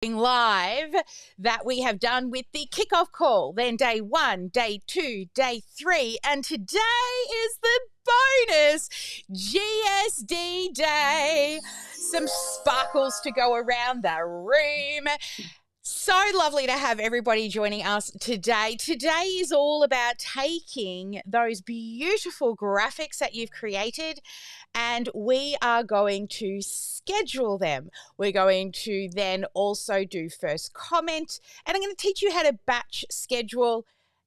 live that we have done with the kickoff call, then day 1, day 2, day 3, and today is the bonus GSD day. Some sparkles to go around the room. So lovely to have everybody joining us today. Today is all about taking those beautiful graphics that you've created and we are going to schedule them. We're going to then also do first comment, and I'm going to teach you how to batch schedule.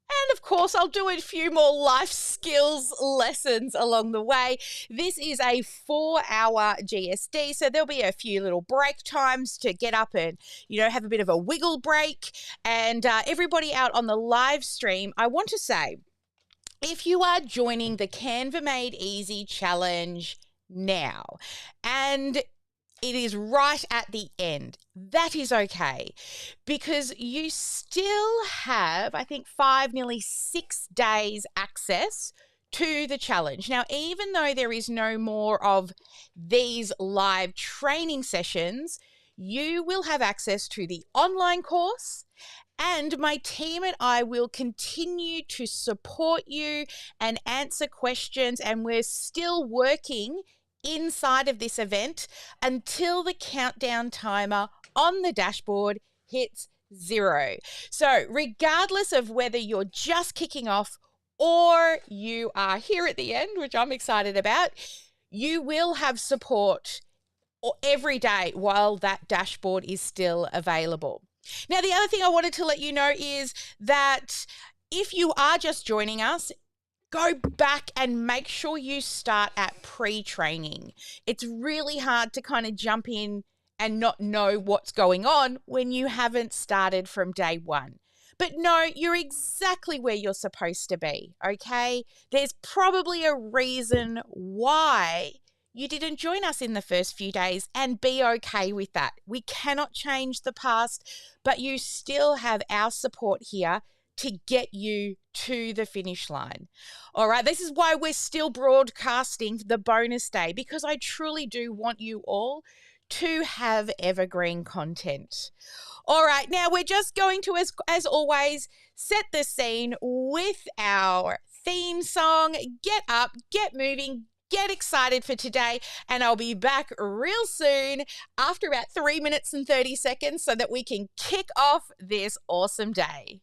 And of course, I'll do a few more life skills lessons along the way. This is a 4-hour GSD, so there'll be a few little break times to get up and, have a bit of a wiggle break. And everybody out on the live stream, I want to say, if you are joining the Canva Made Easy Challenge now, and it is right at the end, that is okay, because you still have, I think, 5, nearly 6 days access to the challenge. Now, even though there is no more of these live training sessions, you will have access to the online course, and my team and I will continue to support you and answer questions, and we're still working inside of this event until the countdown timer on the dashboard hits 0. So regardless of whether you're just kicking off or you are here at the end, which I'm excited about, you will have support every day while that dashboard is still available. Now, the other thing I wanted to let you know is that if you are just joining us, go back and make sure you start at pre-training. It's really hard to kind of jump in and not know what's going on when you haven't started from day 1. But no, you're exactly where you're supposed to be, okay? There's probably a reason why you didn't join us in the first few days, and be okay with that. We cannot change the past, but you still have our support here to get you to the finish line. All right, this is why we're still broadcasting the bonus day, because I truly do want you all to have evergreen content. All right, now we're just going to, as always, set the scene with our theme song. Get up, get moving, get excited for today, and I'll be back real soon after about 3 minutes and 30 seconds so that we can kick off this awesome day.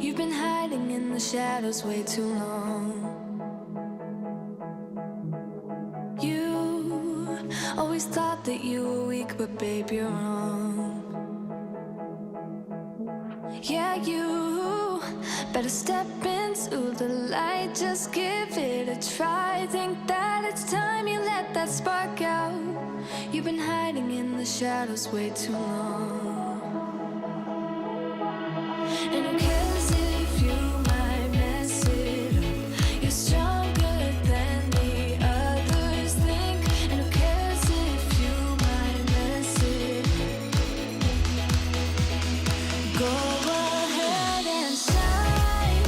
You've been hiding in the shadows way too long. You always thought that you were weak, but babe, you're wrong. Yeah, you better step into the light, just give it a try. Think that it's time you let that spark out. You've been hiding in the shadows way too long. And who cares if you might mess it up? You're stronger than the others think. And who cares if you might mess it up? Go ahead and shine,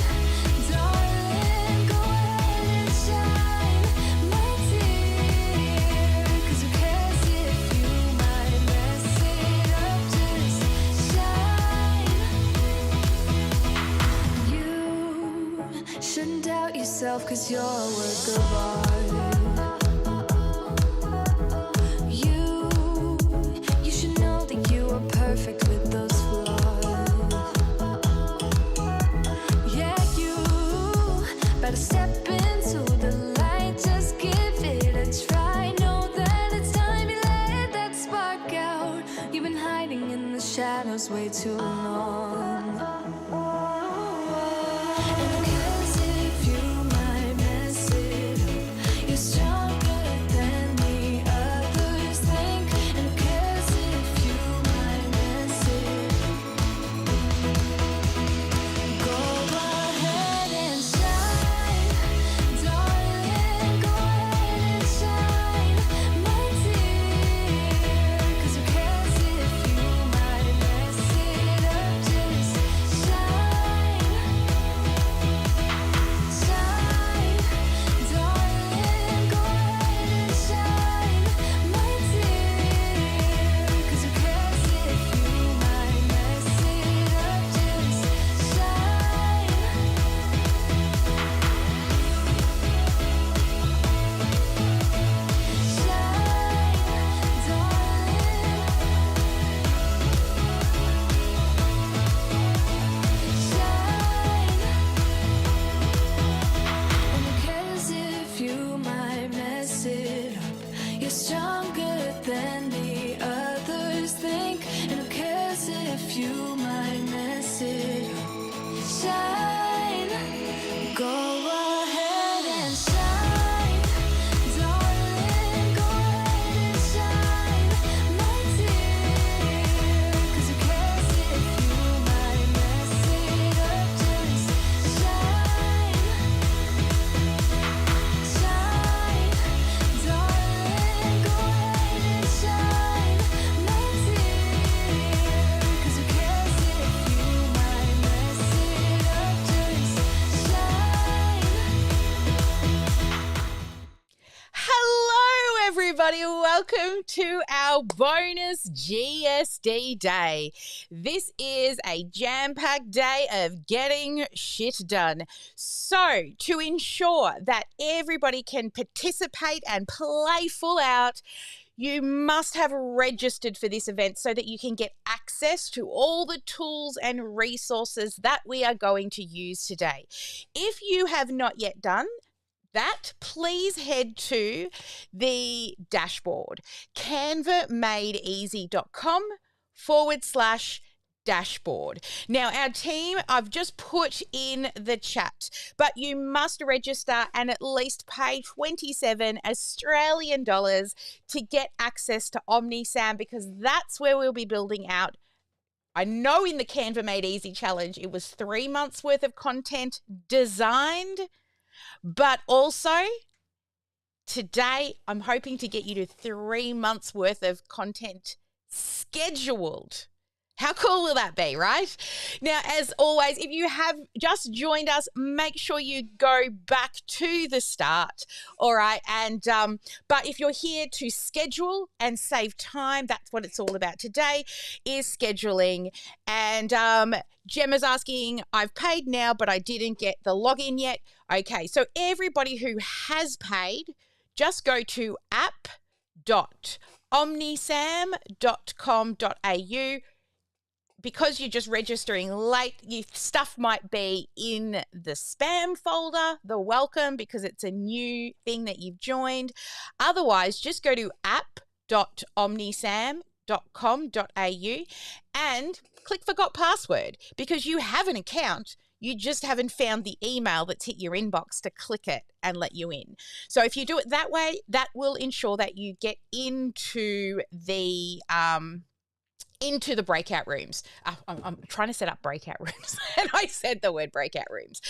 darling. Go ahead and shine, my dear. 'Cause who cares if you might mess it up? Just shine. You shouldn't doubt yourself, 'cause you're a work of art. You should know that you are perfect with those flaws. Yeah, you better step into the light, just give it a try. Know that it's time you let that spark out. You've been hiding in the shadows way too long. And who cares if you might mess it up? You're stronger than the others think. And who cares if you might mess it up? Go ahead and shine, darling. Go ahead and shine, my dear. 'Cause who cares if you might mess it up? everybody. Welcome to our bonus GSD day. This is a jam-packed day of getting shit done. So, to ensure that everybody can participate and play full out, you must have registered for this event so that you can get access to all the tools and resources that we are going to use today. If you have not yet done that, please head to the dashboard, canvamadeeasy.com/dashboard. Now, our team, I've just put in the chat, but you must register and at least pay 27 Australian dollars to get access to OmniSAM, because that's where we'll be building out. I know in the Canva Made Easy Challenge, it was 3 months worth of content designed, but also today I'm hoping to get you to 3 months worth of content scheduled. How cool will that be, right? Now, as always, if you have just joined us, make sure you go back to the start, all right? And but if you're here to schedule and save time, that's what it's all about today, is scheduling. And Gemma's asking, I've paid now, but I didn't get the login yet. Okay, so everybody who has paid, just go to app.omnisam.com.au. Because you're just registering late, your stuff might be in the spam folder, the welcome, because it's a new thing that you've joined. Otherwise, just go to app.omnisam.com.au and click Forgot Password, because you have an account. You just haven't found the email that's hit your inbox to click it and let you in. So if you do it that way, that will ensure that you get into the breakout rooms. I'm trying to set up breakout rooms, and I said the word breakout rooms.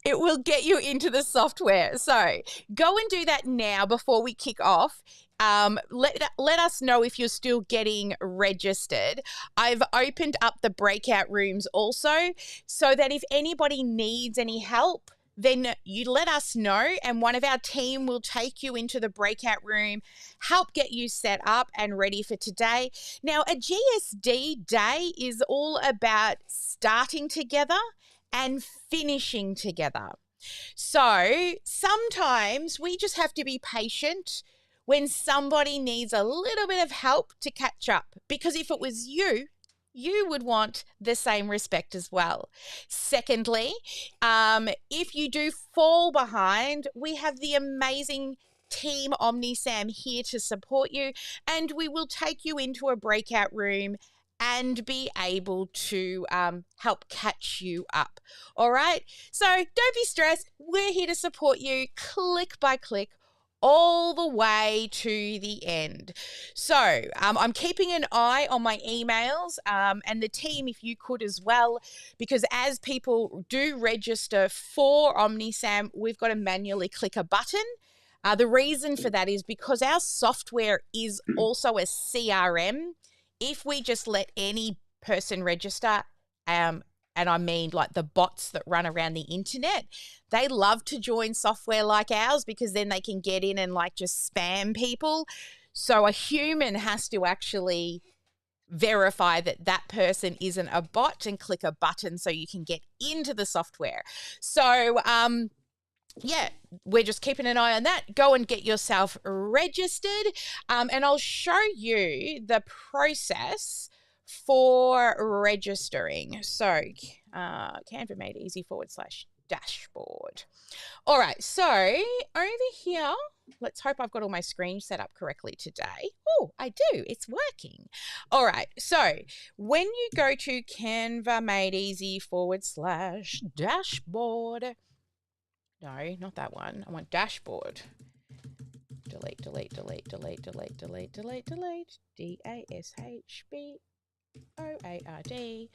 It will get you into the software. So go and do that now before we kick off. Let us know if you're still getting registered. I've opened up the breakout rooms also, so that if anybody needs any help, then you let us know and one of our team will take you into the breakout room, help get you set up and ready for today. Now, a GSD day is all about starting together and finishing together. So sometimes we just have to be patient when somebody needs a little bit of help to catch up, because if it was you would want the same respect as well. Secondly, if you do fall behind, we have the amazing team OmniSAM here to support you, and we will take you into a breakout room and be able to help catch you up. All right? So don't be stressed. We're here to support you click by click, all the way to the end. So I'm keeping an eye on my emails and the team, if you could as well, because as people do register for OmniSAM, we've got to manually click a button. The reason for that is because our software is also a CRM. If we just let any person register, and I mean like the bots that run around the internet, they love to join software like ours because then they can get in and like just spam people. So a human has to actually verify that that person isn't a bot and click a button so you can get into the software. So, yeah, we're just keeping an eye on that. Go and get yourself registered, and I'll show you the process for registering. So Canva Made Easy /dashboard. All right, so over here, let's hope I've got all my screens set up correctly today. Oh, I do. It's working. All right, so when you go to Canva Made Easy /dashboard, no, not that one. I want dashboard. Delete. DASHBOARD,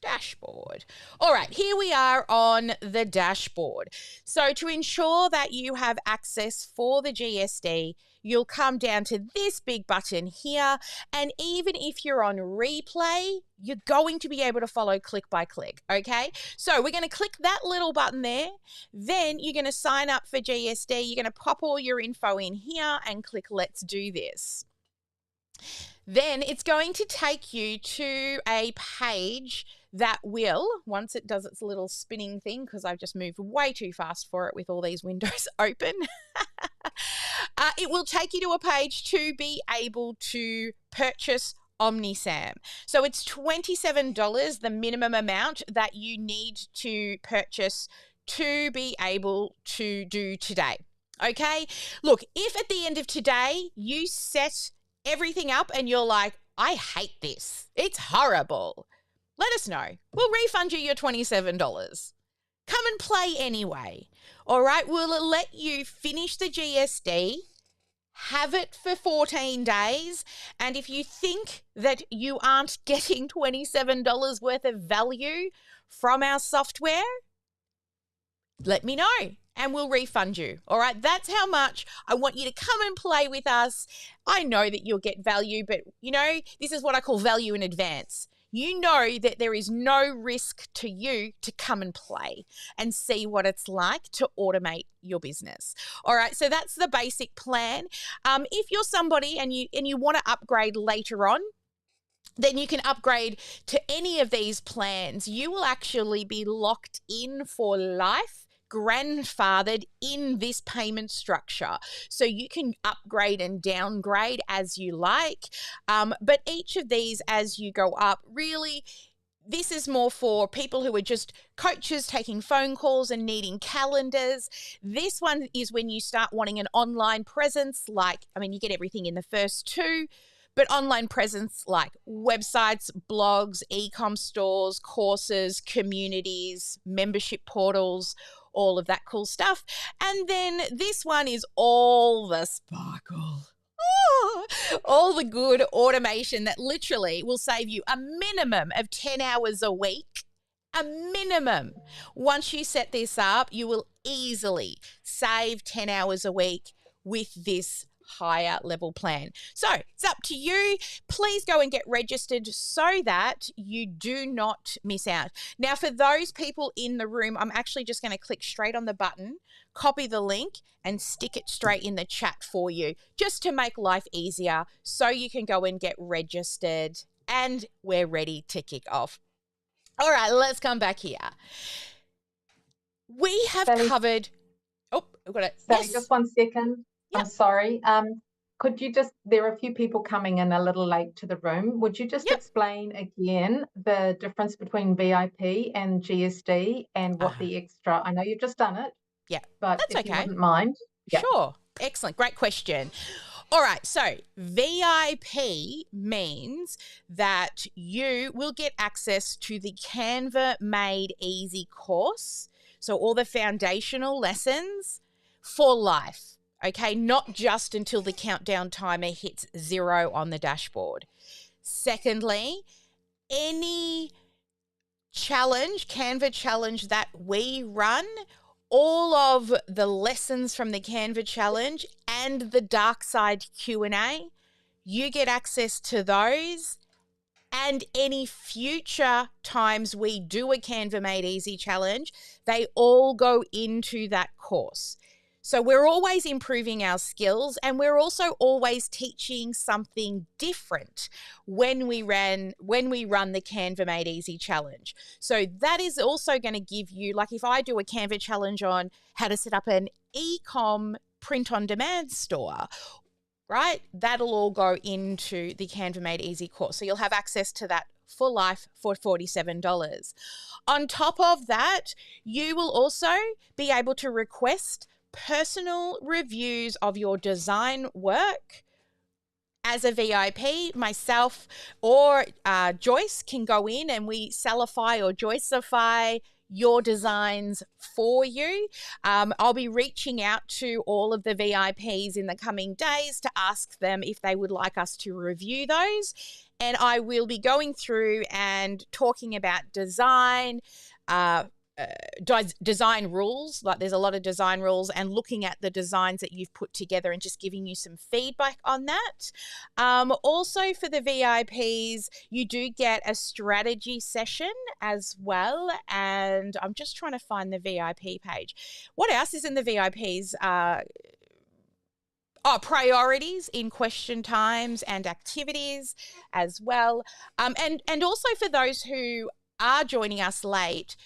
dashboard. All right, here we are on the dashboard. So to ensure that you have access for the GSD, you'll come down to this big button here. And even if you're on replay, you're going to be able to follow click by click, okay? So we're going to click that little button there. Then you're going to sign up for GSD. You're going to pop all your info in here and click let's do this. Then it's going to take you to a page that will, once it does its little spinning thing, because I've just moved way too fast for it with all these windows open, it will take you to a page to be able to purchase OmniSAM. So it's $27, the minimum amount that you need to purchase to be able to do today. Okay? Look, if at the end of today you set everything up and you're like, I hate this, it's horrible, let us know. We'll refund you your $27. Come and play anyway. All right, we'll let you finish the GSD, have it for 14 days, and if you think that you aren't getting $27 worth of value from our software, let me know and we'll refund you. All right, that's how much I want you to come and play with us. I know that you'll get value, but you know, this is what I call value in advance. You know that there is no risk to you to come and play and see what it's like to automate your business. All right, so that's the basic plan. If you're somebody and you want to upgrade later on, then you can upgrade to any of these plans. You will actually be locked in for life, grandfathered in this payment structure. So you can upgrade and downgrade as you like. But each of these, as you go up, really, this is more for people who are just coaches taking phone calls and needing calendars. This one is when you start wanting an online presence, you get everything in the first two, but online presence like websites, blogs, e-com stores, courses, communities, membership portals, all of that cool stuff. And then this one is all the sparkle. All the good automation that literally will save you a minimum of 10 hours a week. A minimum. Once you set this up, you will easily save 10 hours a week with this higher level plan. So it's up to you. Please go and get registered so that you do not miss out. Now, for those people in the room, I'm actually just going to click straight on the button, copy the link and stick it straight in the chat for you, just to make life easier so you can go and get registered and we're ready to kick off. All right, let's come back here. We have covered... Oh, I've got it. Sally, yes. Just 1 second. Yep. I'm sorry. Could you there are a few people coming in a little late to the room. Would you just explain again the difference between VIP and GSD and what the extra, I know you've just done it. Yeah, but that's if okay. you wouldn't mind. Yeah. Sure. Excellent. Great question. All right. So VIP means that you will get access to the Canva Made Easy course. So all the foundational lessons for life. Okay, not just until the countdown timer hits 0 on the dashboard. Secondly, any challenge, Canva challenge that we run, all of the lessons from the Canva challenge and the Dark Side Q&A, you get access to those. And any future times we do a Canva Made Easy challenge, they all go into that course. So we're always improving our skills and we're also always teaching something different when we run the Canva Made Easy challenge. So that is also going to give you, like if I do a Canva challenge on how to set up an e-com print on demand store, right? That'll all go into the Canva Made Easy course. So you'll have access to that for life for $47. On top of that, you will also be able to request personal reviews of your design work. As a VIP, myself or Joyce can go in and we sellify or Joyceify your designs for you. I'll be reaching out to all of the VIPs in the coming days to ask them if they would like us to review those. And I will be going through and talking about design, design rules. Like there's a lot of design rules, and looking at the designs that you've put together and just giving you some feedback on that. Also for the VIPs, you do get a strategy session as well. And I'm just trying to find the VIP page. What else is in the VIPs? Priorities in question times and activities as well. And also for those who are joining us late,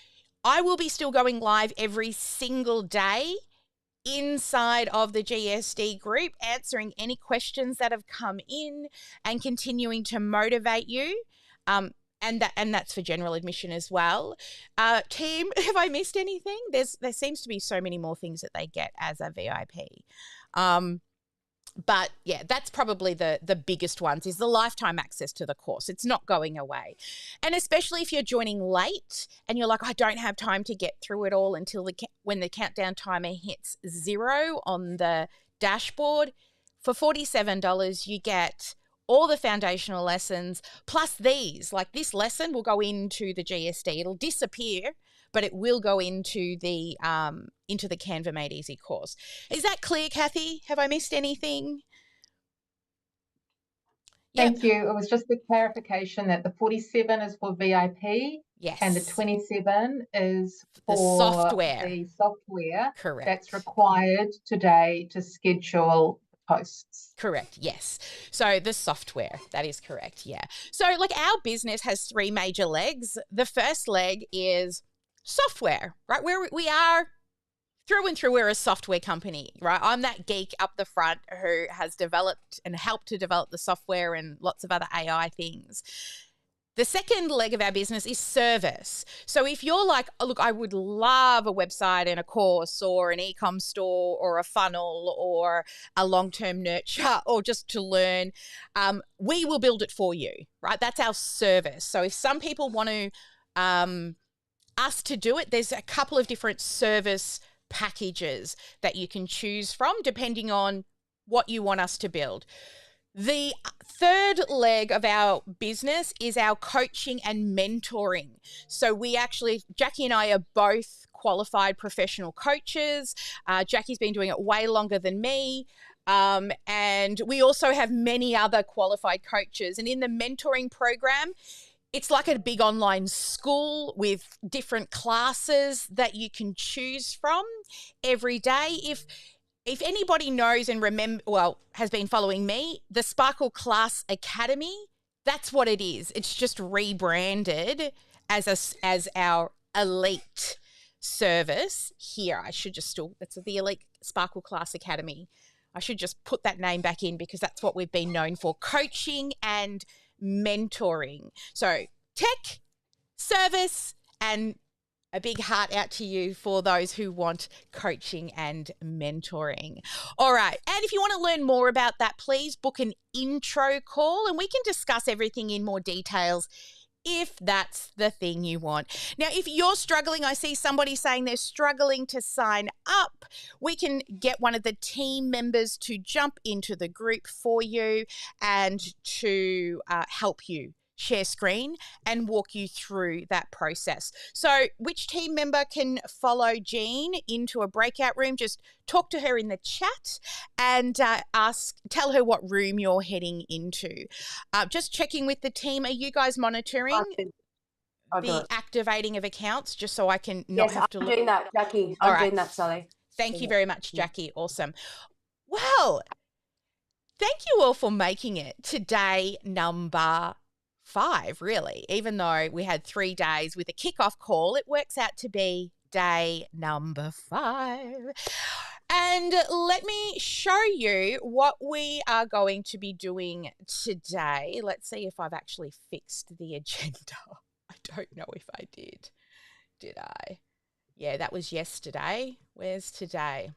I will be still going live every single day inside of the GSD group, answering any questions that have come in and continuing to motivate you. And that's for general admission as well. Team, have I missed anything? There seems to be so many more things that they get as a VIP. But yeah, that's probably the biggest ones, is the lifetime access to the course. It's not going away. And especially if you're joining late and you're like, I don't have time to get through it all until when the countdown timer hits 0 on the dashboard, for $47, you get all the foundational lessons plus these. Like this lesson will go into the GSD. It'll disappear, but it will go into the Canva Made Easy course. Is that clear, Kathy? Have I missed anything? Thank you. It was just a clarification that the 47 is for VIP. Yes. And the 27 is for the software. Correct. That's required today to schedule posts. Correct, yes. So the software, that is correct, yeah. So like our business has 3 major legs. The first leg is software, right? Where we are through and through, we're a software company, right? I'm that geek up the front who has developed and helped to develop the software and lots of other AI things. The second leg of our business is service. So if you're like, oh, look, I would love a website and a course or an e-com store or a funnel or a long-term nurture or just to learn, we will build it for you, right? That's our service. So if some people want to us to do it, there's a couple of different service packages that you can choose from depending on what you want us to build. The third leg of our business is our coaching and mentoring. So Jackie and I are both qualified professional coaches. Jackie's been doing it way longer than me. And we also have many other qualified coaches. And in the mentoring program, it's like a big online school with different classes that you can choose from every day. If anybody knows and has been following me, the Sparkle Class Academy, that's what it is. It's just rebranded as our elite service here. That's the Elite Sparkle Class Academy. I should just put that name back in because that's what we've been known for, coaching and mentoring. So tech, service, and a big heart out to you for those who want coaching and mentoring. All right. And if you want to learn more about that, please book an intro call and we can discuss everything in more details if that's the thing you want. Now, if you're struggling, I see somebody saying they're struggling to sign up, we can get one of the team members to jump into the group for you and to help you share screen and walk you through that process. So which team member can follow Jean into a breakout room? Just talk to her in the chat and tell her what room you're heading into. Just checking with the team. Are you guys monitoring the activating of accounts just so I can not have to look? I'm doing that, Jackie. I'm doing that, Sally. Thank you very much, Jackie. Awesome. Well, thank you all for making it to day number 5, really. Even though we had 3 days with a kickoff call, it works out to be day number 5. And let me show you what we are going to be doing today. Let's see if I've actually fixed the agenda. I don't know if I did. Did I? Yeah, that was yesterday. Where's today?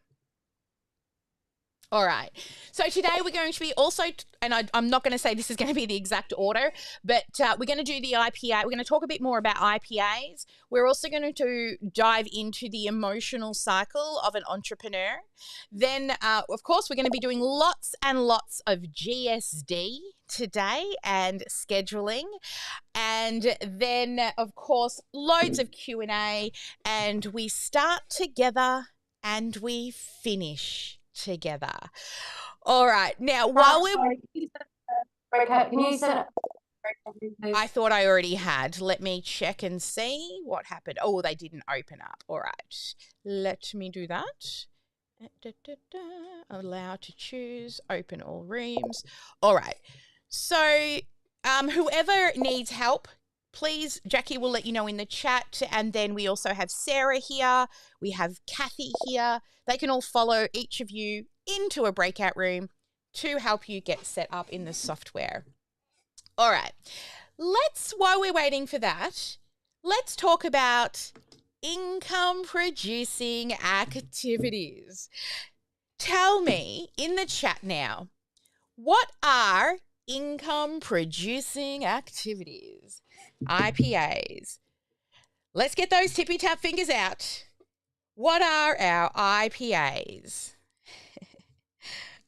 All right. So today we're going to be also, and I'm not going to say this is going to be the exact order, but we're going to do the IPA. We're going to talk a bit more about IPAs. We're also going to dive into the emotional cycle of an entrepreneur. Then, of course, we're going to be doing lots and lots of GSD today and scheduling. And then, of course, loads of Q&A. And we start together and we finish together. All right. Now, while we're... Can you set up? I thought I already had. Let me check and see what happened. Oh, they didn't open up. All right. Let me do that. Allow to choose. Open all rooms. All right. So whoever needs help, please, Jackie will let you know in the chat. And then we also have Sarah here. We have Kathy here. They can all follow each of you into a breakout room to help you get set up in the software. All right. While we're waiting for that, let's talk about income producing activities. Tell me in the chat now, what are income producing activities? IPAs. Let's get those tippy tap fingers out. What are our IPAs?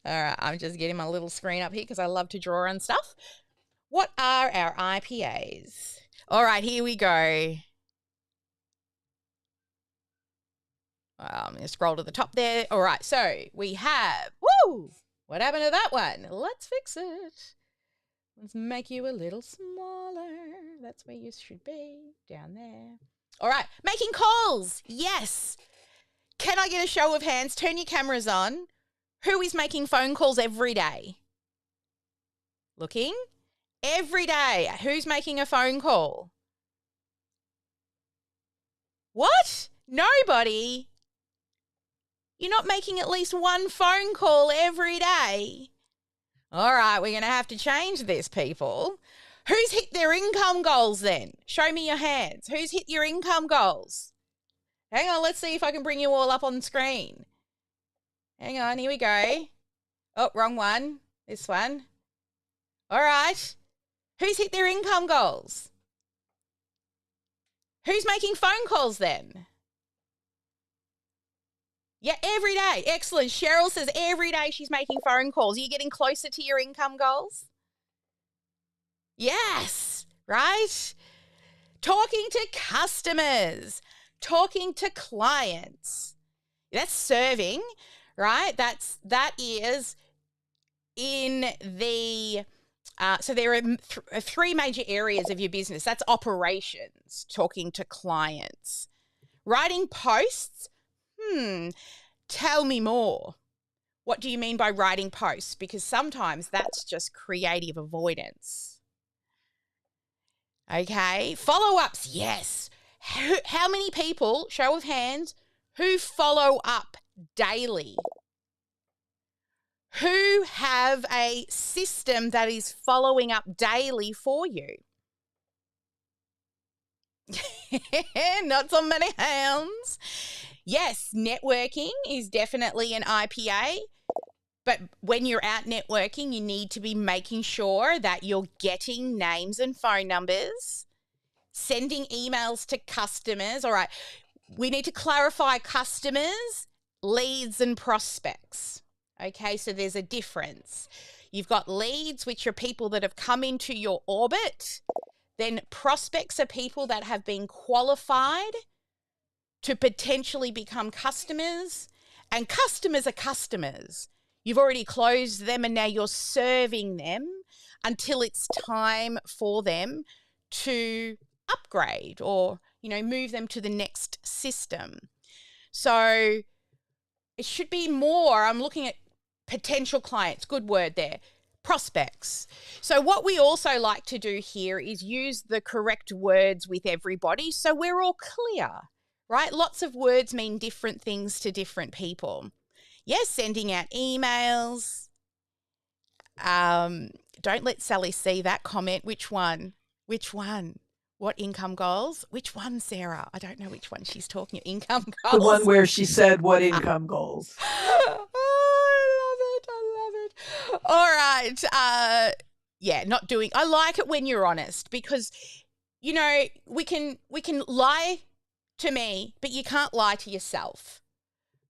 All right, I'm just getting my little screen up here because I love to draw on stuff. What are our IPAs? All right, here we go. I'm going to scroll to the top there. All right, so we have, what happened to that one? Let's fix it. Let's make you a little smaller. That's where you should be, down there. All right, making calls. Yes. Can I get a show of hands? Turn your cameras on. Who is making phone calls every day? Looking? Every day. Who's making a phone call? What? Nobody? You're not making at least one phone call every day? All right, we're going to have to change this, people. Who's hit their income goals then? Show me your hands. Who's hit your income goals? Hang on, let's see if I can bring you all up on screen. Hang on, here we go. Oh, wrong one. This one. All right. Who's hit their income goals? Who's making phone calls then? Yeah, every day. Excellent. Cheryl says every day she's making phone calls. Are you getting closer to your income goals? Yes, right? Talking to customers, talking to clients. That's serving, right? That is in the... so there are three major areas of your business. That's operations, talking to clients. Writing posts, tell me more. What do you mean by writing posts? Because sometimes that's just creative avoidance. Okay, follow-ups, yes. How many people, show of hands, who follow up daily? Who have a system that is following up daily for you? Not so many hands. Yes, networking is definitely an IPA, but when you're out networking, you need to be making sure that you're getting names and phone numbers, sending emails to customers. All right, we need to clarify customers, leads, and prospects. Okay, so there's a difference. You've got leads, which are people that have come into your orbit. Then prospects are people that have been qualified to potentially become customers. And customers are customers. You've already closed them and now you're serving them until it's time for them to upgrade or, move them to the next system. So it should be more. I'm looking at potential clients. Good word there. Prospects. So what we also like to do here is use the correct words with everybody so we're all clear, right? Lots of words mean different things to different people. Yes, sending out emails. Don't let Sally see that comment. Which one? What income goals? Which one, Sarah? I don't know which one she's talking about. Income goals. The one where she said what income goals. Oh, I love All right. Yeah, not doing. I like it when you're honest because, you know, we can lie to me, but you can't lie to yourself,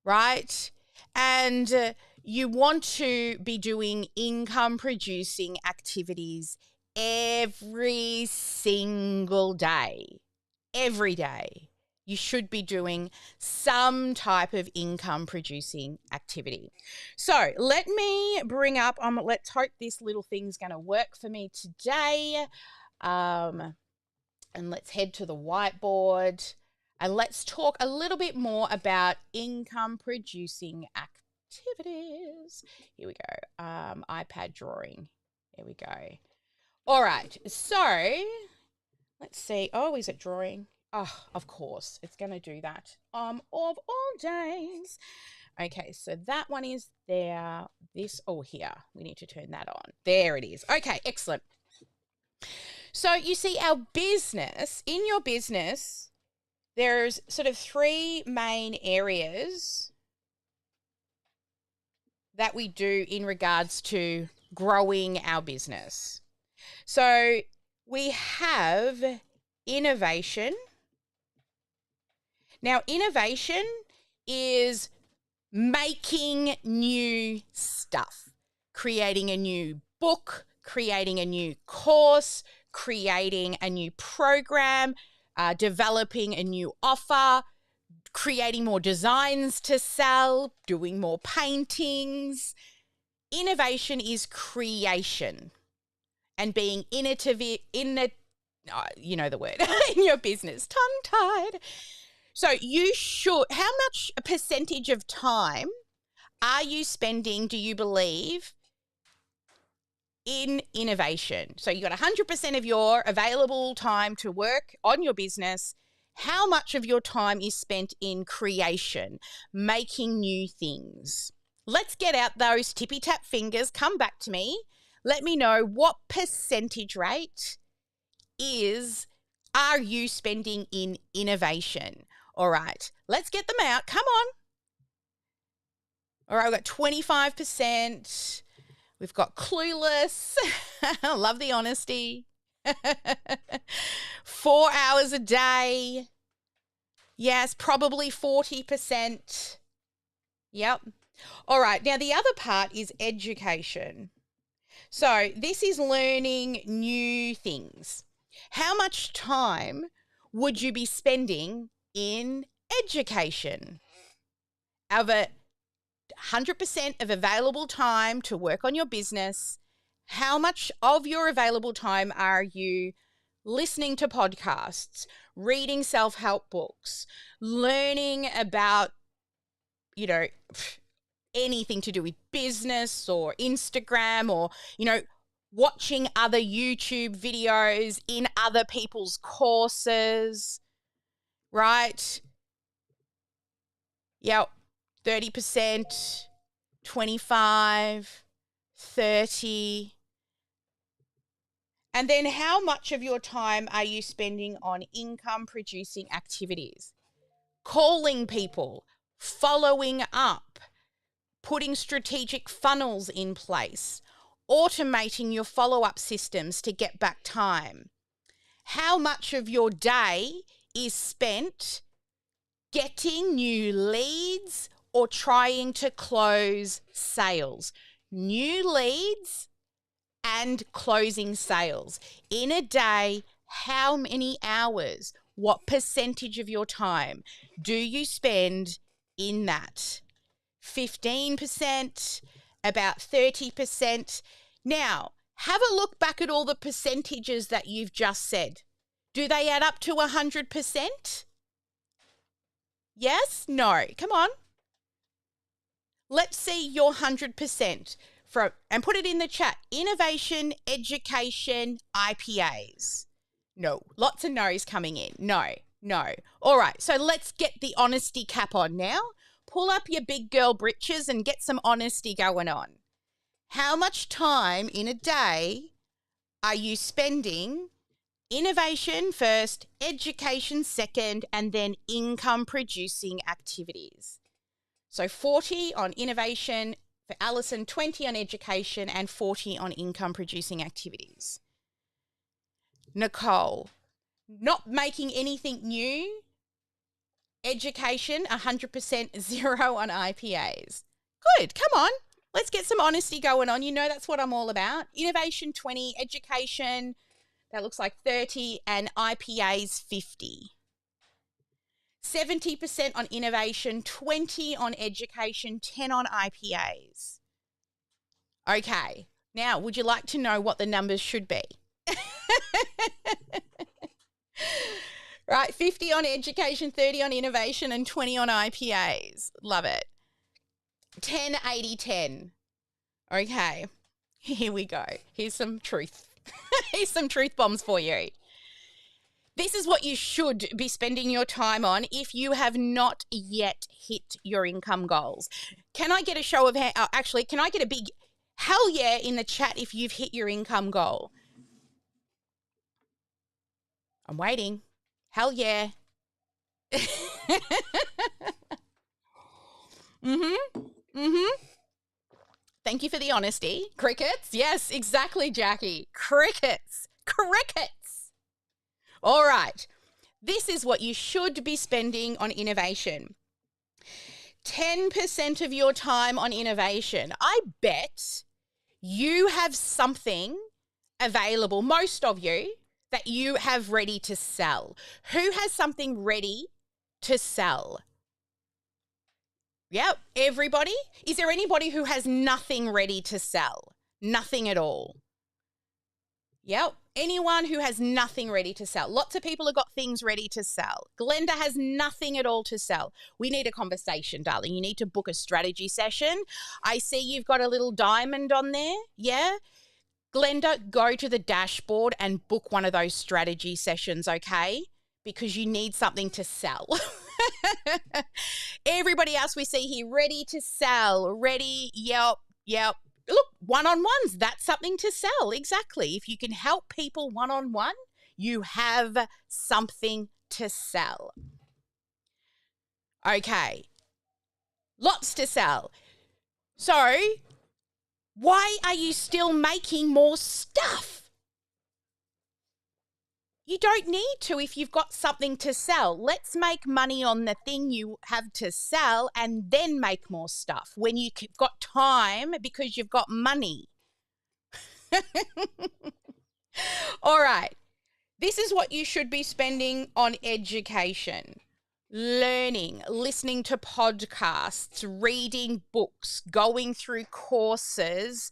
right? And you want to be doing income producing activities every single day. Every day. You should be doing some type of income producing activity. So let me bring up, let's hope this little thing's going to work for me today. And let's head to the whiteboard and let's talk a little bit more about income producing activities. Here we go. iPad drawing. There we go. All right. So let's see. Oh, is it drawing? Oh, of course, it's going to do that. Of all days. Okay, so that one is there. Here. We need to turn that on. There it is. Okay, excellent. So you see our business, in your business, there's sort of three main areas that we do in regards to growing our business. So we have innovation. Now, innovation is making new stuff, creating a new book, creating a new course, creating a new program, developing a new offer, creating more designs to sell, doing more paintings. Innovation is creation and being innovative you know the word, in your business, tongue-tied. So how much percentage of time are you spending, do you believe, in innovation? So you got 100% of your available time to work on your business. How much of your time is spent in creation, making new things? Let's get out those tippy-tap fingers. Come back to me. Let me know what percentage rate are you spending in innovation? All right, let's get them out. Come on. All right, we've got 25%. We've got clueless. Love the honesty. 4 hours a day. Yes, probably 40%. Yep. All right, now the other part is education. So this is learning new things. How much time would you be spending in education? Out of 100% of available time to work on your business, how much of your available time are you listening to podcasts, reading self-help books, learning about, anything to do with business or Instagram or, watching other YouTube videos in other people's courses, right? Yep, 30%, 25, 30. And then how much of your time are you spending on income producing activities? Calling people, following up, putting strategic funnels in place, automating your follow-up systems to get back time. How much of your day is spent getting new leads or trying to close sales? New leads and closing sales. In a day, how many hours, what percentage of your time do you spend in that? 15%, about 30%. Now, have a look back at all the percentages that you've just said. Do they add up to 100%? Yes? No? Come on. Let's see your 100% and put it in the chat. Innovation, education, IPAs. No. Lots of no's coming in. No. All right. So let's get the honesty cap on now. Pull up your big girl britches and get some honesty going on. How much time in a day are you spending innovation first, education second, and then income producing activities? So 40 on innovation, For Alison, 20 on education and 40 on income producing activities. Nicole, not making anything new. Education, 100% 0 on IPAs. Good, come on. Let's get some honesty going on. You know that's what I'm all about. Innovation, 20. Education, that looks like 30. And IPAs, 50. 70% on innovation, 20 on education, 10 on IPAs. Okay, now would you like to know what the numbers should be? Right, 50 on education, 30 on innovation, and 20 on IPAs. Love it. 10, 80, 10. Okay, here we go. Here's some truth. Here's some truth bombs for you. This is what you should be spending your time on if you have not yet hit your income goals. Can I get a show of hands? Actually, can I get a big hell yeah in the chat if you've hit your income goal? I'm waiting. Hell yeah. Thank you for the honesty. Crickets? Yes, exactly, Jackie. Crickets. All right. This is what you should be spending on innovation. 10% of your time on innovation. I bet you have something available, most of you, that you have ready to sell. Who has something ready to sell? Yep, everybody. Is there anybody who has nothing ready to sell? Nothing at all. Yep, anyone who has nothing ready to sell. Lots of people have got things ready to sell. Glenda has nothing at all to sell. We need a conversation, darling. You need to book a strategy session. I see you've got a little diamond on there. Yeah? Glenda, go to the dashboard and book one of those strategy sessions, okay? Because you need something to sell. Everybody else we see here, ready to sell, ready, yep. Look, one-on-ones, that's something to sell, exactly. If you can help people one-on-one, you have something to sell. Okay, lots to sell. So, why are you still making more stuff? You don't need to if you've got something to sell. Let's make money on the thing you have to sell and then make more stuff when you've got time because you've got money. All right. This is what you should be spending on education. Learning, listening to podcasts, reading books, going through courses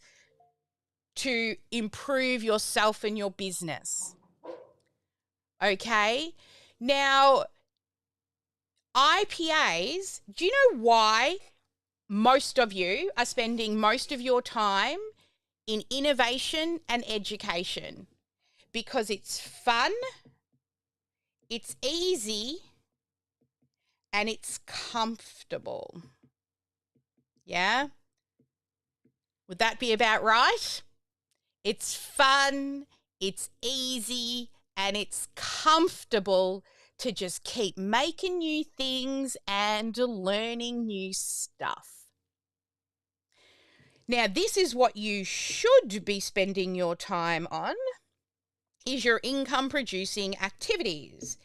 to improve yourself and your business. Okay, now IPAs, do you know why most of you are spending most of your time in innovation and education? Because it's fun, it's easy, and it's comfortable. Yeah? Would that be about right? It's fun, it's easy, and it's comfortable to just keep making new things and learning new stuff. Now, this is what you should be spending your time on, is your income producing activities.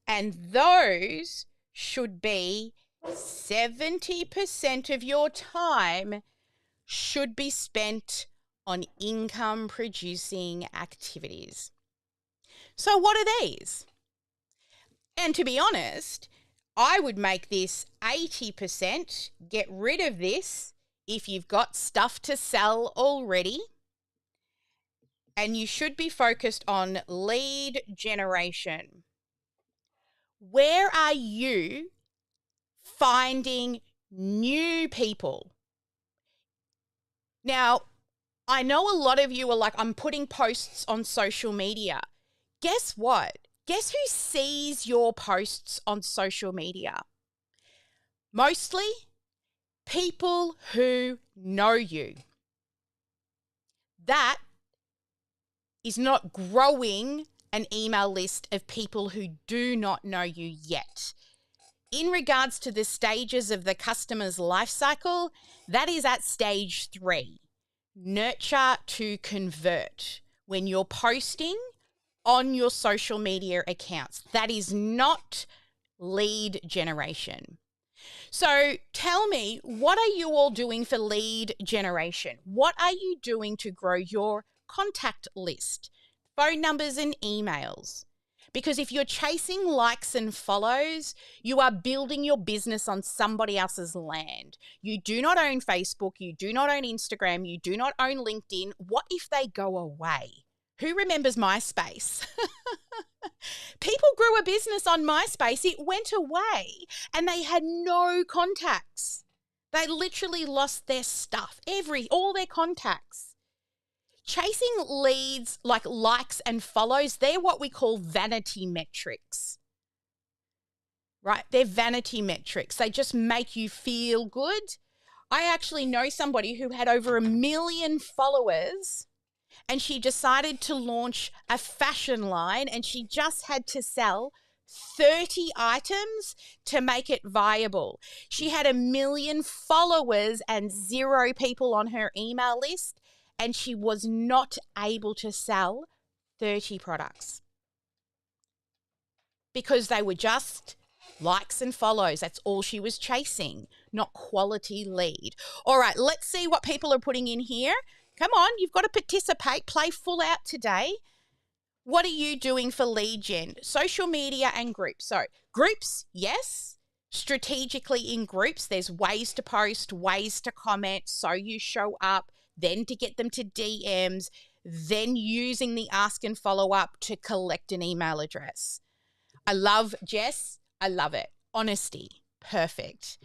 And those should be 70% of your time should be spent on income producing activities. So what are these? And to be honest, I would make this 80%, get rid of this if you've got stuff to sell already. And you should be focused on lead generation. Where are you finding new people? Now, I know a lot of you are like, I'm putting posts on social media. Guess what? Guess who sees your posts on social media? Mostly people who know you. That is not growing an email list of people who do not know you yet. in regards to the stages of the customer's life cycle, that is at stage 3, nurture to convert. When you're posting on your social media accounts, that is not lead generation. So tell me, what are you all doing for lead generation? What are you doing to grow your contact list, phone numbers and emails? Because if you're chasing likes and follows, you are building your business on somebody else's land. You do not own Facebook, you do not own Instagram, you do not own LinkedIn. What if they go away? Who remembers MySpace? People grew a business on MySpace. It went away and they had no contacts. They literally lost their stuff, all their contacts. Chasing leads like likes and follows, they're what we call vanity metrics, right? They're vanity metrics. They just make you feel good. I actually know somebody who had over 1 million followers, and she decided to launch a fashion line, and she just had to sell 30 items to make it viable. She had 1 million followers and 0 people on her email list, and she was not able to sell 30 products because they were just likes and follows. That's all she was chasing, not quality lead. All right, let's see what people are putting in here. Come on, you've got to participate. Play full out today. What are you doing for lead gen? Social media and groups. So groups, yes. Strategically in groups, there's ways to post, ways to comment, so you show up, then to get them to DMs, then using the ask and follow up to collect an email address. I love Jess. I love it. Honesty. Perfect.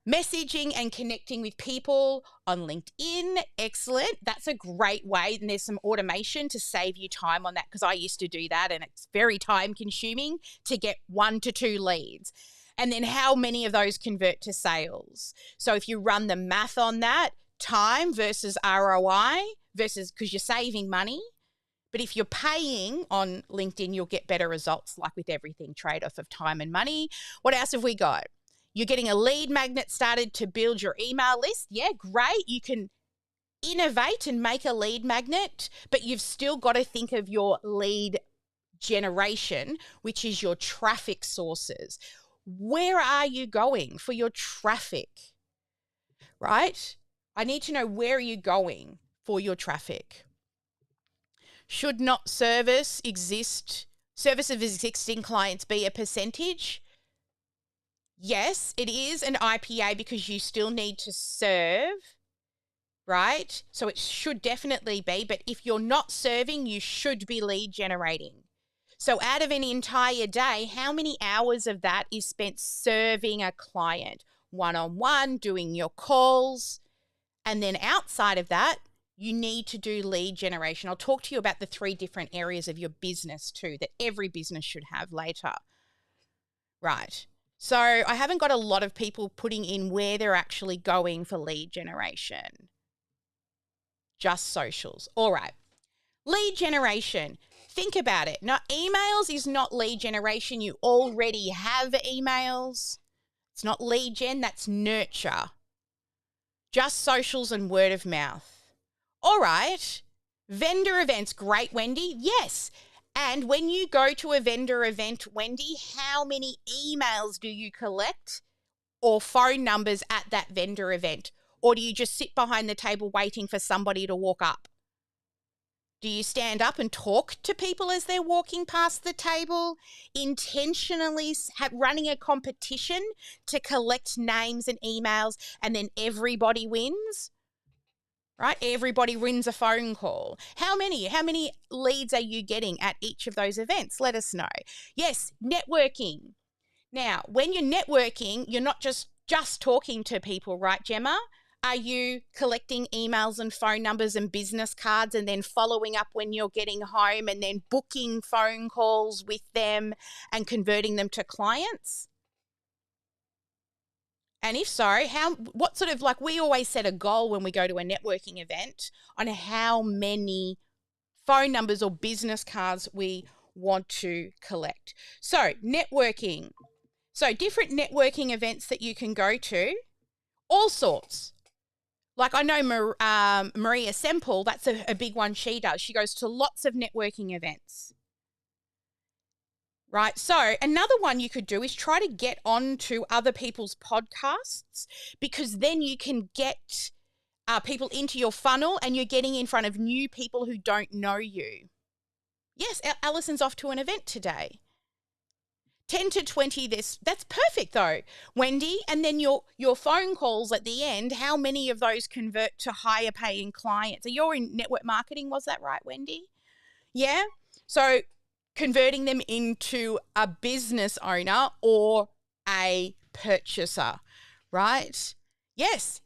Messaging and connecting with people on LinkedIn, excellent. That's a great way. And there's some automation to save you time on that, because I used to do that and it's very time consuming to get 1 to 2 leads. And then how many of those convert to sales? So if you run the math on that, time versus ROI versus, because you're saving money. But if you're paying on LinkedIn, you'll get better results, like with everything, trade-off of time and money. What else have we got? You're getting a lead magnet started to build your email list. Yeah, great. You can innovate and make a lead magnet, but you've still got to think of your lead generation, which is your traffic sources. Where are you going for your traffic, right? I need to know, where are you going for your traffic? Should not service of existing clients be a percentage? Yes, it is an IPA because you still need to serve, right? So it should definitely be, but if you're not serving, you should be lead generating. So out of an entire day, how many hours of that is spent serving a client, one-on-one, doing your calls? And then outside of that, you need to do lead generation. I'll talk to you about the 3 different areas of your business too, that every business should have later. Right. So I haven't got a lot of people putting in where they're actually going for lead generation. Just socials. All right. Lead generation. Think about it. Now, emails is not lead generation. You already have emails. It's not lead gen, that's nurture. Just socials and word of mouth. All right. Vendor events. Great, Wendy. Yes. And when you go to a vendor event, Wendy, how many emails do you collect or phone numbers at that vendor event? Or do you just sit behind the table waiting for somebody to walk up? Do you stand up and talk to people as they're walking past the table, intentionally running a competition to collect names and emails, and then everybody wins? Right? Everybody wins a phone call. How many leads are you getting at each of those events? Let us know. Yes, networking. Now, when you're networking, you're not just talking to people, right, Gemma? Are you collecting emails and phone numbers and business cards and then following up when you're getting home and then booking phone calls with them and converting them to clients? And if so, what sort of, like, we always set a goal when we go to a networking event on how many phone numbers or business cards we want to collect. So networking, So different networking events that you can go to, all sorts. Like I know Maria Semple, that's a big one she does. She goes to lots of networking events. Right. So another one you could do is try to get onto other people's podcasts, because then you can get people into your funnel and you're getting in front of new people who don't know you. Yes, Alison's off to an event today. 10 to 20, that's perfect though, Wendy. And then your phone calls at the end, how many of those convert to higher paying clients? So you're in network marketing, was that right, Wendy? Yeah. So converting them into a business owner or a purchaser, right? Yes.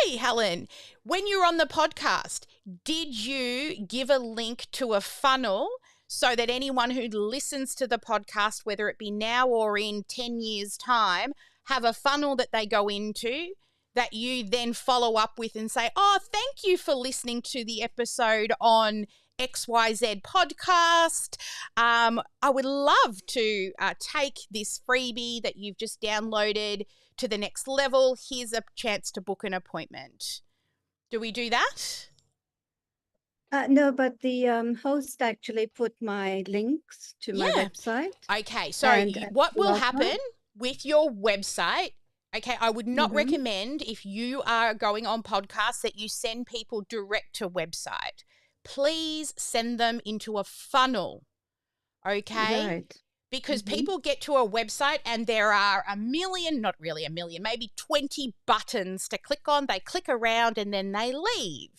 Yay, Helen. When you're on the podcast, did you give a link to a funnel so that anyone who listens to the podcast, whether it be now or in 10 years' time, have a funnel that they go into that you then follow up with and say, oh, thank you for listening to the episode on XYZ podcast. I would love to take this freebie that you've just downloaded to the next level. Here's a chance to book an appointment. Do we do that? No, but the host actually put my links to my website. Okay, so what will happen with your website? Okay, I would not recommend, if you are going on podcasts, that you send people direct to website. Please send them into a funnel, okay? Right. Because people get to a website and there are a million, not really a million, maybe 20 buttons to click on. They click around and then they leave.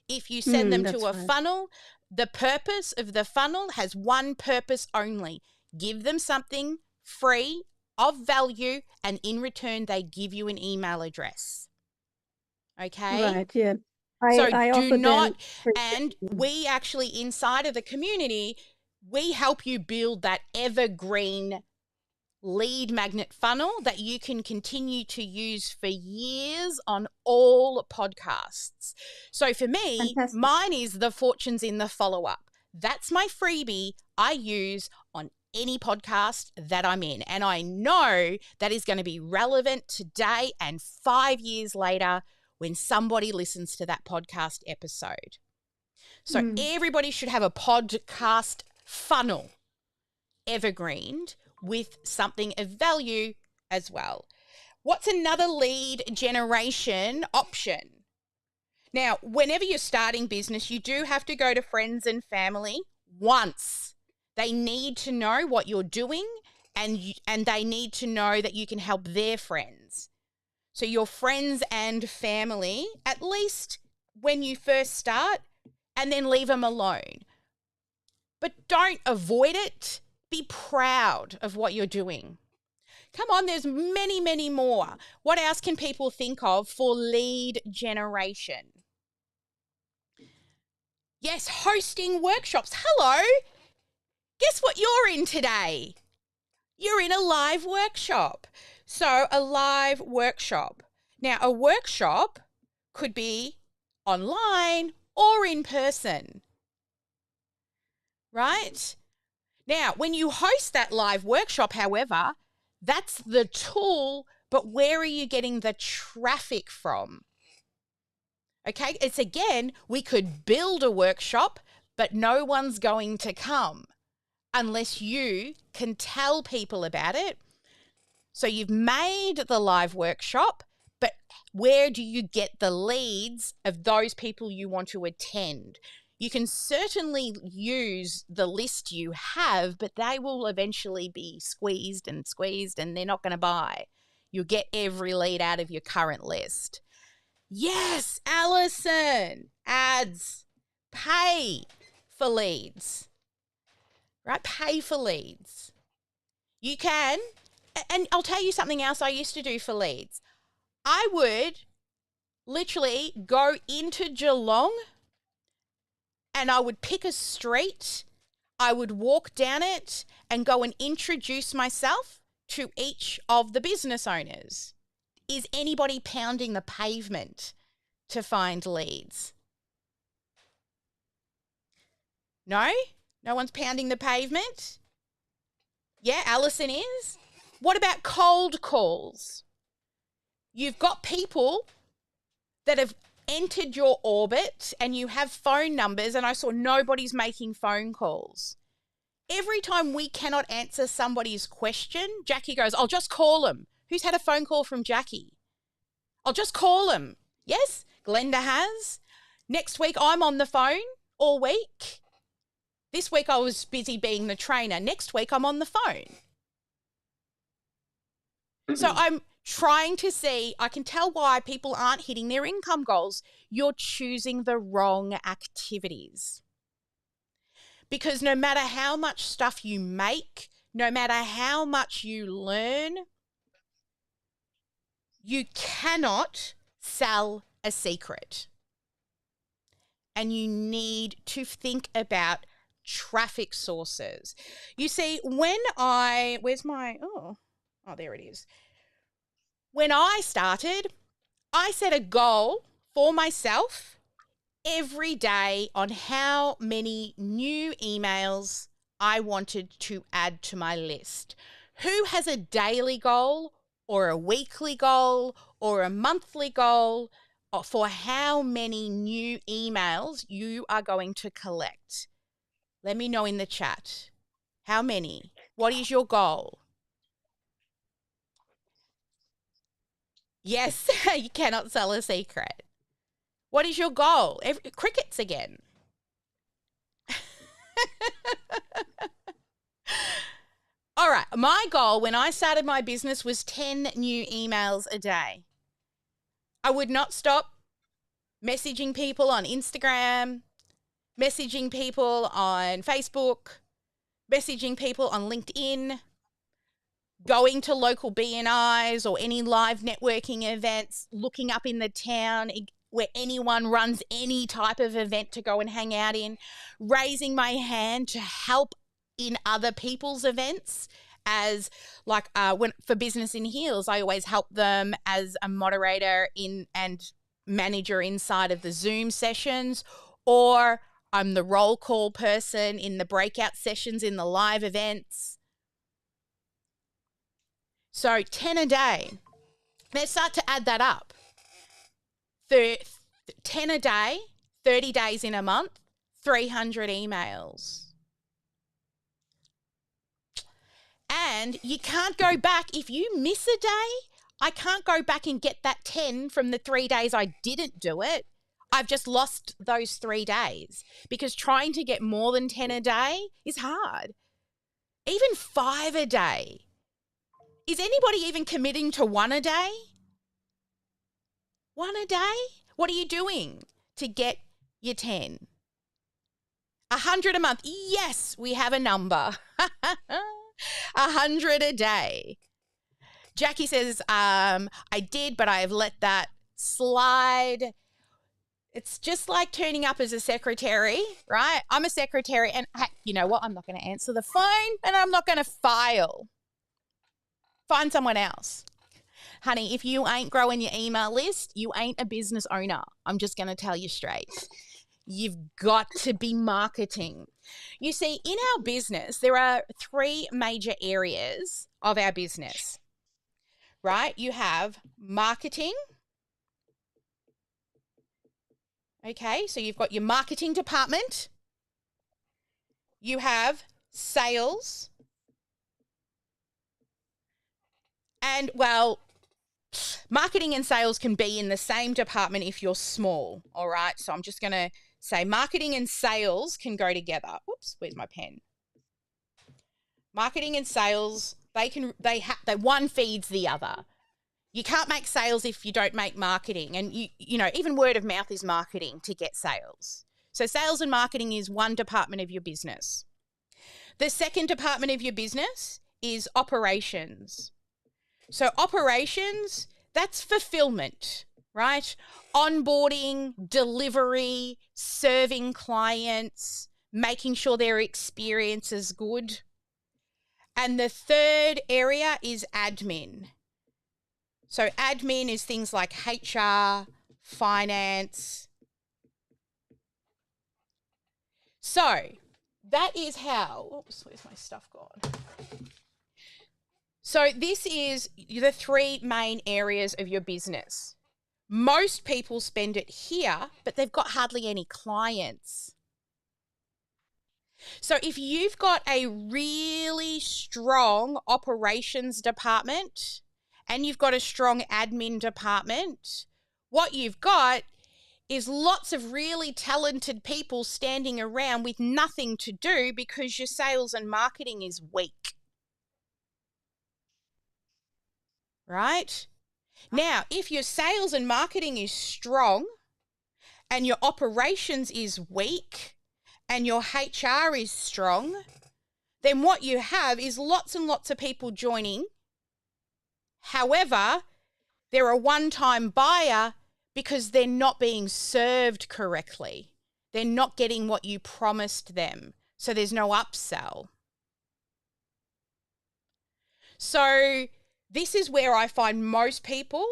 If you send them to a funnel, the purpose of the funnel has one purpose only. Give them something free, of value, and in return, they give you an email address. Okay? Right, yeah. I do not, and we actually, inside of the community, we help you build that evergreen lead magnet funnel that you can continue to use for years on all podcasts. So for me, mine is the fortunes in the follow-up. That's my freebie I use on any podcast that I'm in. And I know that is going to be relevant today and 5 years later when somebody listens to that podcast episode. So everybody should have a podcast funnel, evergreened, with something of value as well. What's another lead generation option? Now, whenever you're starting business, you do have to go to friends and family once. They need to know what you're doing, and they need to know that you can help their friends. So your friends and family, at least when you first start, and then leave them alone. But don't avoid it. Be proud of what you're doing. Come on, there's many, many more. What else can people think of for lead generation? Yes, hosting workshops. Hello. Guess what you're in today? You're in a live workshop. So a live workshop. Now, a workshop could be online or in person, right? Now, when you host that live workshop, however, that's the tool, but where are you getting the traffic from? Okay, it's again, we could build a workshop, but no one's going to come unless you can tell people about it. So you've made the live workshop, but where do you get the leads of those people you want to attend? You can certainly use the list you have, but they will eventually be squeezed and they're not going to buy. You'll get every lead out of your current list. Yes, Alison, ads, pay for leads, right? Pay for leads. You can, and I'll tell you something else I used to do for leads. I would literally go into Geelong and I would pick a street, I would walk down it and go and introduce myself to each of the business owners. Is anybody pounding the pavement to find leads? No? No one's pounding the pavement? Yeah, Alison is? What about cold calls? You've got people that have entered your orbit and you have phone numbers, and I saw nobody's making phone calls. Every time we cannot answer somebody's question, Jackie goes, I'll just call them. Who's had a phone call from Jackie? I'll just call them. Yes, Glenda has. Next week, I'm on the phone all week. This week, I was busy being the trainer. Next week, I'm on the phone. So I'm trying to see, I can tell why people aren't hitting their income goals. You're choosing the wrong activities. Because no matter how much stuff you make, no matter how much you learn, you cannot sell a secret. And you need to think about traffic sources. You see, when there it is. When I started, I set a goal for myself every day on how many new emails I wanted to add to my list. Who has a daily goal or a weekly goal or a monthly goal for how many new emails you are going to collect? Let me know in the chat. How many? What is your goal? Yes, you cannot sell a secret. What is your goal? Crickets again. All right. My goal when I started my business was 10 new emails a day. I would not stop messaging people on Instagram, messaging people on Facebook, messaging people on LinkedIn, going to local BNIs or any live networking events, looking up in the town where anyone runs any type of event to go and hang out in, raising my hand to help in other people's events as for Business in Heels, I always help them as a moderator and manager inside of the Zoom sessions, or I'm the roll call person in the breakout sessions in the live events. So 10 a day. Let's start to add that up. 10 a day, 30 days in a month, 300 emails. And you can't go back. If you miss a day, I can't go back and get that 10 from the 3 days I didn't do it. I've just lost those 3 days because trying to get more than 10 a day is hard. Even 5 a day. Is anybody even committing to 1 a day? 1 a day? What are you doing to get your 10? 100 a month. Yes, we have a number. 100 a day. Jackie says, I did, but I have let that slide. It's just like turning up as a secretary, right? I'm a secretary and you know what? I'm not going to answer the phone and I'm not going to file. Find someone else. Honey, if you ain't growing your email list, you ain't a business owner. I'm just going to tell you straight. You've got to be marketing. You see, in our business, there are 3 major areas of our business, right? You have marketing. Okay, so you've got your marketing department. You have sales. And, well, marketing and sales can be in the same department if you're small, all right? So I'm just going to say marketing and sales can go together. Whoops, where's my pen? Marketing and sales, one feeds the other. You can't make sales if you don't make marketing. And, you know, even word of mouth is marketing to get sales. So sales and marketing is one department of your business. The second department of your business is operations. So operations, that's fulfillment, right? Onboarding, delivery, serving clients, making sure their experience is good. And the third area is admin. So admin is things like HR, finance. So that is how, oops, where's my stuff gone? So this is the three main areas of your business. Most people spend it here, but they've got hardly any clients. So if you've got a really strong operations department and you've got a strong admin department, what you've got is lots of really talented people standing around with nothing to do because your sales and marketing is weak. Right? Now, if your sales and marketing is strong and your operations is weak and your HR is strong, then what you have is lots and lots of people joining. However, they're a one-time buyer because they're not being served correctly. They're not getting what you promised them. So there's no upsell. So this is where I find most people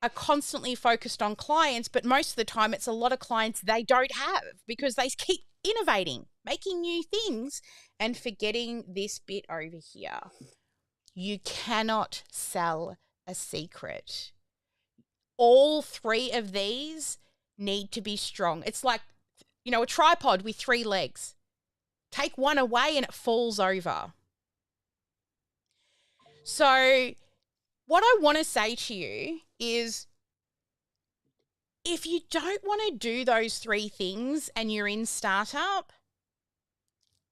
are constantly focused on clients, but most of the time it's a lot of clients they don't have because they keep innovating, making new things, and forgetting this bit over here. You cannot sell a secret. All three of these need to be strong. It's like, you know, a tripod with 3 legs. Take one away and it falls over. So what I want to say to you is if you don't want to do those 3 things and you're in startup,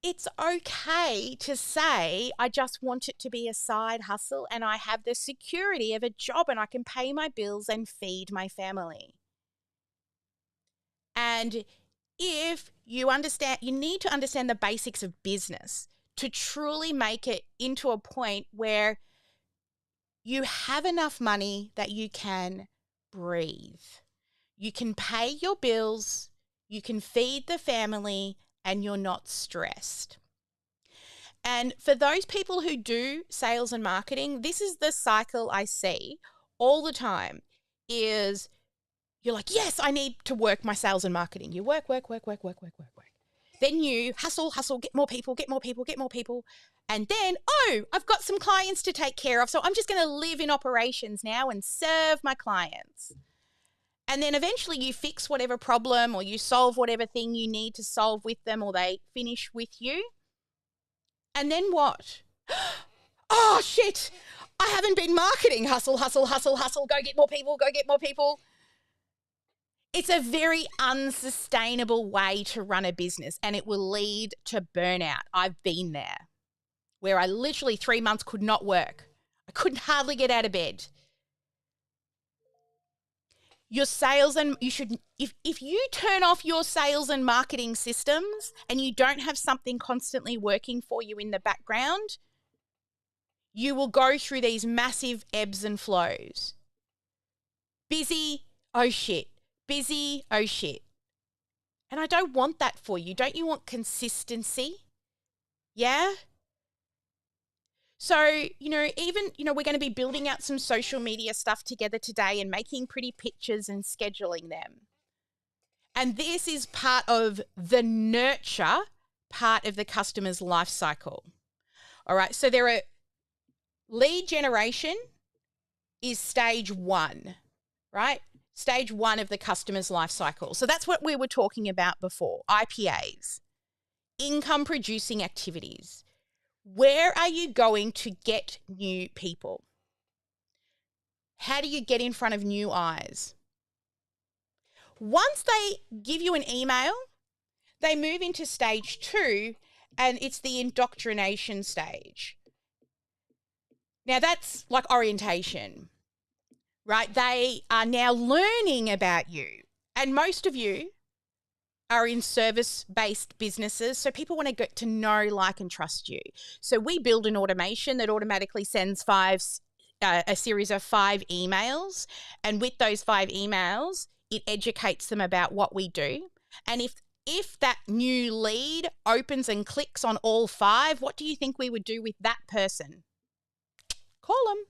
it's okay to say, I just want it to be a side hustle and I have the security of a job and I can pay my bills and feed my family. And if you understand, you need to understand the basics of business to truly make it into a point where you have enough money that you can breathe. You can pay your bills, you can feed the family, and you're not stressed. And for those people who do sales and marketing, this is the cycle I see all the time is you're like, yes, I need to work my sales and marketing. You work. Then you hustle, get more people. And then, I've got some clients to take care of. So I'm just going to live in operations now and serve my clients. And then eventually you fix whatever problem or you solve whatever thing you need to solve with them or they finish with you. And then what? Oh, shit. I haven't been marketing. Hustle. Go get more people. It's a very unsustainable way to run a business and it will lead to burnout. I've been there where I literally 3 months could not work. I couldn't hardly get out of bed. Your sales and you should, if you turn off your sales and marketing systems and you don't have something constantly working for you in the background, you will go through these massive ebbs and flows. Busy, oh shit. Busy, oh shit. And I don't want that for you. Don't you want consistency? Yeah? So, we're going to be building out some social media stuff together today and making pretty pictures and scheduling them. And this is part of the nurture part of the customer's life cycle. All right, so lead generation is stage 1, right? Stage 1 of the customer's life cycle. So that's what we were talking about before, IPAs, income producing activities. Where are you going to get new people? How do you get in front of new eyes? Once they give you an email, they move into stage 2, and it's the indoctrination stage. Now, that's like orientation, right? They are now learning about you. And most of you are in service-based businesses, so people want to get to know, like, and trust you. So we build an automation that automatically sends a series of 5 emails, and with those 5 emails, it educates them about what we do. And if that new lead opens and clicks on all 5, what do you think we would do with that person? Call them.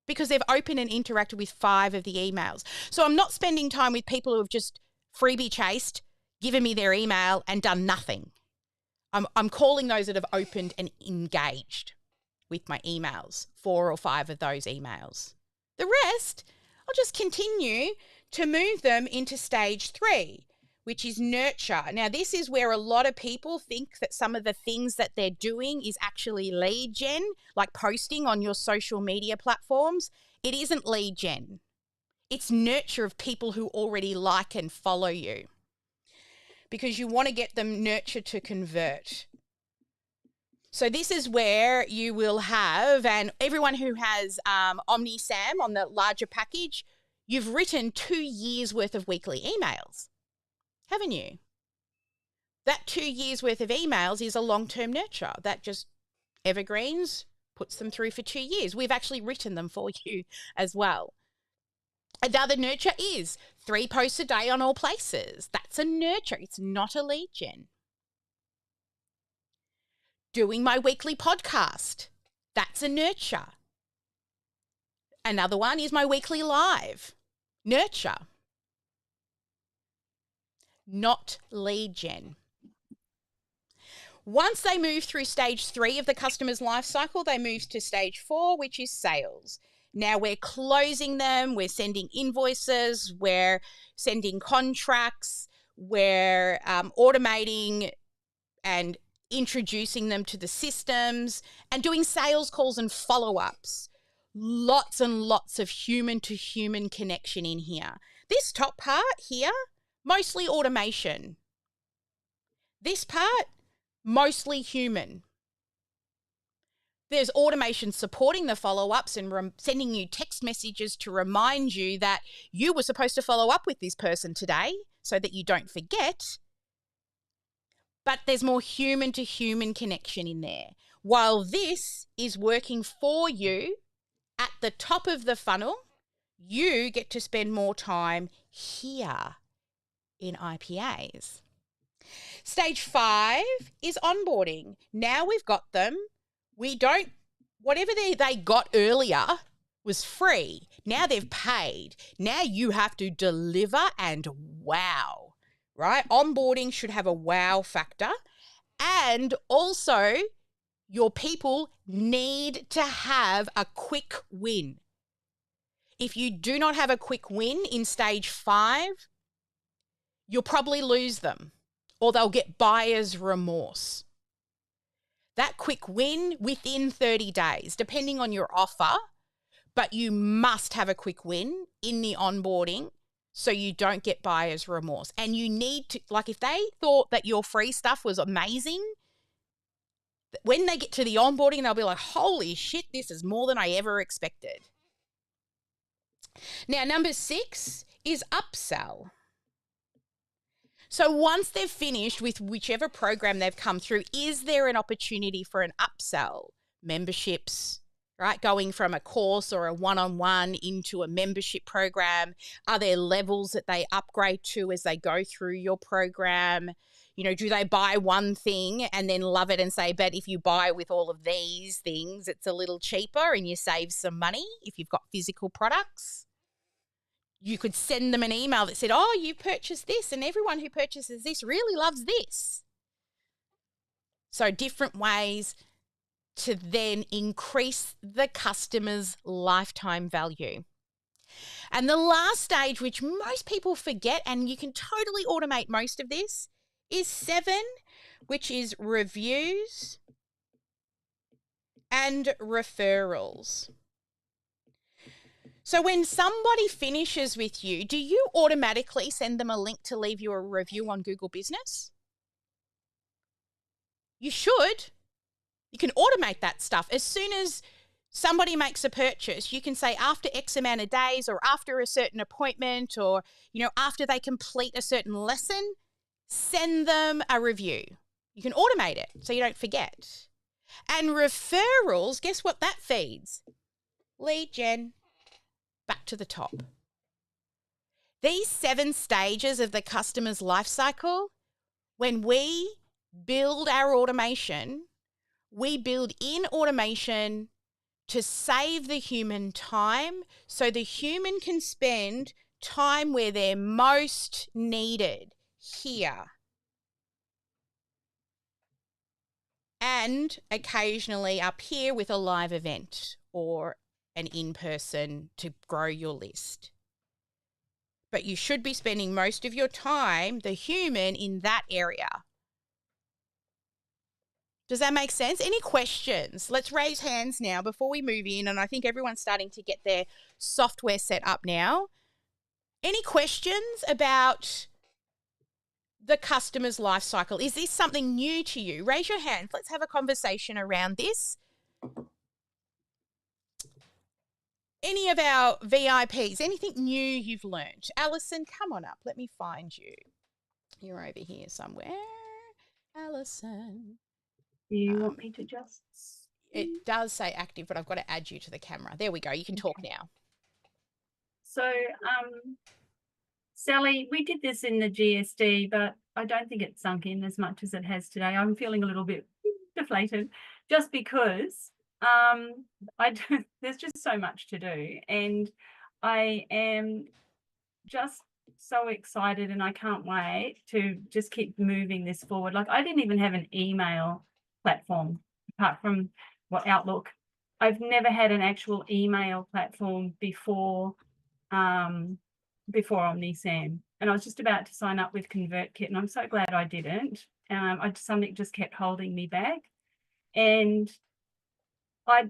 Because they've opened and interacted with 5 of the emails. So I'm not spending time with people who have just freebie chased, given me their email and done nothing. I'm calling those that have opened and engaged. with my emails, 4 or 5 of those emails. The rest, I'll just continue to move them into stage 3, which is nurture. Now, this is where a lot of people think that some of the things that they're doing is actually lead gen, like posting on your social media platforms. It isn't lead gen. It's nurture of people who already like and follow you, because you want to get them nurture to convert. So this is where you will have, and everyone who has OmniSAM on the larger package, you've written 2 years worth of weekly emails, haven't you? That 2 years worth of emails is a long-term nurture. That just evergreens, puts them through for 2 years. We've actually written them for you as well. Another nurture is 3 posts a day on all places. That's a nurture. It's not a lead gen. Doing my weekly podcast. That's a nurture. Another one is my weekly live. Nurture. Not lead gen. Once they move through stage 3 of the customer's life cycle, they move to stage 4, which is sales. Now we're closing them, we're sending invoices, we're sending contracts, we're automating and introducing them to the systems and doing sales calls and follow-ups. Lots and lots of human-to-human connection in here. This top part here, mostly automation. This part, mostly human. There's automation supporting the follow-ups and sending you text messages to remind you that you were supposed to follow up with this person today so that you don't forget. But there's more human-to-human connection in there. While this is working for you at the top of the funnel, you get to spend more time here in IPAs. Stage 5 is onboarding. Now we've got them. Whatever they got earlier was free. Now they've paid. Now you have to deliver and wow, right? Onboarding should have a wow factor. And also, your people need to have a quick win. If you do not have a quick win in stage 5, you'll probably lose them, or they'll get buyer's remorse. That quick win within 30 days, depending on your offer, but you must have a quick win in the onboarding so you don't get buyer's remorse. And you need to, like if they thought that your free stuff was amazing, when they get to the onboarding, they'll be like, holy shit, this is more than I ever expected. Now, number 6 is upsell. So once they've finished with whichever program they've come through, is there an opportunity for an upsell? Memberships, right? Going from a course or a one-on-one into a membership program. Are there levels that they upgrade to as they go through your program? You know, do they buy one thing and then love it and say, but if you buy with all of these things, it's a little cheaper and you save some money if you've got physical products? You could send them an email that said, oh, you purchased this and everyone who purchases this really loves this. So different ways to then increase the customer's lifetime value. And the last stage, which most people forget, and you can totally automate most of this, is 7, which is reviews and referrals. So when somebody finishes with you, do you automatically send them a link to leave you a review on Google Business? You should. You can automate that stuff. As soon as somebody makes a purchase, you can say after X amount of days or after a certain appointment or, you know, after they complete a certain lesson, send them a review. You can automate it so you don't forget. And referrals, guess what that feeds? Lead gen. Back to the top. These 7 stages of the customer's life cycle, when we build our automation, we build in automation to save the human time so the human can spend time where they're most needed, here. and occasionally up here with a live event or an in-person to grow your list. But you should be spending most of your time, the human, in that area. Does that make sense? Any questions? Let's raise hands now before we move in. And I think everyone's starting to get their software set up now. Any questions about the customer's life cycle? Is this something new to you? Raise your hand. Let's have a conversation around this. Any of our VIPs, anything new you've learned? Alison, come on up. Let me find you. You're over here somewhere. Alison. Do you want me to just? It does say active, but I've got to add you to the camera. There we go. You can talk now. So, Sally, we did this in the GSD, but I don't think it sunk in as much as it has today. I'm feeling a little bit deflated just because there's just so much to do, and I am just so excited, and I can't wait to just keep moving this forward. Like, I didn't even have an email platform apart from Outlook. I've never had an actual email platform before OmniSAM, and I was just about to sign up with ConvertKit, and I'm so glad I didn't. Something just kept holding me back, and I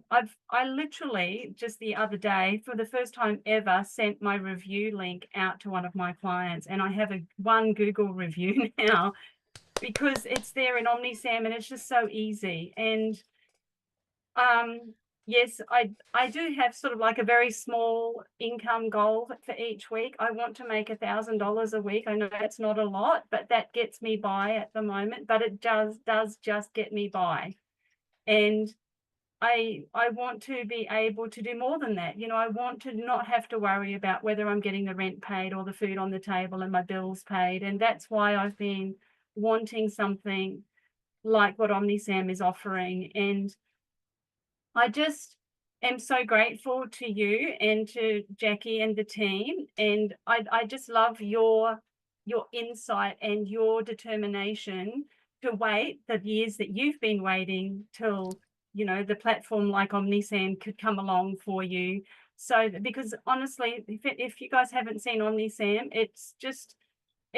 literally just the other day, for the first time ever, sent my review link out to one of my clients, and I have one Google review now because it's there in OmniSAM, and it's just so easy. And yes, I do have sort of like a very small income goal for each week. I want to make $1,000 a week. I know that's not a lot, but that gets me by at the moment. But it does just get me by, and I want to be able to do more than that. You know, I want to not have to worry about whether I'm getting the rent paid or the food on the table and my bills paid. And that's why I've been wanting something like what OmniSAM is offering. And I just am so grateful to you and to Jackie and the team. And I just love your insight and your determination to wait the years that you've been waiting till, you know, the platform like OmniSAM could come along for you. So, because honestly, if you guys haven't seen OmniSAM, it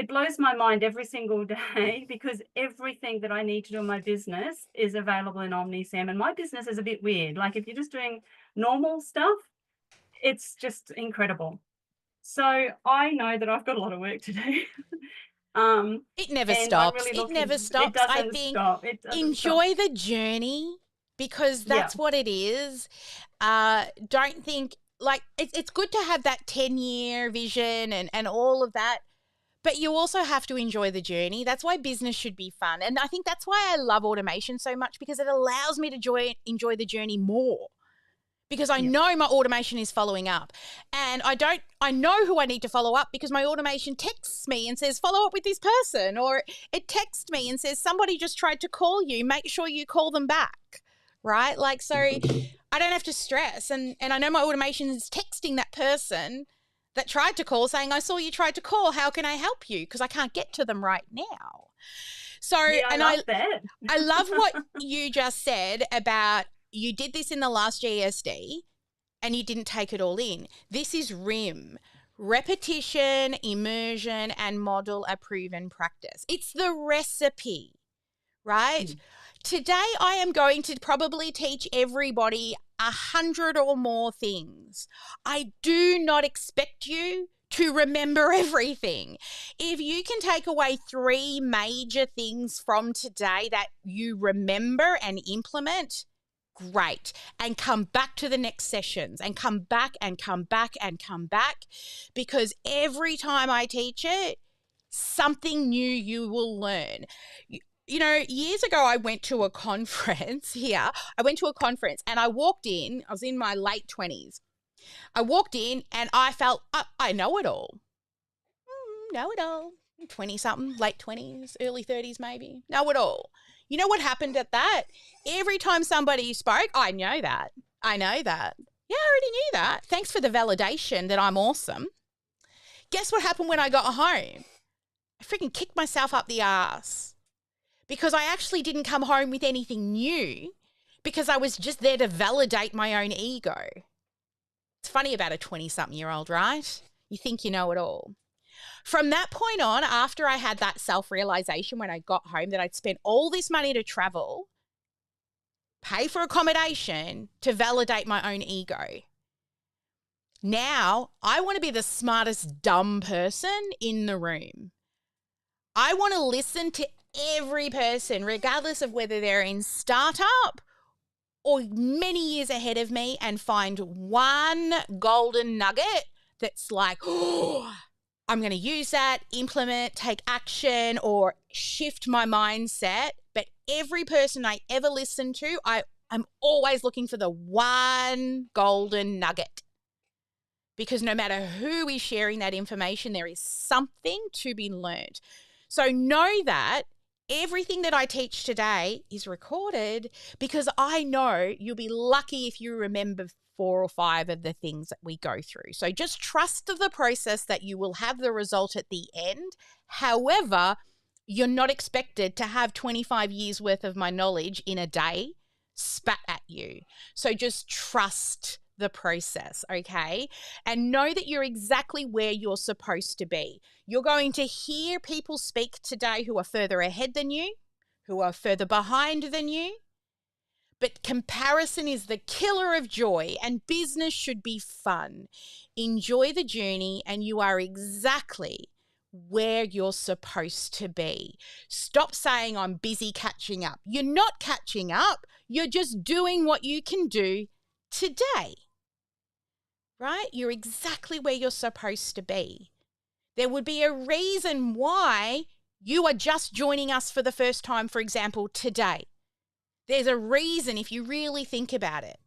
blows my mind every single day, because everything that I need to do in my business is available in OmniSAM. And my business is a bit weird. Like, if you're just doing normal stuff, it's just incredible. So I know that I've got a lot of work to do. It never stops. Really It never stops. It doesn't I think stop. It doesn't enjoy stop. the journey, because that's what it is. Don't think like it's good to have that 10-year vision and all of that, but you also have to enjoy the journey. That's why business should be fun. And I think that's why I love automation so much, because it allows me to enjoy the journey more. Because I know my automation is following up, and I know who I need to follow up, because my automation texts me and says, follow up with this person, or it texts me and says, somebody just tried to call you, make sure you call them back, right? Like, so I don't have to stress. And I know my automation is texting that person that tried to call saying, I saw you tried to call, how can I help you? Because I can't get to them right now. So, I love that. I love what you just said about, you did this in the last GSD and you didn't take it all in. This is RIM. Repetition, immersion, and model a proven practice. It's the recipe, right? Today I am going to probably teach everybody 100 or more things. I do not expect you to remember everything. If you can take away 3 major things from today that you remember and implement, great, and come back to the next sessions and come back and come back and come back, because every time I teach it, something new you will learn. You know, years ago, I went to a conference here. I went to a conference and I walked in. I was in my late 20s. I walked in and I felt, I know it all. Know it all. 20-something, late 20s, early 30s maybe. Know it all. You know what happened at that? Every time somebody spoke, I know that. I know that. Yeah, I already knew that. Thanks for the validation that I'm awesome. Guess what happened when I got home? I freaking kicked myself up the ass, because I actually didn't come home with anything new because I was just there to validate my own ego. It's funny about a 20-something-year-old, right? You think you know it all. From that point on, after I had that self-realization when I got home that I'd spent all this money to travel, pay for accommodation to validate my own ego. Now, I want to be the smartest dumb person in the room. I want to listen to every person, regardless of whether they're in startup or many years ahead of me, and find one golden nugget that's like, oh, I'm going to use that, implement, take action, or shift my mindset. But every person I ever listen to, I'm always looking for the one golden nugget. Because no matter who is sharing that information, there is something to be learned. So know that everything that I teach today is recorded, because I know you'll be lucky if you remember 4 or 5 of the things that we go through. So just trust the process that you will have the result at the end. However, you're not expected to have 25 years worth of my knowledge in a day spat at you. So just trust the process, okay? And know that you're exactly where you're supposed to be. You're going to hear people speak today who are further ahead than you, who are further behind than you. But comparison is the killer of joy, and business should be fun. Enjoy the journey, and you are exactly where you're supposed to be. Stop saying I'm busy catching up. You're not catching up. You're just doing what you can do today. Right? You're exactly where you're supposed to be. There would be a reason why you are just joining us for the first time, for example, today. There's a reason, if you really think about it.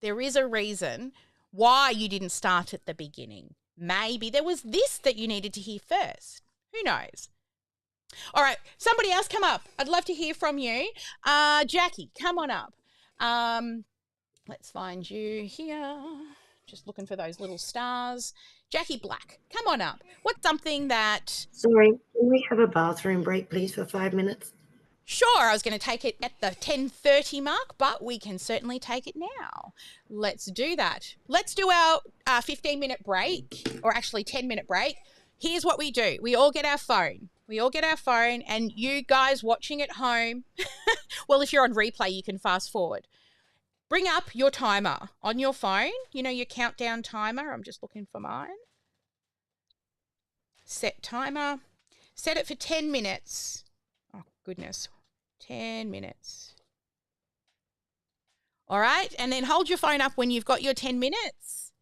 There is a reason why you didn't start at the beginning. Maybe there was this that you needed to hear first. Who knows? All right, somebody else come up. I'd love to hear from you. Jackie, come on up. Let's find you here. Just looking for those little stars. Jackie Black, come on up. What's something that... Sorry, can we have a bathroom break, please, for 5 minutes? Sure, I was going to take it at the 10:30 mark, but we can certainly take it now. Let's do that. Let's do our 15-minute break, or actually 10-minute break. Here's what we do. We all get our phone. And you guys watching at home, well, if you're on replay, you can fast forward. Bring up your timer on your phone. You know, your countdown timer. I'm just looking for mine. Set timer. Set it for 10 minutes. Oh, goodness. 10 minutes. All right. And then hold your phone up when you've got your 10 minutes.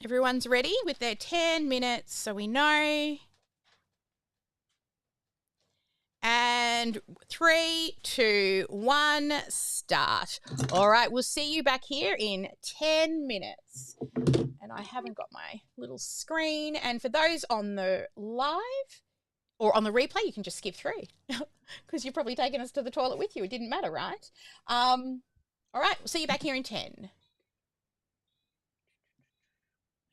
Everyone's ready with their 10 minutes, so we know. And 3, 2, 1, start. All right, we'll see you back here in 10 minutes. And I haven't got my little screen. And for those on the live or on the replay, you can just skip through because you've probably taken us to the toilet with you. It didn't matter, right? All right, we'll see you back here in 10.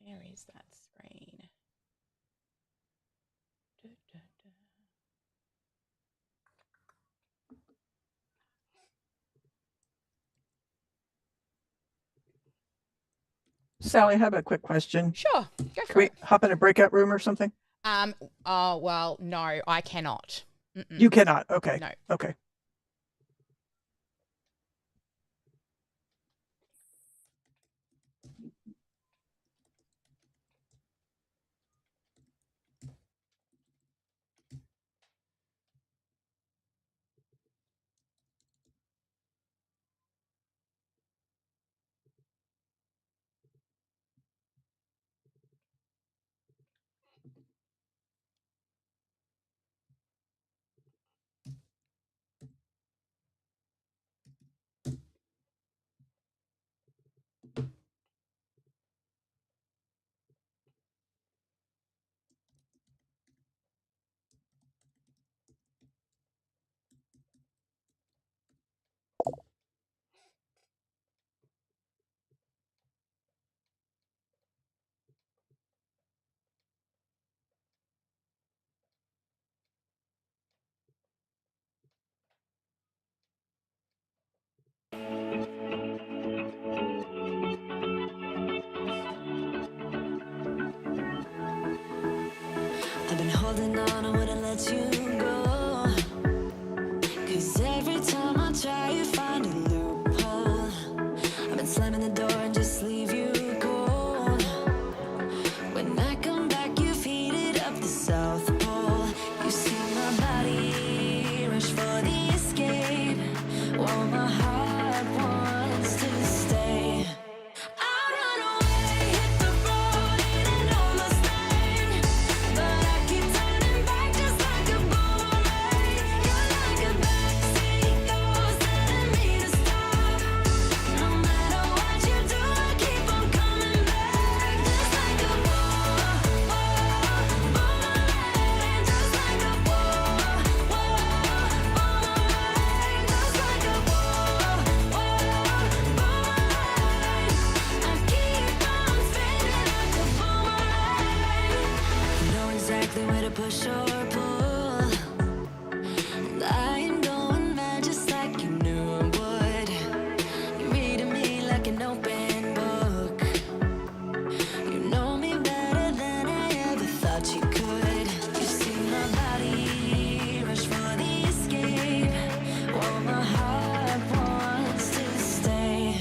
Where is that screen? Sally, I have a quick question. Sure, go Can for we it. hop in a breakout room or something? Oh, well, no, I cannot. Mm-mm. You cannot. Okay. No. Okay. been holding on, I wouldn't let you go. 'Cause every time I try, you find a loophole. I've been slamming the door and just leave you cold. When I come back, you've heated up the South Pole. You see my body rush for the escape, while my heart wants to stay. I run away, hit the road, and almost there. But I keep turning back just like a boomerang. You're like a backseat ghost telling me to stop. No matter what you do, I keep on coming back. Just like a boomerang. Just like a boomerang. Just like a boomerang. I keep on spinning like a boomerang. Know exactly where to push or pull, and I am going mad just like you knew I would. You're reading me like an open book. You know me better than I ever thought you could. You see my body rush for the escape, while my heart wants to stay.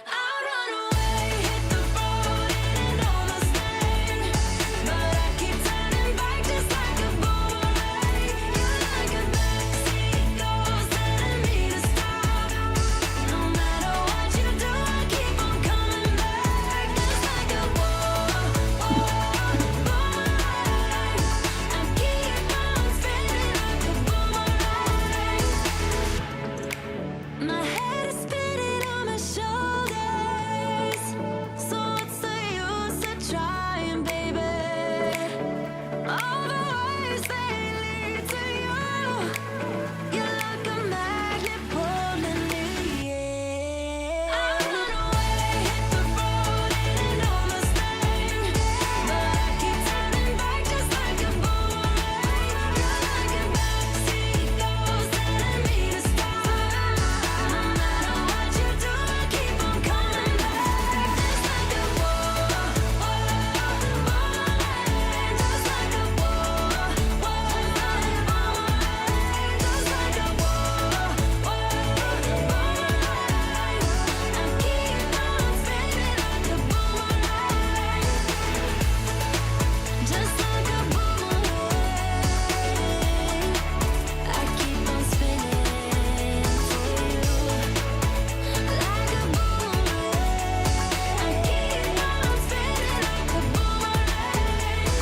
I run away, hit the road, and almost there. But I keep turning back just like a boomerang. You're like a backseat ghost telling me to stop. No matter what you do, I keep on coming back. Just like a boomerang. I keep on spinning like a boomerang. My head is spinning on my shoulders. So what's the use of trying, baby? All the ways they lead to you. You're like a magnet pulling me in. I run away, hit the road, and almost there. But I keep turning back just like a boomerang. You're like a backseat ghost telling me to stop. No matter what you do, I keep on coming back. Just like a boomerang. Just like a boomerang. Just like a boomerang. I keep on spinning like a boomerang. Just like a boomerang. I keep on spinning for you. Like a boomerang. I keep on spinning like a boomerang.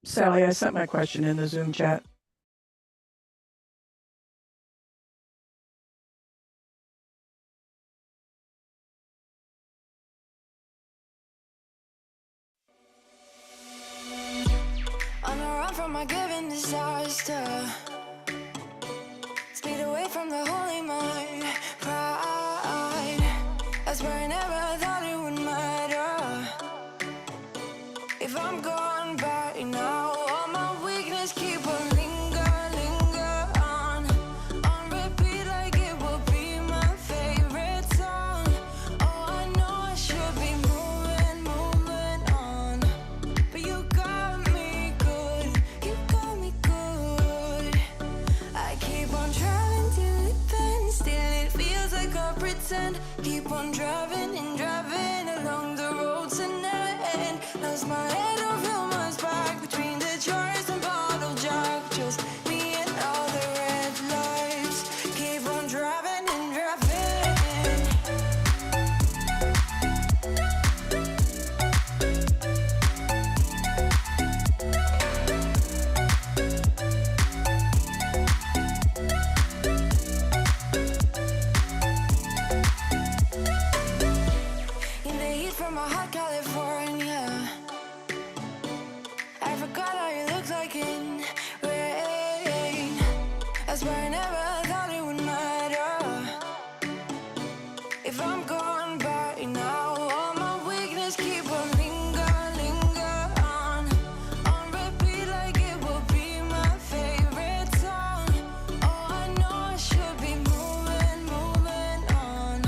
Sally, I sent my question in the Zoom chat. Armageddon disaster. Speed away from the holy mind. Pride. I swear I never thought it would matter. If I'm gone by now, all my weakness keep on linger on repeat like it will be my favorite song. Oh, I know I should be moving on, but you got me good, you got me good. I keep on driving till it bends, still it feels like I pretend. Keep on driving and driving along the roads and never end. Lost my head over my back between the jars and bottle jack. Just me and all the red lights. Keep on driving and driving. In the heat from a hot California, I forgot how you look like in rain. I swear I never thought it would matter. If I'm gone by now, all my weakness keep on linger on repeat like it will be my favorite song. Oh, I know I should be moving on,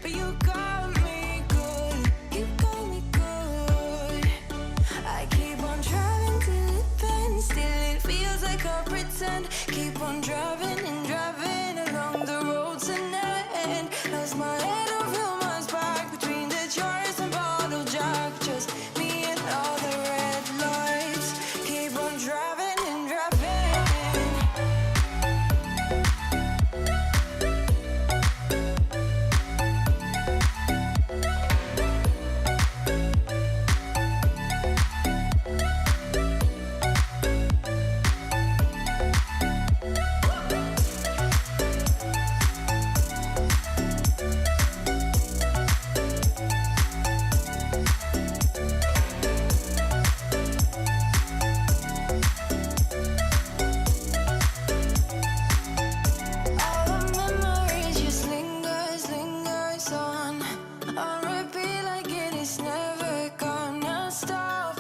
but you got me good, you got me good. I keep on driving till it bends, still it feels like I pretend. Keep on driving and driving along the roads and never end. Lost my head over my back between the jars and bottle jack. Just me and all the red lights. Keep on driving and driving. All the memories just lingers on repeat like it is never gonna stop.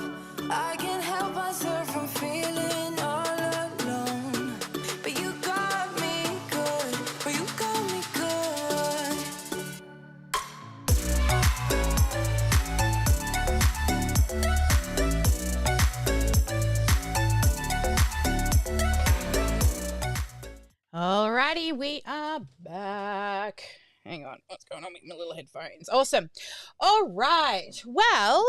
I can't help myself from feeling all alone, but you got me good, but you got me good. Alrighty, we are back. Hang on, what's going on with my little headphones? Awesome. All right, well,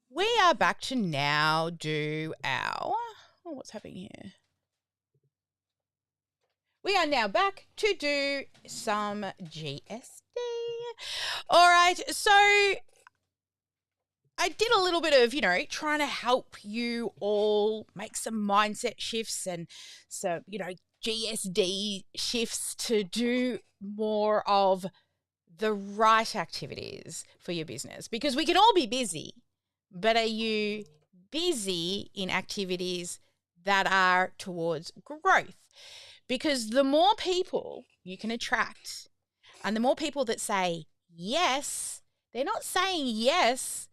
we are back to now do our, oh, what's happening here? We are now back to do some GSD. All right, so I did a little bit of, trying to help you all make some mindset shifts and some, GSD shifts to do more of the right activities for your business, because we can all be busy, but are you busy in activities that are towards growth? Because the more people you can attract and the more people that say yes, they're not saying yes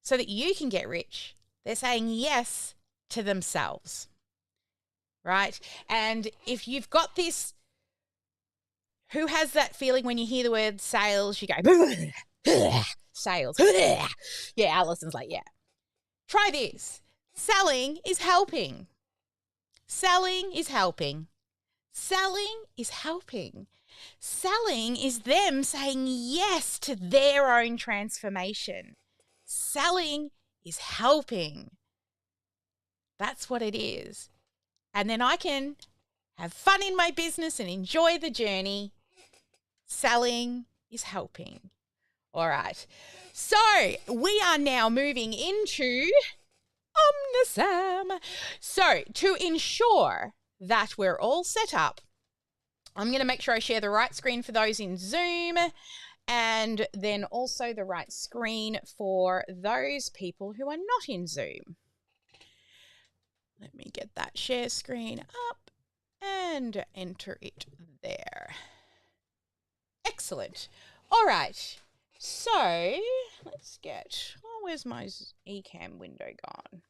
so that you can get rich. They're saying yes to themselves, right? And if you've got this, who has that feeling when you hear the word sales, you go, sales. Yeah, Alison's like, yeah. Try this. Selling is helping. Selling is helping. Selling is helping. Selling is them saying yes to their own transformation. Selling is helping. That's what it is. And then I can have fun in my business and enjoy the journey. Selling is helping. All right. So we are now moving into OmniSAM. So to ensure that we're all set up, I'm going to make sure I share the right screen for those in Zoom and then also the right screen for those people who are not in Zoom. Let me get that share screen up and enter it there. Excellent. All right. So let's get, oh, where's my eCam window gone?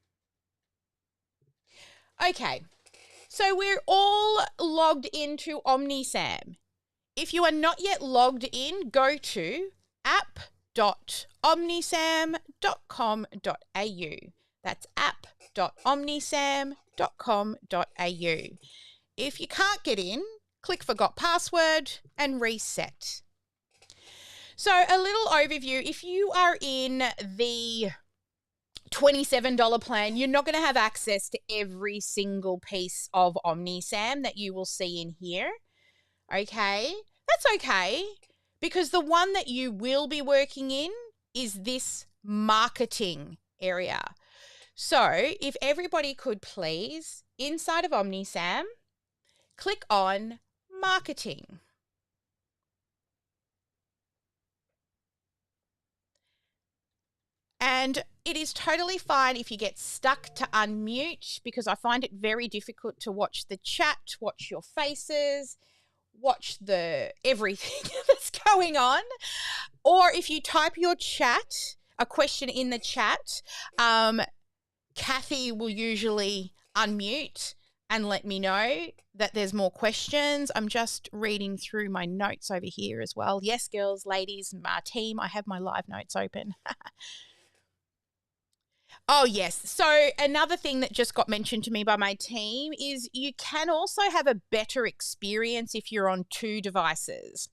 Okay. So we're all logged into OmniSAM. If you are not yet logged in, go to app.omnisam.com.au. That's app.omnisam.com.au. If you can't get in, click Forgot Password and reset. So a little overview, if you are in the $27 plan, you're not going to have access to every single piece of OmniSAM that you will see in here. Okay, that's okay, because the one that you will be working in is this marketing area. So if everybody could please, inside of OmniSAM, click on marketing. And it is totally fine if you get stuck to unmute, because I find it very difficult to watch the chat, watch your faces, watch the everything that's going on. Or if you type your chat, a question in the chat, Kathy will usually unmute and let me know that there's more questions. I'm just reading through my notes over here as well. Yes, girls, ladies, my team, I have my live notes open. Oh, yes. So another thing that just got mentioned to me by my team is you can also have a better experience if you're on 2 devices.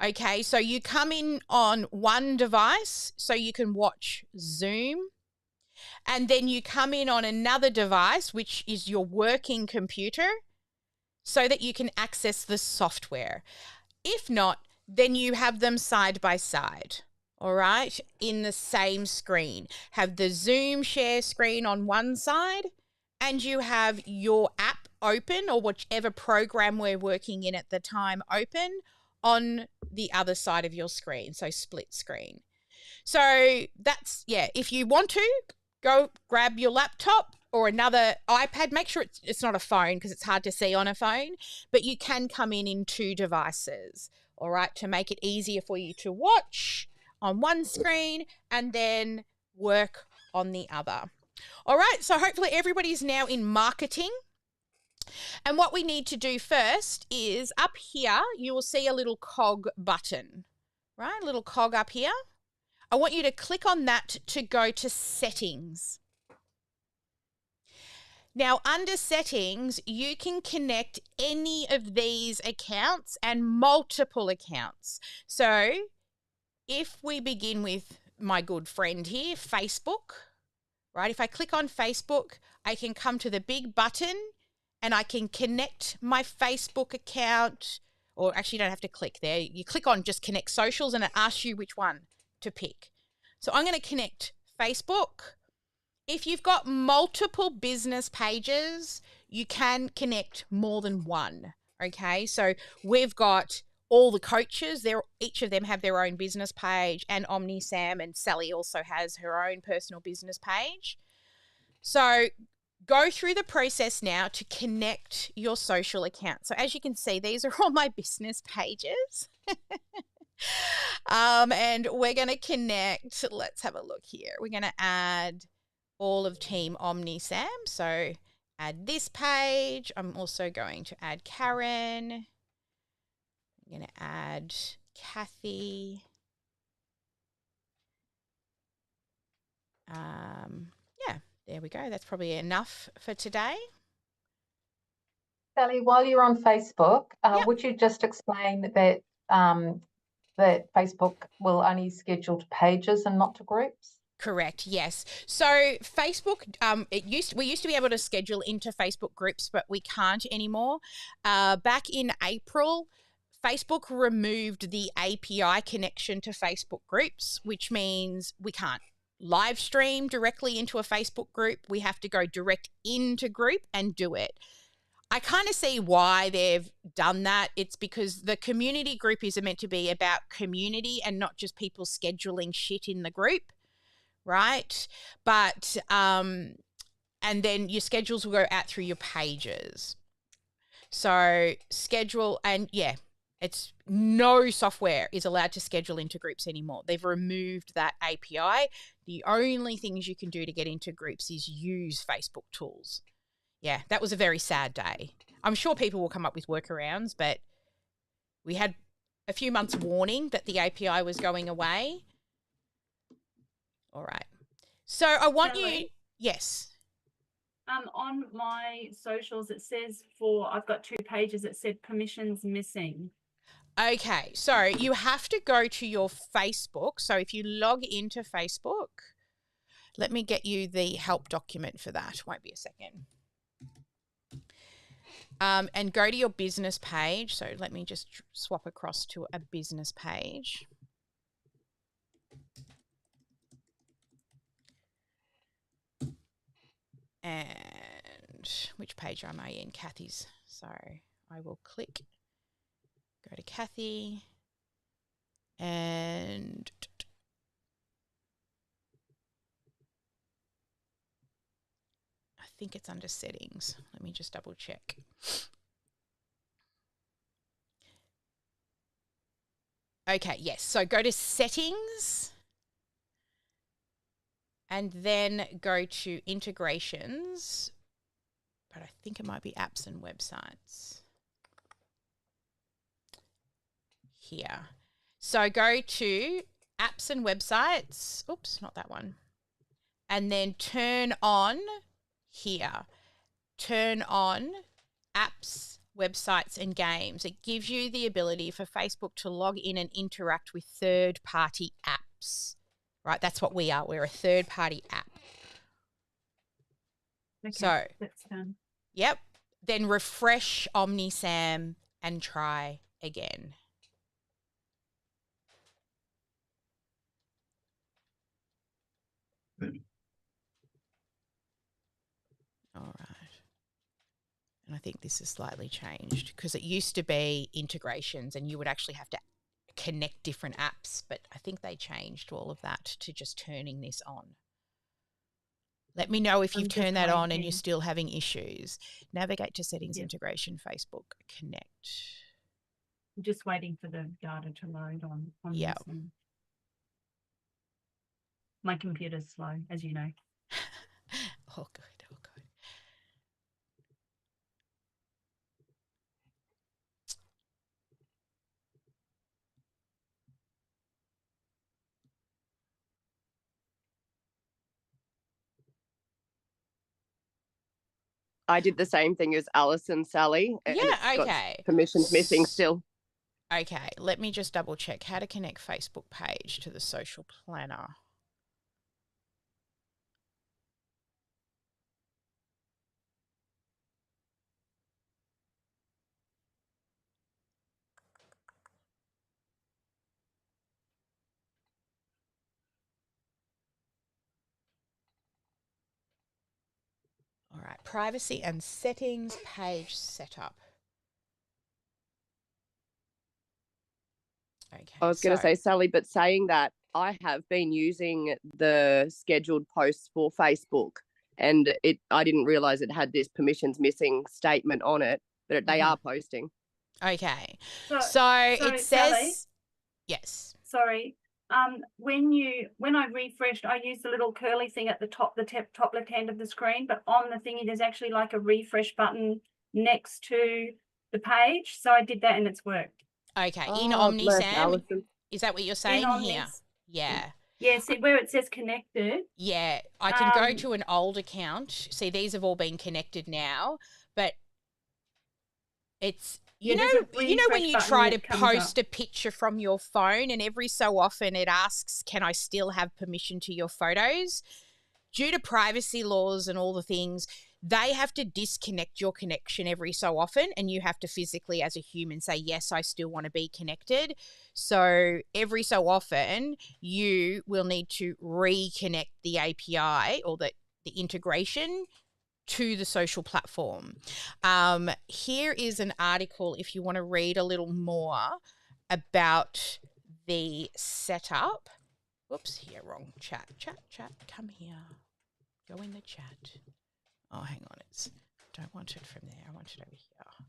Okay, so you come in on one device so you can watch Zoom, and then you come in on another device, which is your working computer, so that you can access the software. If not, then you have them side by side. All right, in the same screen. Have the Zoom share screen on one side, and you have your app open, or whichever program we're working in at the time open, on the other side of your screen, so split screen. So that's, yeah, if you want to, go grab your laptop or another iPad. Make sure it's not a phone, because it's hard to see on a phone, but you can come in 2 devices, all right, to make it easier for you to watch on one screen and then work on the other. All right, so hopefully everybody's now in marketing. And what we need to do first is up here, you will see a little cog button, right? A little cog up here. I want you to click on that to go to settings. Now, under settings, you can connect any of these accounts and multiple accounts. So if we begin with my good friend here, Facebook, right? If I click on Facebook, I can come to the big button and I can connect my Facebook account, or actually you don't have to click there. You click on just connect socials and it asks you which one to pick. So I'm going to connect Facebook. If you've got multiple business pages, you can connect more than one, okay? So we've got all the coaches, each of them have their own business page, and OmniSAM, and Sally also has her own personal business page. So go through the process now to connect your social account. So as you can see, these are all my business pages. And we're going to connect, let's have a look here. We're going to add all of Team OmniSAM. So add this page. I'm also going to add Karen. I'm going to add Kathy. Yeah, there we go. That's probably enough for today. Sally, while you're on Facebook, Yep. would you just explain that that Facebook will only schedule to pages and not to groups? Correct. Yes. So Facebook, we used to be able to schedule into Facebook groups, but we can't anymore. Back in April, Facebook removed the API connection to Facebook groups, which means we can't live stream directly into a Facebook group. We have to go direct into group and do it. I kind of see why they've done that. It's because the community group is meant to be about community and not just people scheduling shit in the group, right? But and then your schedules will go out through your pages. So schedule, and yeah, it's no software is allowed to schedule into groups anymore. They've removed that API. The only things you can do to get into groups is use Facebook tools. Yeah, that was a very sad day. I'm sure people will come up with workarounds, but we had a few months warning that the API was going away. All right. So I want you, yes. On my socials, it says I've got 2 pages that said permissions missing. Okay, so you have to go to your Facebook. So if you log into Facebook, let me get you the help document for that. Won't be a second. And go to your business page. So let me just swap across to a business page. And which page am I in? Kathy's. So I will click, go to Kathy, and I think it's under settings. Let me just double check. Okay, yes. So go to settings and then go to integrations. But I think it might be apps and websites. Here. So go to apps and websites. Oops, not that one. And then turn on here. Turn on apps, websites, and games. It gives you the ability for Facebook to log in and interact with third-party apps. Right? That's what we are. We're a third-party app. Okay, so that's done. Yep. Then refresh OmniSAM and try again. All right. And I think this is slightly changed because it used to be integrations and you would actually have to connect different apps, but I think they changed all of that to just turning this on. Let me know if you've turned that on and you're still having issues. Navigate to settings, integration, Facebook, connect. I'm just waiting for the data to load on Yeah. this. My computer's slow, as you know. Oh, good. Oh, good. I did the same thing as Alice and Sally. And Yeah, it's okay. got permissions missing still. Okay, let me just double check how to connect Facebook page to the social planner. All right, privacy and settings, page setup. Okay. I was going to say, Sally, but saying that, I have been using the scheduled posts for Facebook, and I didn't realize it had this permissions missing statement on it, but they are posting. Okay. So it says, Sally, yes. Sorry. When I refreshed, I used the little curly thing at the top left hand of the screen, but on the thingy there's actually like a refresh button next to the page. So I did that and it's worked. Okay, in OmniSAM, is that what you're saying here? Yeah. Yeah, see where it says connected. Yeah, I can go to an old account. See, these have all been connected now, but it's you know when you try to post a picture from your phone and every so often it asks, can I still have permission to your photos? Due to privacy laws and all the things, they have to disconnect your connection every so often, and you have to physically as a human say, yes, I still want to be connected. So every so often you will need to reconnect the API or the integration to the social platform. Here is an article if you want to read a little more about the setup. Whoops, here, wrong chat. Chat, come here. Go in the chat. Oh, hang on. Don't want it from there. I want it over here.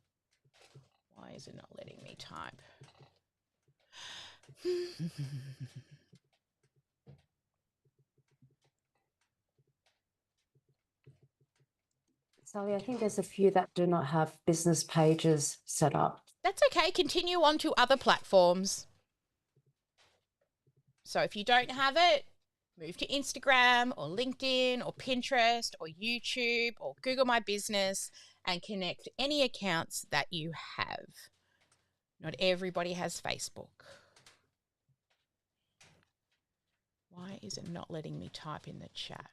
Why is it not letting me type? Sally, I think there's a few that do not have business pages set up. That's okay. Continue on to other platforms. So if you don't have it, move to Instagram or LinkedIn or Pinterest or YouTube or Google My Business and connect any accounts that you have. Not everybody has Facebook. Why is it not letting me type in the chat?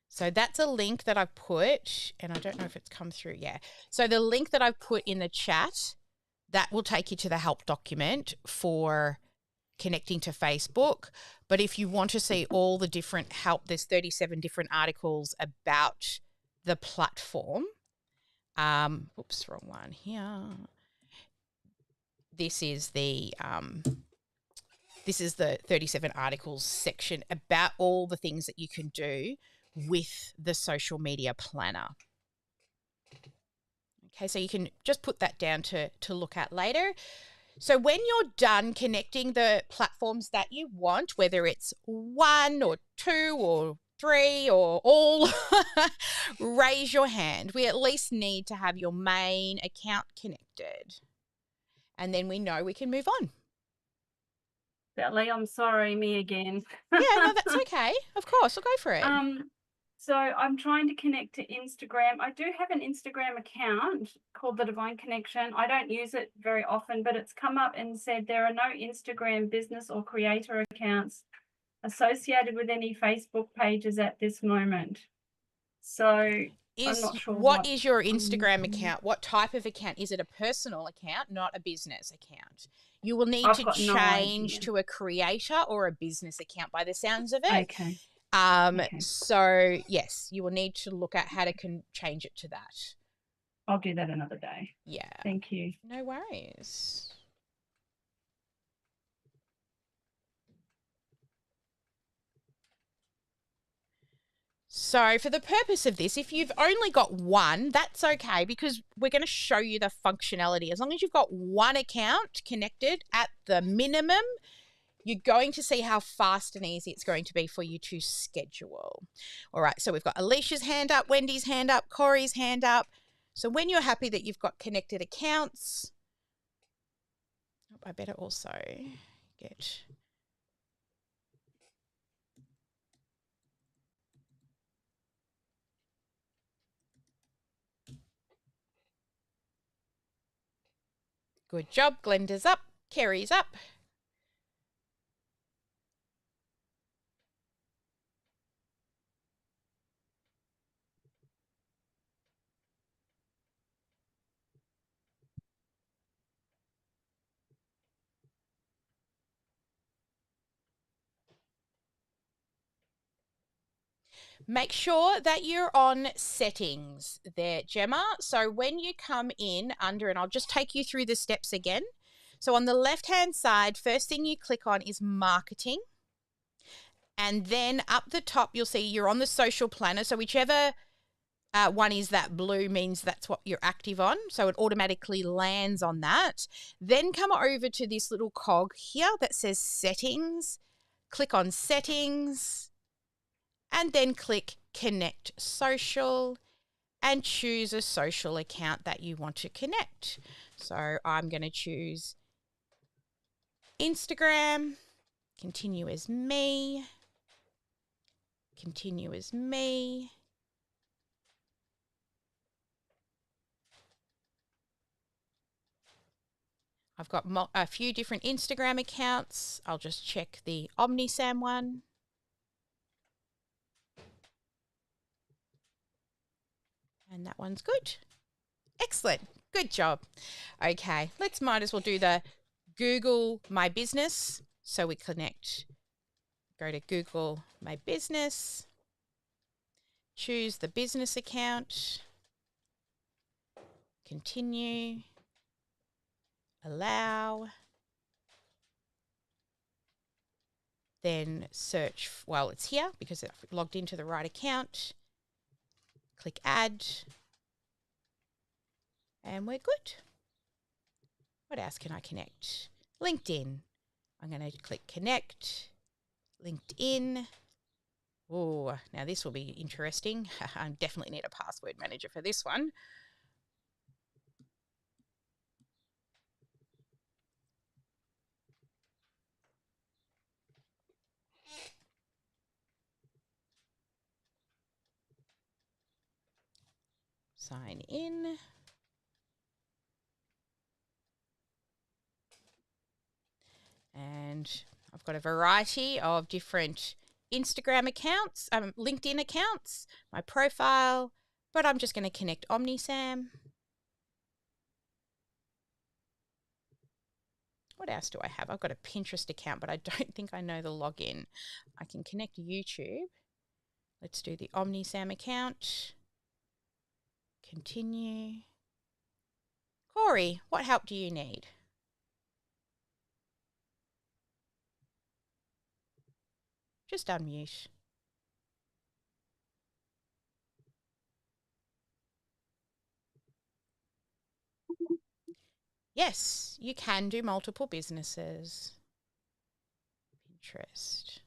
So that's a link that I've put, and I don't know if it's come through. Yeah. So the link that I've put in the chat, that will take you to the help document for connecting to Facebook. But if you want to see all the different help, there's 37 different articles about the platform. Oops, wrong one here. This is the 37 articles section about all the things that you can do with the social media planner. Okay, so you can just put that down to look at later. So when you're done connecting the platforms that you want, whether it's 1 or 2 or 3 or all, raise your hand. We at least need to have your main account connected. And then we know we can move on. Sally, I'm sorry, me again. Yeah, no, that's okay. Of course, I'll go for it. So I'm trying to connect to Instagram. I do have an Instagram account called The Divine Connection. I don't use it very often, but it's come up and said there are no Instagram business or creator accounts associated with any Facebook pages at this moment. So I'm not sure. What is your Instagram account? What type of account? Is it a personal account, not a business account? You will need to change to a creator or a business account by the sounds of it. Okay. So yes, you will need to look at how to change it to that. I'll do that another day. Yeah. Thank you. No worries. So for the purpose of this, if you've only got one, that's okay because we're going to show you the functionality. As long as you've got one account connected at the minimum, you're going to see how fast and easy it's going to be for you to schedule. All right, so we've got Alicia's hand up, Wendy's hand up, Corey's hand up. So when you're happy that you've got connected accounts, I better also get... Good job. Glenda's up. Kerry's up. Make sure that you're on settings there, Gemma. So when you come in under, and I'll just take you through the steps again. So on the left-hand side, first thing you click on is marketing. And then up the top, you'll see you're on the social planner. So whichever one is that blue means that's what you're active on. So it automatically lands on that. Then come over to this little cog here that says settings. Click on settings. And then click Connect Social and choose a social account that you want to connect. So I'm going to choose Instagram, continue as me, continue as me. I've got a few different Instagram accounts. I'll just check the OmniSAM one. And that one's good. Excellent. Good job. Okay, might as well do the Google My Business. So we connect, go to Google My Business, choose the business account, continue. allow. Then search, well, it's here because I've logged into the right account. Click add. And we're good. What else can I connect? LinkedIn. I'm going to click connect. LinkedIn. Oh, now this will be interesting. I definitely need a password manager for this one. Sign in. And I've got a variety of different Instagram accounts, LinkedIn accounts, my profile, but I'm just going to connect OmniSAM. What else do I have? I've got a Pinterest account, but I don't think I know the login. I can connect YouTube. Let's do the OmniSAM account. Continue. Corey, what help do you need? Just unmute. Yes, you can do multiple businesses. Pinterest.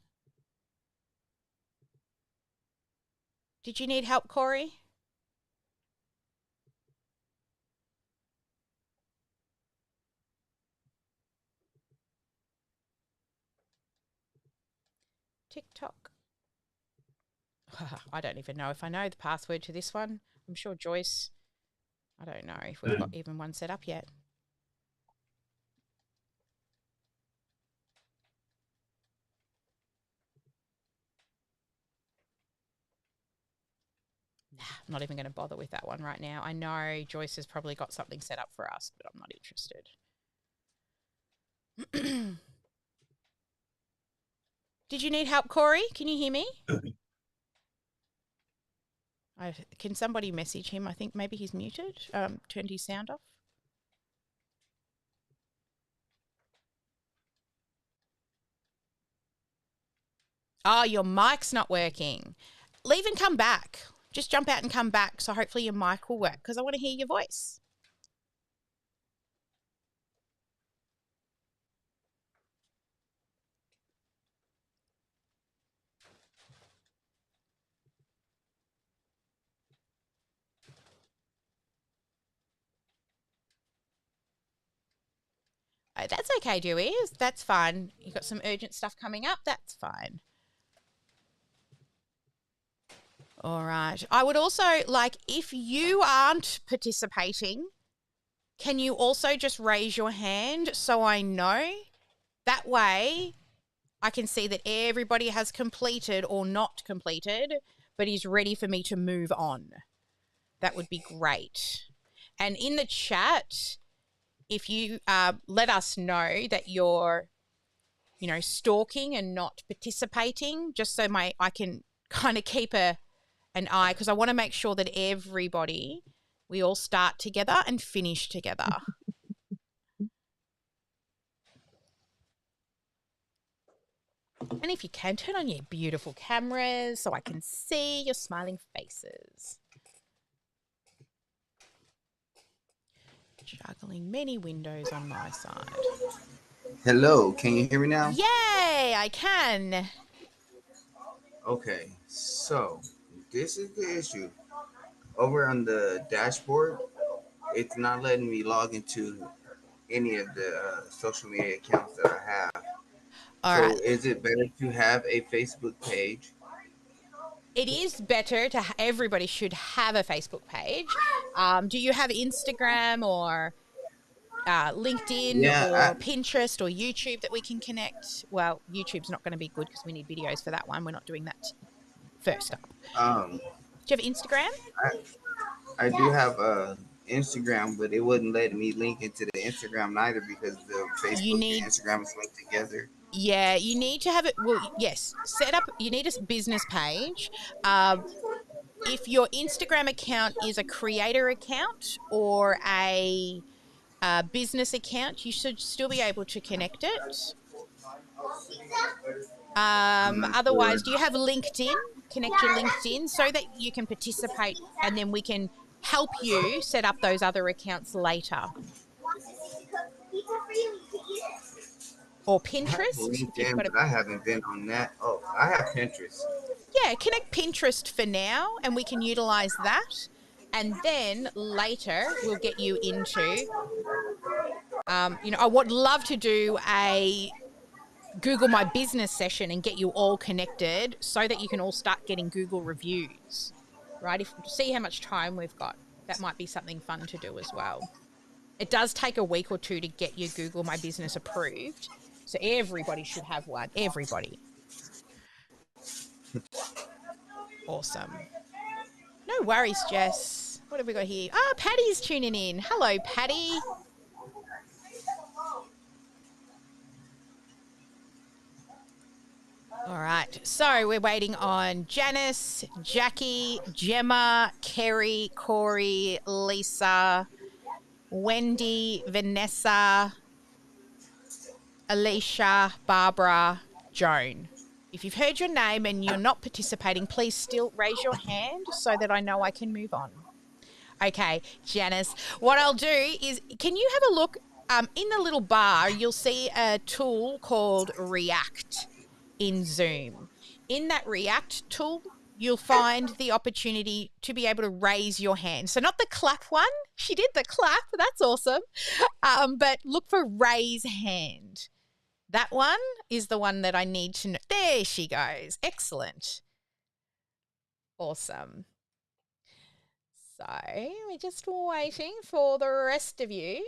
Did you need help, Corey? TikTok. I don't even know if I know the password to this one. I'm sure Joyce, I don't know if we've got even one set up yet. Nah, I'm not even going to bother with that one right now. I know Joyce has probably got something set up for us, but I'm not interested. Did you need help, Corey? Can you hear me? Can somebody message him? I think maybe he's muted. Turned his sound off. Oh, your mic's not working. Leave and come back. Just jump out and come back, so hopefully your mic will work because I want to hear your voice. Oh, that's okay, Dewey. That's fine. You've got some urgent stuff coming up. That's fine. All right. I would also like, if you aren't participating, can you also just raise your hand so I know? That way I can see that everybody has completed or not completed, but is ready for me to move on. That would be great. And in the chat, if you let us know that you're, you know, stalking and not participating, just so I can kind of keep an eye, because I want to make sure that everybody, we all start together and finish together. And if you can, turn on your beautiful cameras so I can see your smiling faces. Juggling many windows on my side. Hello, can you hear me now? Yay, I can. Okay, so this is the issue. Over on the dashboard, it's not letting me log into any of the social media accounts that I have. All so right. Is it better to have a Facebook page? It is better to, everybody should have a Facebook page. Do you have Instagram or LinkedIn or Pinterest or YouTube that we can connect? Well, YouTube's not going to be good because we need videos for that one. We're not doing that first up. Do you have Instagram? I do have Instagram, but it wouldn't let me link into the Instagram neither because the Facebook and Instagram is linked together. Yeah, you need to have it. Well, yes, set up. You need a business page. If your Instagram account is a creator account or a business account, you should still be able to connect it. Otherwise, do you have LinkedIn? Connect your LinkedIn so that you can participate, and then we can help you set up those other accounts later. Or Pinterest. I have LinkedIn, but I haven't been on that. Oh, I have Pinterest. Yeah, connect Pinterest for now, and we can utilize that. And then later, we'll get you into, I would love to do a Google My Business session and get you all connected so that you can all start getting Google reviews, right? See how much time we've got. That might be something fun to do as well. It does take a week or two to get your Google My Business approved. So everybody should have one. Everybody. Awesome. No worries, Jess. What have we got here? Ah, Patty's tuning in. Hello, Patty. All right. So we're waiting on Janice, Jackie, Gemma, Kerry, Corey, Lisa, Wendy, Vanessa, Alicia, Barbara, Joan. If you've heard your name and you're not participating, please still raise your hand so that I know I can move on. Okay, Janice, what I'll do is, can you have a look in the little bar? You'll see a tool called React in Zoom. In that React tool, you'll find the opportunity to be able to raise your hand. So not the clap one. She did the clap. That's awesome. But look for raise hand. That one is the one that I need to know. There she goes. Excellent. Awesome. So we're just waiting for the rest of you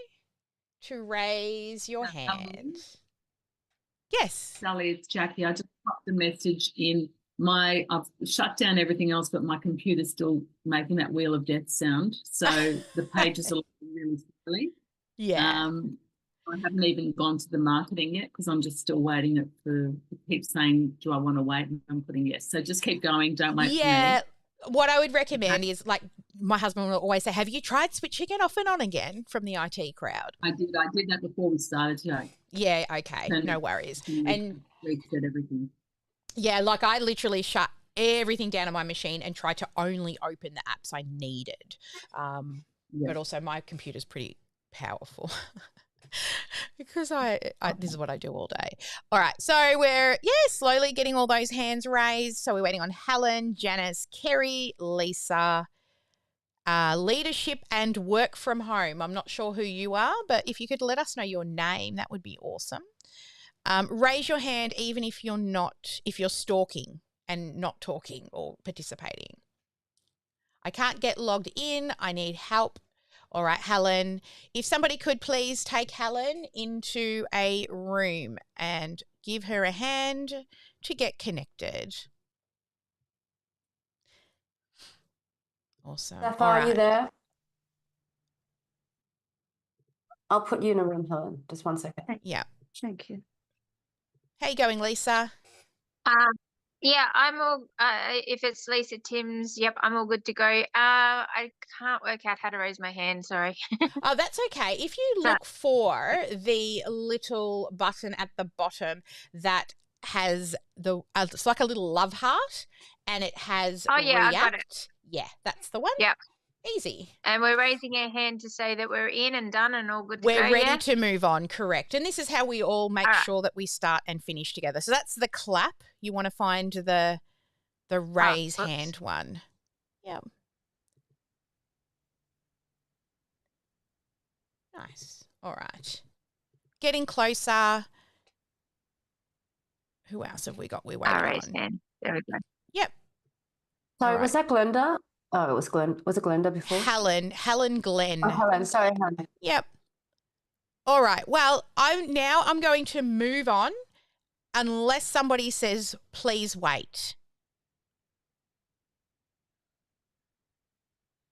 to raise your hand. Yes. Sally, it's Jackie. I just popped the message in. I've shut down everything else, but my computer's still making that wheel of death sound. So the pages are really silly. Yeah. I haven't even gone to the marketing yet because I'm just still waiting it keep saying, do I want to wait? And I'm putting yes. So just keep going. Don't wait for me. What I would recommend is, like my husband will always say, have you tried switching it off and on again from the IT crowd? I did that before we started today. Yeah, okay. No worries. And reset everything. Yeah, like I literally shut everything down on my machine and tried to only open the apps I needed. But also my computer's pretty powerful. Because this is what I do all day. All right, so we're slowly getting all those hands raised. So we're waiting on Helen, Janice, Kerry, Lisa, leadership and work from home. I'm not sure who you are, but if you could let us know your name, that would be awesome. Raise your hand even if you're stalking and not talking or participating. I can't get logged in. I need help. All right, Helen, if somebody could please take Helen into a room and give her a hand to get connected. Awesome. Steph, are you there? I'll put you in a room, Helen. Just 1 second. Yeah. Thank you. How you going, Lisa? Yeah, I'm all, if it's Lisa Timms, yep, I'm all good to go. I can't work out how to raise my hand, sorry. Oh, that's okay. If you look for the little button at the bottom that has it's like a little love heart, and it has React. I got it. Yeah, that's the one. Yep. Easy. And we're raising our hand to say that we're in and done and all good to go. We're ready to move on, correct. And this is how we all make sure that we start and finish together. So that's the clap. You want to find the raise hand one. Yeah. Nice. All right. Getting closer. Who else have we got? We're waiting on. Hand. There we go. Yep. Sorry, was that Glenda? Oh, it was Glenn. Was it Glenda before? Helen Glenn. Oh, Helen. Sorry, Helen. Yep. All right. Well, I'm going to move on unless somebody says, please wait.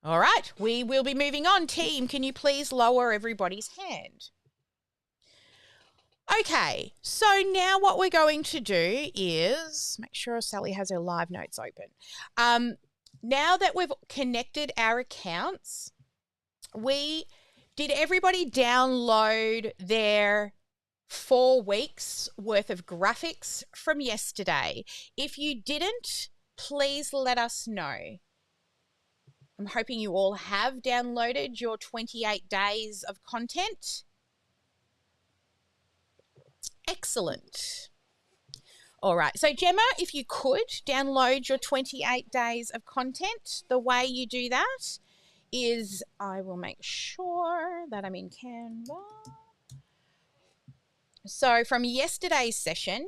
All right. We will be moving on. Team, can you please lower everybody's hand? Okay. So now what we're going to do is make sure Sally has her live notes open. Now that we've connected our accounts, we Did everybody download their 4 weeks worth of graphics from yesterday? If you didn't, please let us know. I'm hoping you all have downloaded your 28 days of content. Excellent. All right. So, Gemma, if you could download your 28 days of content, the way you do that is I will make sure that I'm in Canva. So, from yesterday's session,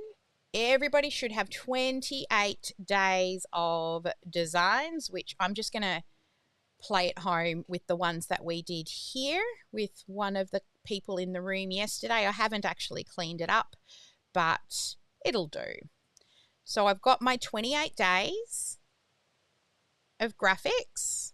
everybody should have 28 days of designs, which I'm just going to play at home with the ones that we did here with one of the people in the room yesterday. I haven't actually cleaned it up, but it'll do. So I've got my 28 days of graphics.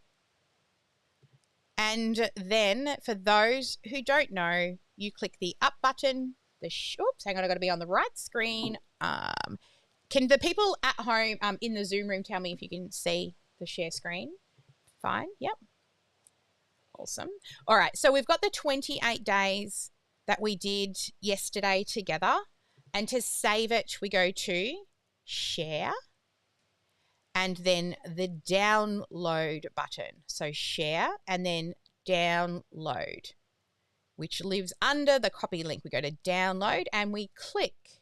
And then for those who don't know, you click the up button. Oops, hang on, I've got to be on the right screen. Can the people at home in the Zoom room tell me if you can see the share screen? Fine. Yep. Awesome. All right. So we've got the 28 days that we did yesterday together. And to save it, we go to share and then the download button. So share and then download, which lives under the copy link. We go to download and we click.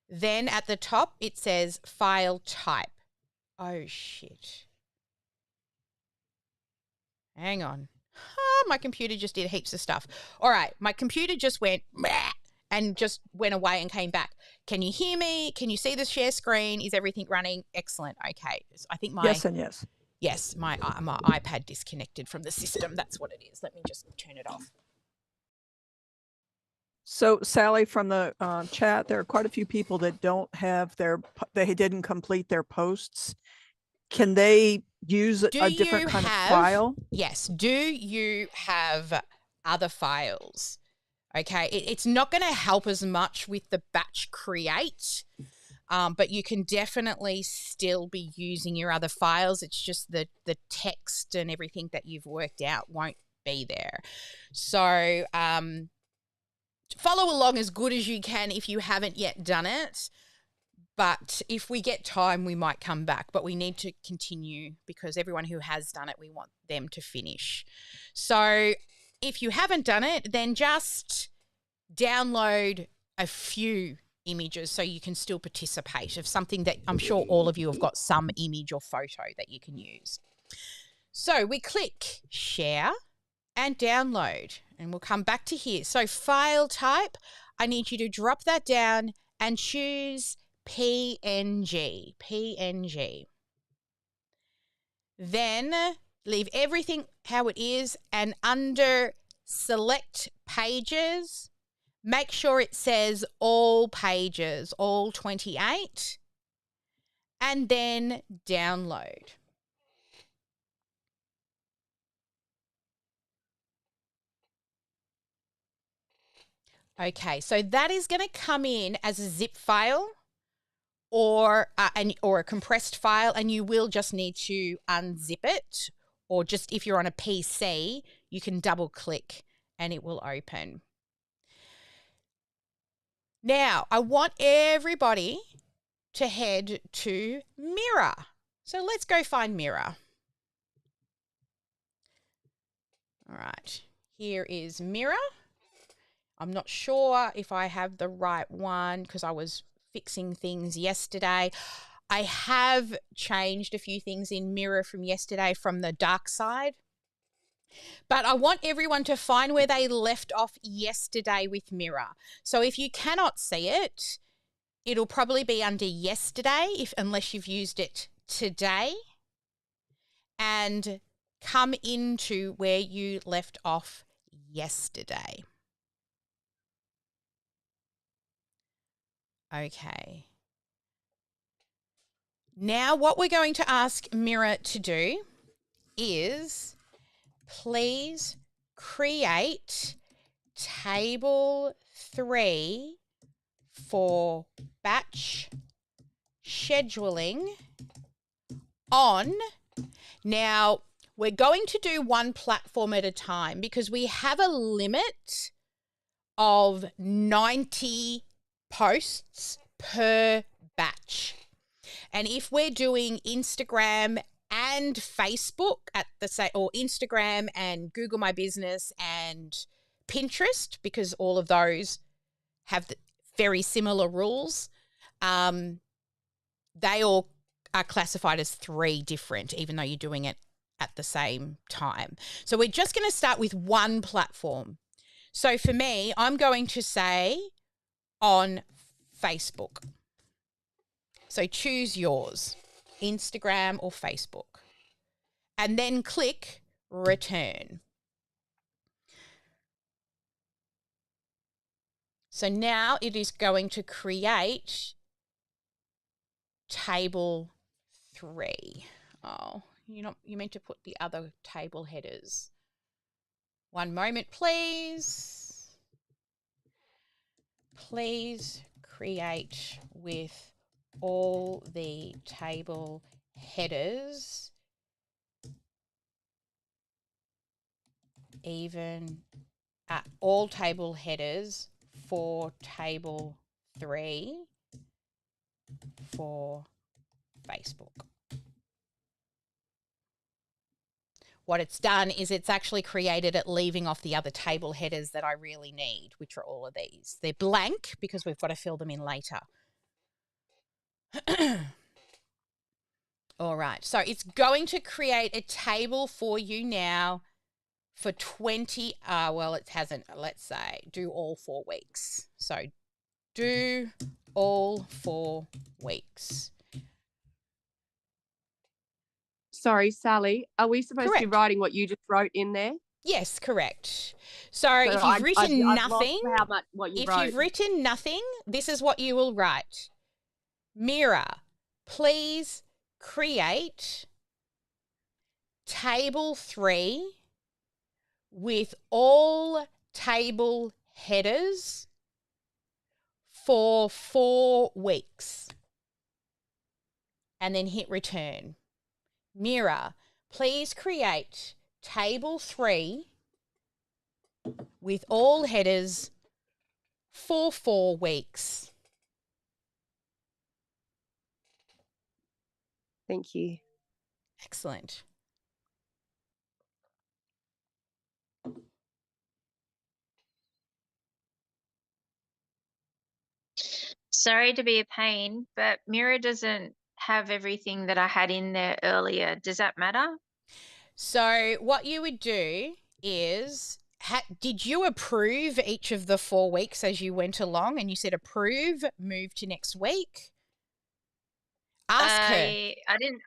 Then at the top, it says file type. Oh, shit. Hang on. My computer just did heaps of stuff. All right. My computer just went and just went away and came back. Can you hear me? Can you see the share screen? Is everything running? Excellent. Okay. I think my... Yes and yes. Yes, my iPad disconnected from the system. That's what it is. Let me just turn it off. So, Sally, from the chat, there are quite a few people that don't have they didn't complete their posts. Can they use a different kind of file? Yes. Do you have other files? Okay. It's not going to help as much with the batch create, but you can definitely still be using your other files. It's just the text and everything that you've worked out won't be there. So follow along as good as you can if you haven't yet done it. But if we get time, we might come back. But we need to continue because everyone who has done it, we want them to finish. So if you haven't done it, then just download a few images so you can still participate of something that I'm sure all of you have got some image or photo that you can use. So we click share and download, and we'll come back to here. So file type, I need you to drop that down and choose PNG. Then leave everything how it is, and under select pages, make sure it says all pages, all 28, and then download. Okay, so that is going to come in as a zip file or a compressed file, and you will just need to unzip it, or just if you're on a PC, you can double click and it will open. Now, I want everybody to head to Mira. So let's go find Mira. All right, here is Mira. I'm not sure if I have the right one because I was fixing things yesterday. I have changed a few things in Mira from yesterday from the dark side. But I want everyone to find where they left off yesterday with Mira. So if you cannot see it, it'll probably be under yesterday unless you've used it today. And come into where you left off yesterday. Okay. Now what we're going to ask Mira to do is please create table 3 for batch scheduling on. Now, we're going to do one platform at a time because we have a limit of 90 posts per batch. And if we're doing Instagram and Facebook at the same, or Instagram and Google My Business and Pinterest, because all of those have very similar rules, they all are classified as 3 different, even though you're doing it at the same time. So we're just going to start with one platform. So for me, I'm going to say on Facebook. So choose yours, Instagram or Facebook, and then click return. So now it is going to create table 3. Oh, you meant to put the other table headers. One moment, please. Please create with all the table headers, even all table headers for table 3 for Facebook. What it's done is it's actually created it leaving off the other table headers that I really need, which are all of these. They're blank because we've got to fill them in later. All right, so it's going to create a table for you now for 20, well, it hasn't, let's say, do all 4 weeks. So do all 4 weeks. Sorry, Sally, are we supposed to be writing what you just wrote in there? Yes, correct. So if you've written nothing, you've written nothing, this is what you will write. Mira, please create table 3 with all table headers for 4 weeks. And then hit return. Mira, please create table 3 with all headers for 4 weeks. Thank you. Excellent. Sorry to be a pain, but Mira doesn't have everything that I had in there earlier. Does that matter? So what you would do is, did you approve each of the 4 weeks as you went along and you said approve, move to next week? Ask her. I didn't.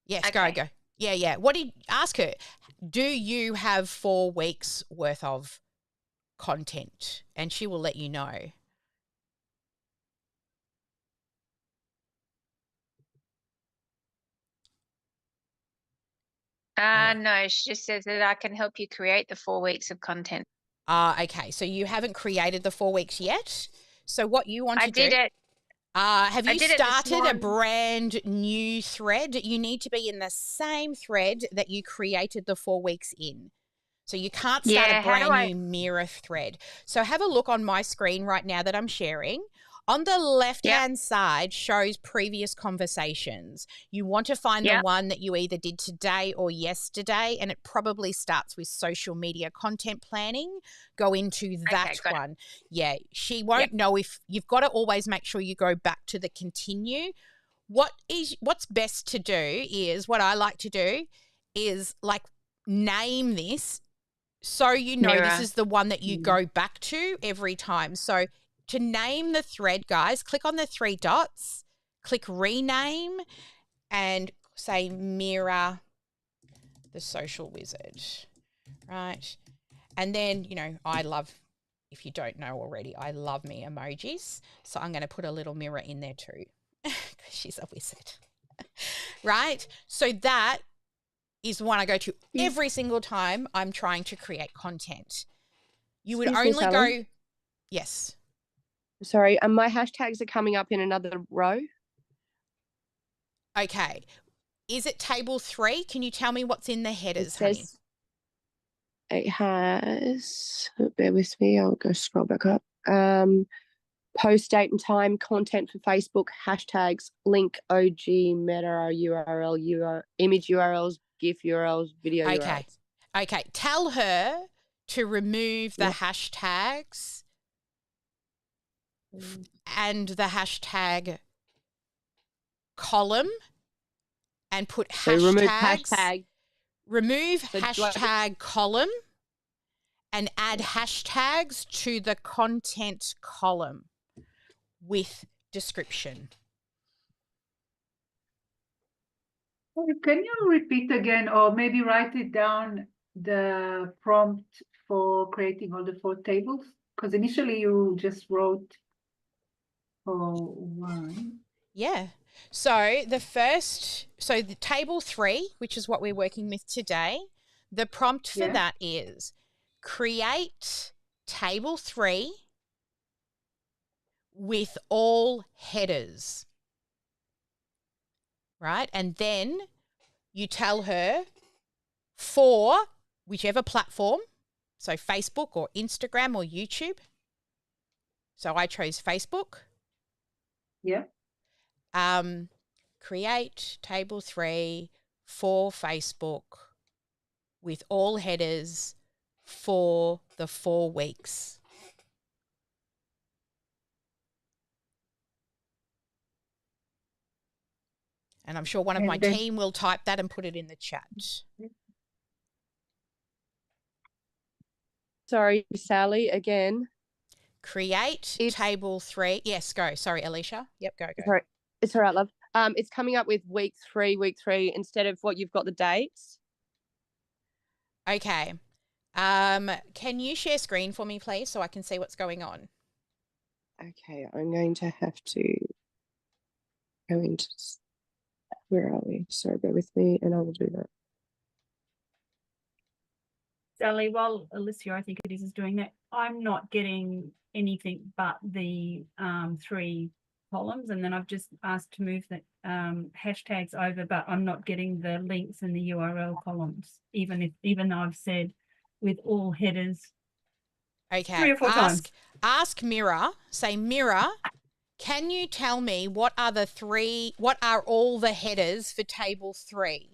Yes, okay. go. Yeah. Ask her, do you have 4 weeks worth of content? And she will let you know. No, she just says that I can help you create the 4 weeks of content. Okay. So you haven't created the 4 weeks yet. So what you want to do? I did it. Have you started a brand new thread? You need to be in the same thread that you created the 4 weeks in. So you can't start a brand new Mira thread. So have a look on my screen right now that I'm sharing. On the left-hand side shows previous conversations. You want to find the one that you either did today or yesterday, and it probably starts with social media content planning. Go into that one. Yeah, she won't know if you've got to always make sure you go back to the continue. What's best to do is, what I like to do is like name this so you know Mira. this is the one that you go back to every time. So to name the thread, guys, click on the 3 dots, click rename, and say Mira the Social Wizard, right? And then, I love, if you don't know already, I love me emojis. So I'm going to put a little mirror in there too because she's a wizard, right? So that is one I go to every single time I'm trying to create content. You would only go, yes. Sorry, my hashtags are coming up in another row. Okay. Is it table 3? Can you tell me what's in the headers, honey? It has, bear with me, I'll go scroll back up. Post date and time, content for Facebook, hashtags, link, OG, meta URL, image URLs, GIF URLs, video URLs. Okay. Tell her to remove the hashtags and the hashtag column and put hashtags. Remove hashtag column and add hashtags to the content column with description. Can you repeat again, or maybe write it down, the prompt for creating all the 4 tables? Because initially you just wrote for 1. Yeah. So the table 3, which is what we're working with today, the prompt for that is create table 3 with all headers. Right? And then you tell her for whichever platform, so Facebook or Instagram or YouTube. So I chose Facebook. Yeah. Create table 3 for Facebook with all headers for the 4 weeks. And I'm sure one of my team will type that and put it in the chat. Sorry, Sally, again. Create table 3. Yes, go. Sorry, Alicia. Yep, go. It's all right, love. It's coming up with week 3 instead of what you've got the dates. Okay. Can you share screen for me, please, so I can see what's going on? Okay, I'm going to have to go into... Where are we? Sorry, bear with me, and I will do that. Sally, while Alicia, I think it is doing that, I'm not getting anything but the 3 columns, and then I've just asked to move the hashtags over, but I'm not getting the links and the URL columns, even though I've said with all headers. Okay. 3 or 4 times. Ask Mira. Say, Mira, can you tell me what are all the headers for table 3?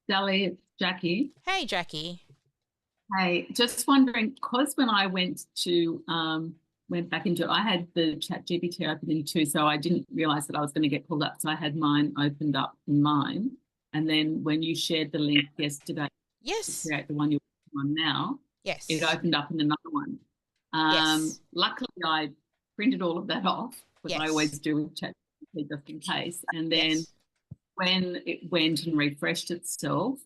Sally, it's Jackie. Hey, Jackie. Hey, just wondering, because when I went back into it, I had the chat GPT open in too, so I didn't realise that I was going to get pulled up. So I had mine opened up in mine. And then when you shared the link yesterday to create the one you're on now, it opened up in another one. Luckily, I printed all of that off, because I always do with chat GPT just in case. And then when it went and refreshed itself,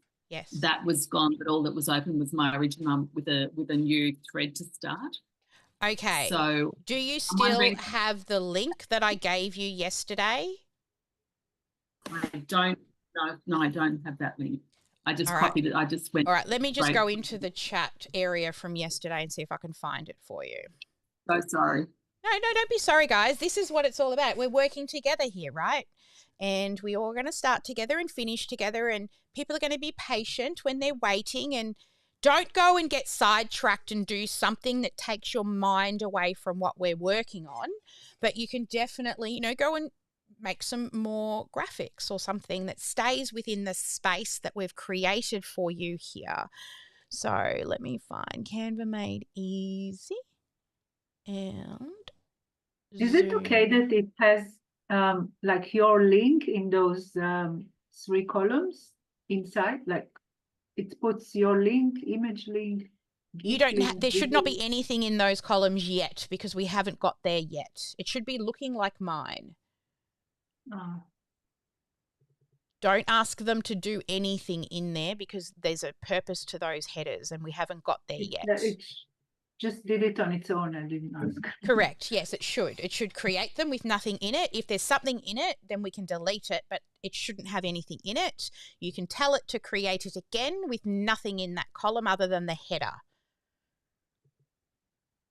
that was gone, but all that was open was my original with a new thread to start. Okay. So do you still have the link that I gave you yesterday? I don't. No, I don't have that link. I just copied it. I just went. All right. Let me just go into the chat area from yesterday and see if I can find it for you. So sorry. No, don't be sorry, guys. This is what it's all about. We're working together here, right? And we're all going to start together and finish together, and people are going to be patient when they're waiting, and don't go and get sidetracked and do something that takes your mind away from what we're working on. But you can definitely, go and make some more graphics or something that stays within the space that we've created for you here. So let me find Canva Made Easy. And is it okay that it has like your link in those 3 columns inside? Like it puts your link, image link. You don't. There should not be anything in those columns yet, because we haven't got there yet. It should be looking like mine. Oh. Don't ask them to do anything in there, because there's a purpose to those headers, and we haven't got there yet. It just did it on its own. I didn't ask. Correct. Yes, it should. It should create them with nothing in it. If there's something in it, then we can delete it, but it shouldn't have anything in it. You can tell it to create it again with nothing in that column other than the header.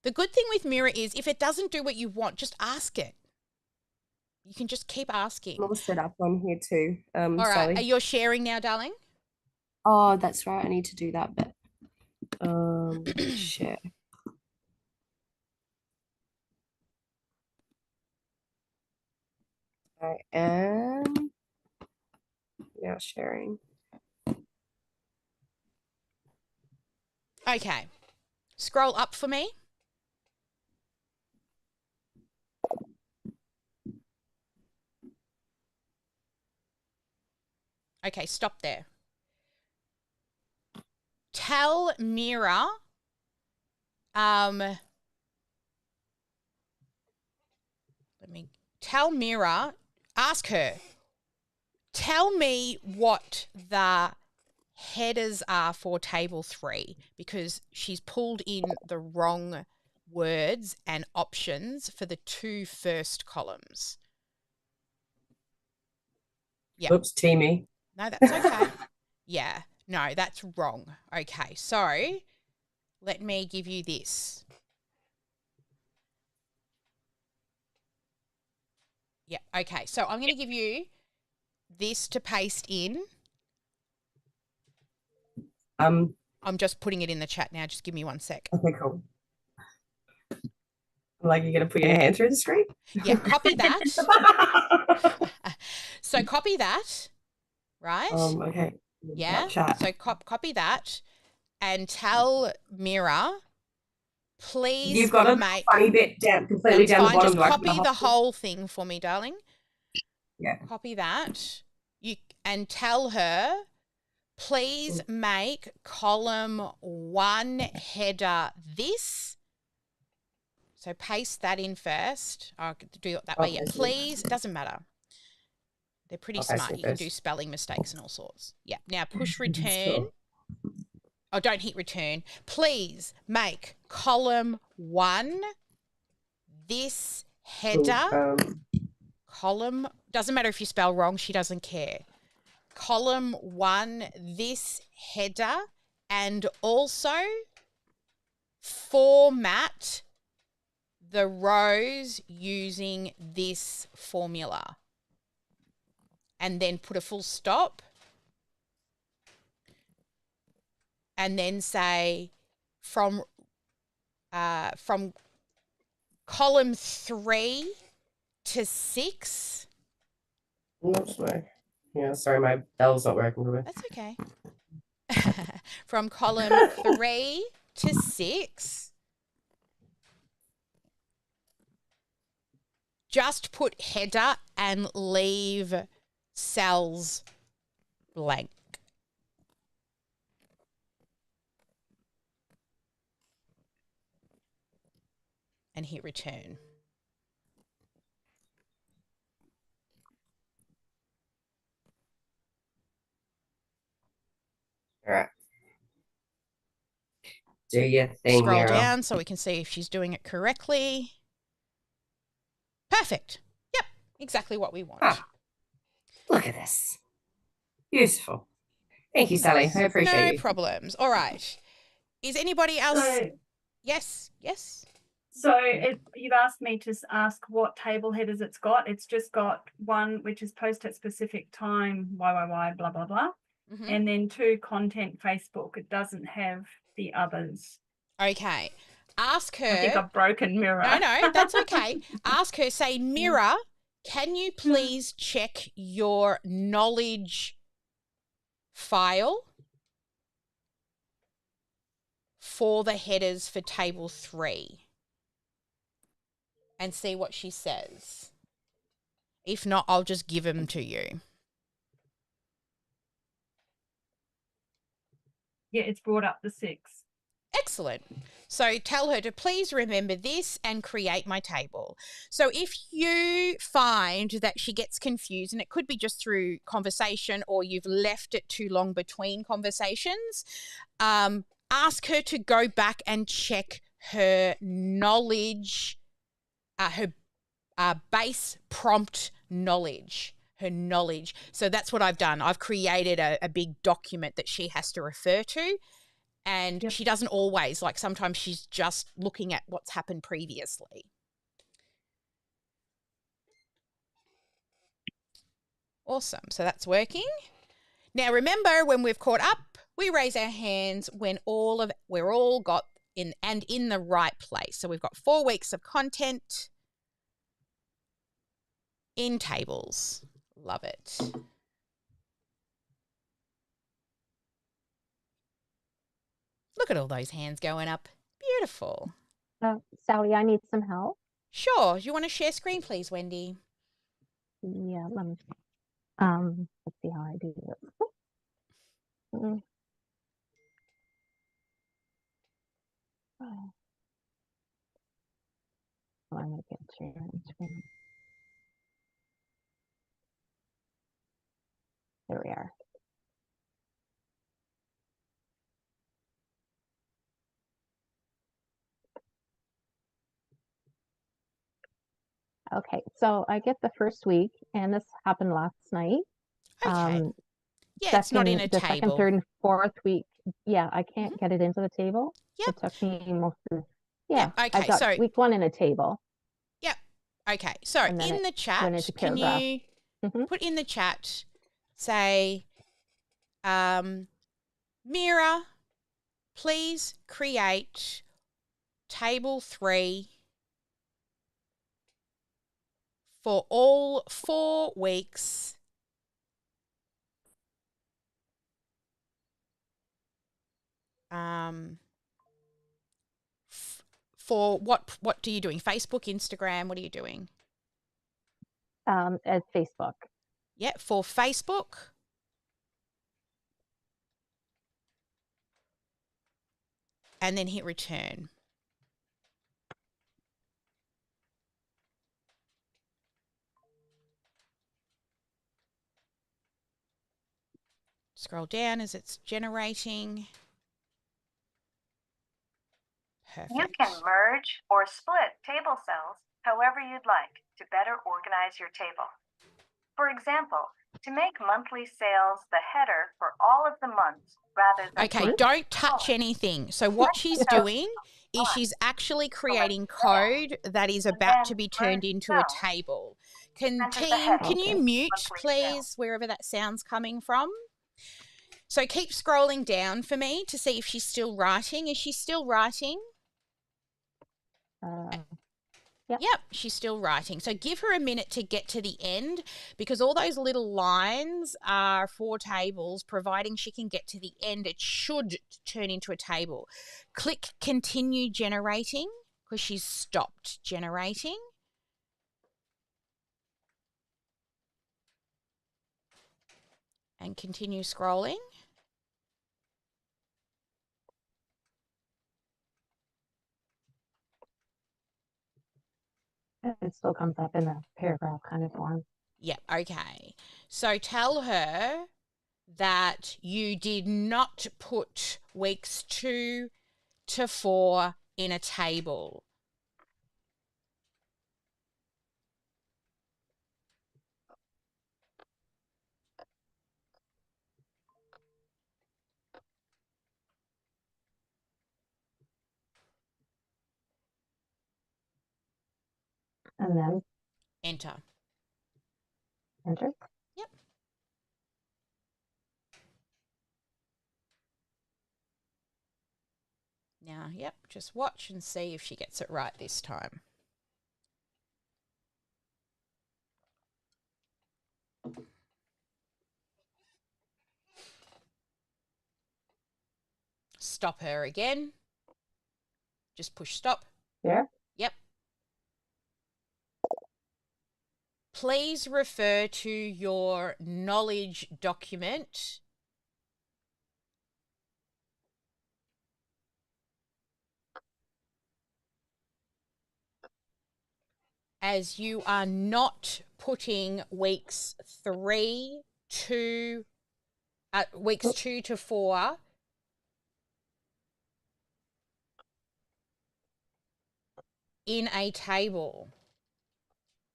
The good thing with Mira is if it doesn't do what you want, just ask it. You can just keep asking. I'm all set up on here too. All right. Sally. Are you sharing now, darling? Oh, that's right. I need to do that bit. Share. I am now sharing. Okay. Scroll up for me. Okay, stop there. Tell Mira, ask her, tell me what the headers are for table 3 because she's pulled in the wrong words and options for the 2 first columns. Yeah. Oops, Teamy. No, that's okay. Yeah. No, that's wrong. Okay. So let me give you this. Yeah. Okay. So I'm going to give you this to paste in. I'm just putting it in the chat now. Just give me 1 sec. Okay, cool. Like you're going to put your hand through the screen? Yeah, copy that. So copy that, right? Okay. Yeah. So copy that and tell Mira, please You've got a funny bit down, completely down the bottom. Just copy the whole thing for me, darling. Yeah. Copy that. And tell her, please make column 1 header this. So paste that in first. I'll do it that way. Yeah, please. It doesn't matter. They're pretty smart. You can do spelling mistakes and all sorts. Yeah. Now push return. Oh, don't hit return. Please make column 1 this header. Column, doesn't matter if you spell wrong. She doesn't care. Column 1 this header and also format the rows using this formula. And then put a full stop. And then say from column 3 to 6. Yeah, sorry, my bell's not working for me. That's okay. From column 3 to 6. Just put header and leave cells blank. And hit return. All right. Do your thing, Scroll Mira. down so we can see if she's doing it correctly. Perfect. Yep, exactly what we want. Look at this. Beautiful. Thank you, Sally. I appreciate you. No problems. All right. Is anybody else? Yes. So you've asked me to ask what table headers it's got. It's just got one, which is post at specific time, YYY, blah, blah, blah. Mm-hmm. And then 2 content Facebook. It doesn't have the others. Okay. Ask her. I think I've broken Mira. No, that's okay. Ask her, say, Mira, can you please check your knowledge file for the headers for table 3 and see what she says. If not, I'll just give them to you. Yeah, it's brought up the 6. Excellent. So tell her to please remember this and create my table. So if you find that she gets confused, and it could be just through conversation or you've left it too long between conversations, ask her to go back and check her knowledge, her base prompt knowledge, her knowledge. So that's what I've done. I've created a big document that she has to refer to. And she doesn't always, like sometimes she's just looking at what's happened previously. Awesome. So that's working. Now remember, when we've caught up, we raise our hands when we're all got in the right place. So we've got 4 weeks of content in tables. Love it. Look at all those hands going up. Beautiful. Sally, I need some help. Sure. Do you want to share screen, please, Wendy? Yeah, let me. Let's see how I do this. Let me get sharing screen. There we are. Okay, so I get the first week, and this happened last night. Okay. Yeah, it's not in a the table. second, third, and fourth week. Yeah, I can't get it into the table. It took me most of. Yeah. Okay. I got so week 1 in a table. Yep. Okay. So in the chat, can you put in the chat, say, Mira, please create table 3 for all 4 weeks for what are you doing? Facebook, Instagram, what are you doing? At Facebook. Yeah, for Facebook. And then hit return. Scroll down as it's generating. Perfect. You can merge or split table cells however you'd like to better organize your table. For example, to make monthly sales the header for all of the months rather than... Okay, don't touch anything. So what she's doing is she's actually creating code that is about to be turned into a table. Can you mute, please, wherever that sound's coming from? So keep scrolling down for me to see if she's still writing. Is she still writing? Yep, she's still writing. So give her a minute to get to the end, because all those little lines are for tables. Providing she can get to the end, it should turn into a table. Click continue generating because she's stopped generating. And continue scrolling. It still comes up in a paragraph kind of form. Yeah, okay. So tell her that you did not put weeks 2 to 4 in a table. And then enter. Enter. Yep. Now, yep, just watch and see if she gets it right this time. Stop her again. Just push stop. Yeah. Yep. Please refer to your knowledge document as you are not putting weeks 2 to 4 in a table.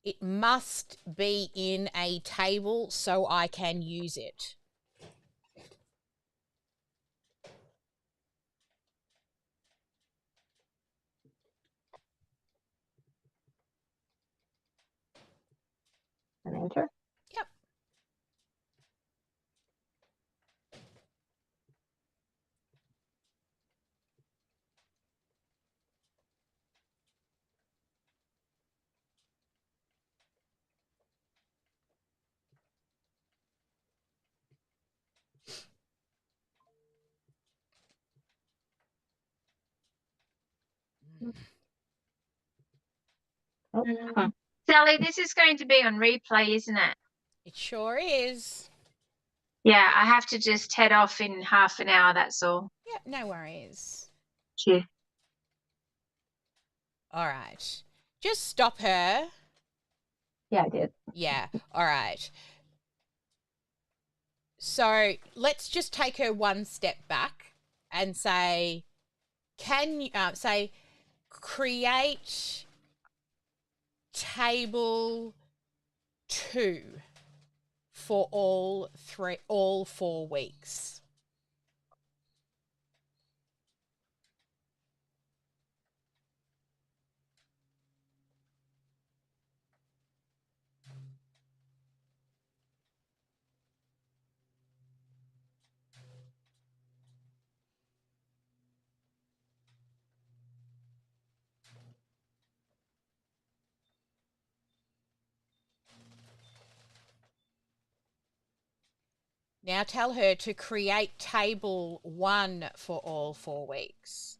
It must be in a table so I can use it. enter. Yep. Oh. Sally, this is going to be on replay, isn't it? It sure is. Yeah, I have to just head off in half an hour, that's all. Yep, no worries. Cheers. All right. Just stop her. Yeah, I did. Yeah. All right. So let's just take her one step back and say, can you say create table 2 for all 4 weeks? Now tell her to create table 1 for all 4 weeks.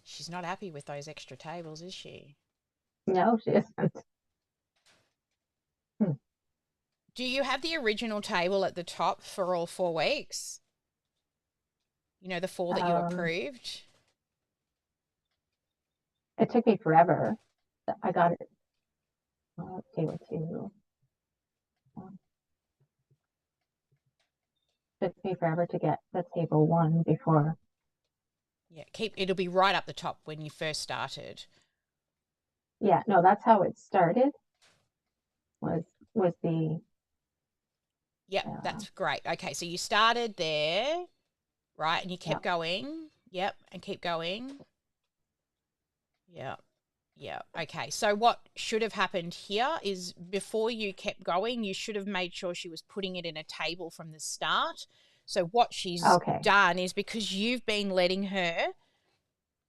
She's not happy with those extra tables, is she? No, she isn't. Do you have the original table at the top for all 4 weeks? You know, the 4 that you approved? It took me forever. I got it. Table 2. Took me forever to get the table 1 before. Yeah, it'll be right up the top when you first started. Yeah, no, that's how it started. Was the Yep, that's great. Okay, so you started there, right? And you kept going. Yep, and keep going. Yep. Yeah. Okay. So what should have happened here is before you kept going, you should have made sure she was putting it in a table from the start. So what she's done is because you've been letting her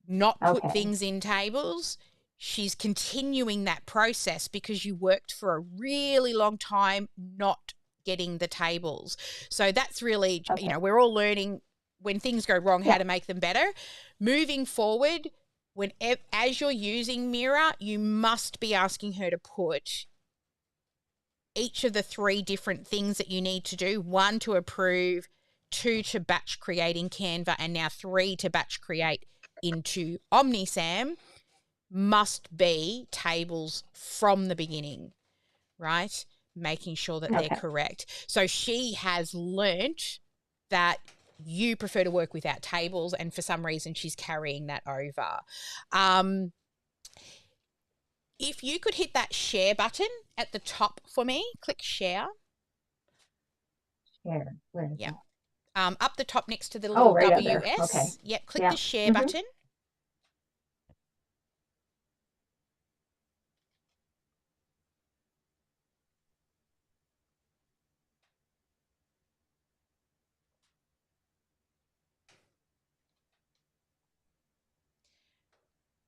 not put things in tables, she's continuing that process because you worked for a really long time not getting the tables. So that's really, you know, we're all learning when things go wrong how to make them better. Moving forward, as you're using Mira, you must be asking her to put each of the 3 different things that you need to do. 1 to approve, 2 to batch create in Canva, and now 3 to batch create into OmniSAM must be tables from the beginning, right? Making sure that they're correct. So she has learnt that you prefer to work without tables, and for some reason she's carrying that over. If you could hit that share button at the top for me, click share. Share. Where is that? Up the top next to the little right WS. Okay. Yep, click the share button.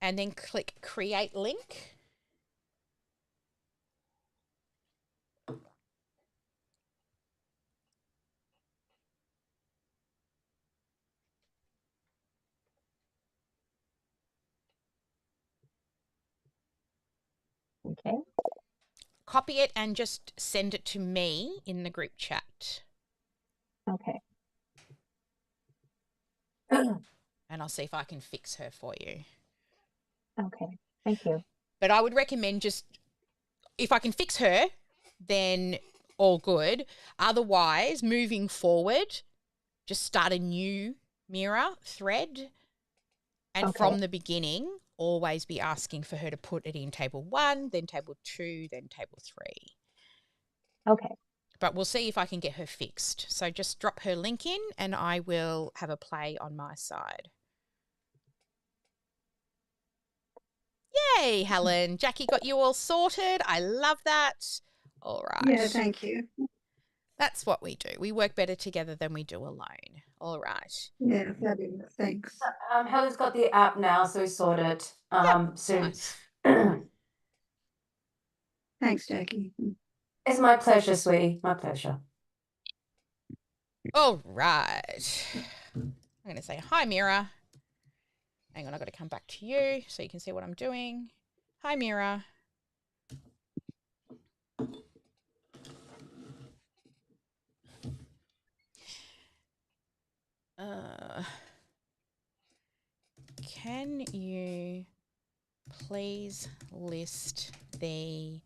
And then click create link. Okay. Copy it and just send it to me in the group chat. Okay. And I'll see if I can fix her for you. Okay. Thank you. But I would recommend just, if I can fix her, then all good. Otherwise, moving forward, just start a new Mira thread. And from the beginning, always be asking for her to put it in table 1, then table 2, then table 3. Okay. But we'll see if I can get her fixed. So just drop her link in and I will have a play on my side. Yay, Helen. Jackie got you all sorted. I love that. All right. Yeah, thank you. That's what we do. We work better together than we do alone. All right. Yeah, fabulous. Thanks. Helen's got the app now, so sorted. So Nice. Thanks, Jackie. It's my pleasure, sweetie. My pleasure. All right. I'm going to say hi, Mira. Hang on, I've got to come back to you so you can see what I'm doing. Hi, Mira. Can you please list the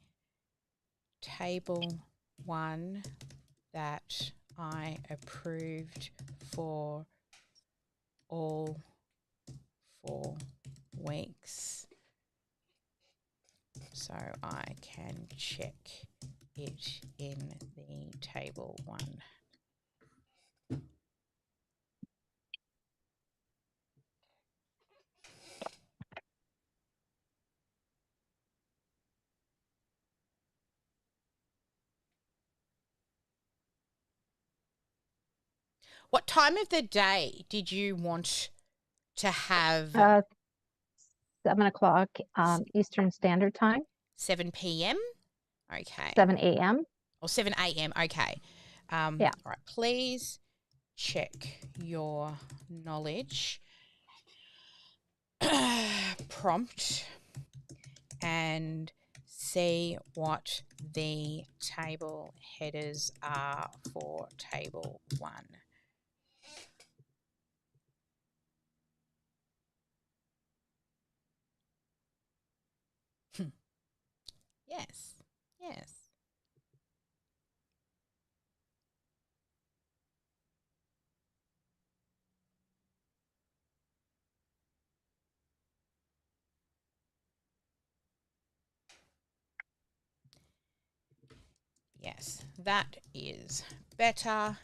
table 1 that I approved for all 4 weeks so I can check it in the table 1? What time of the day did you want to have? 7 o'clock Eastern Standard Time. 7 p.m. Okay. 7 a.m. Or 7 a.m. Okay. Yeah. All right. Please check your knowledge prompt and see what the table headers are for table 1. Yes. Yes. Yes, that is better.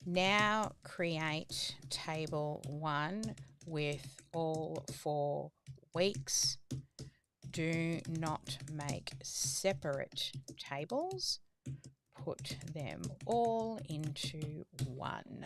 Now create table 1 with all 4 weeks. Do not make separate tables. Put them all into one.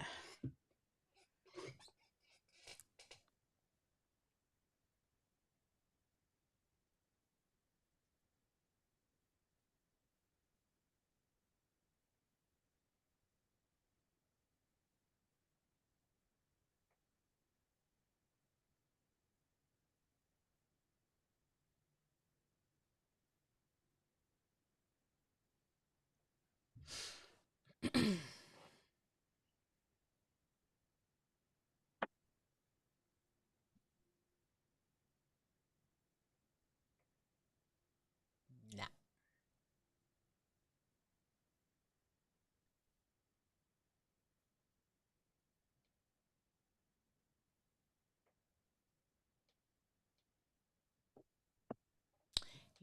No.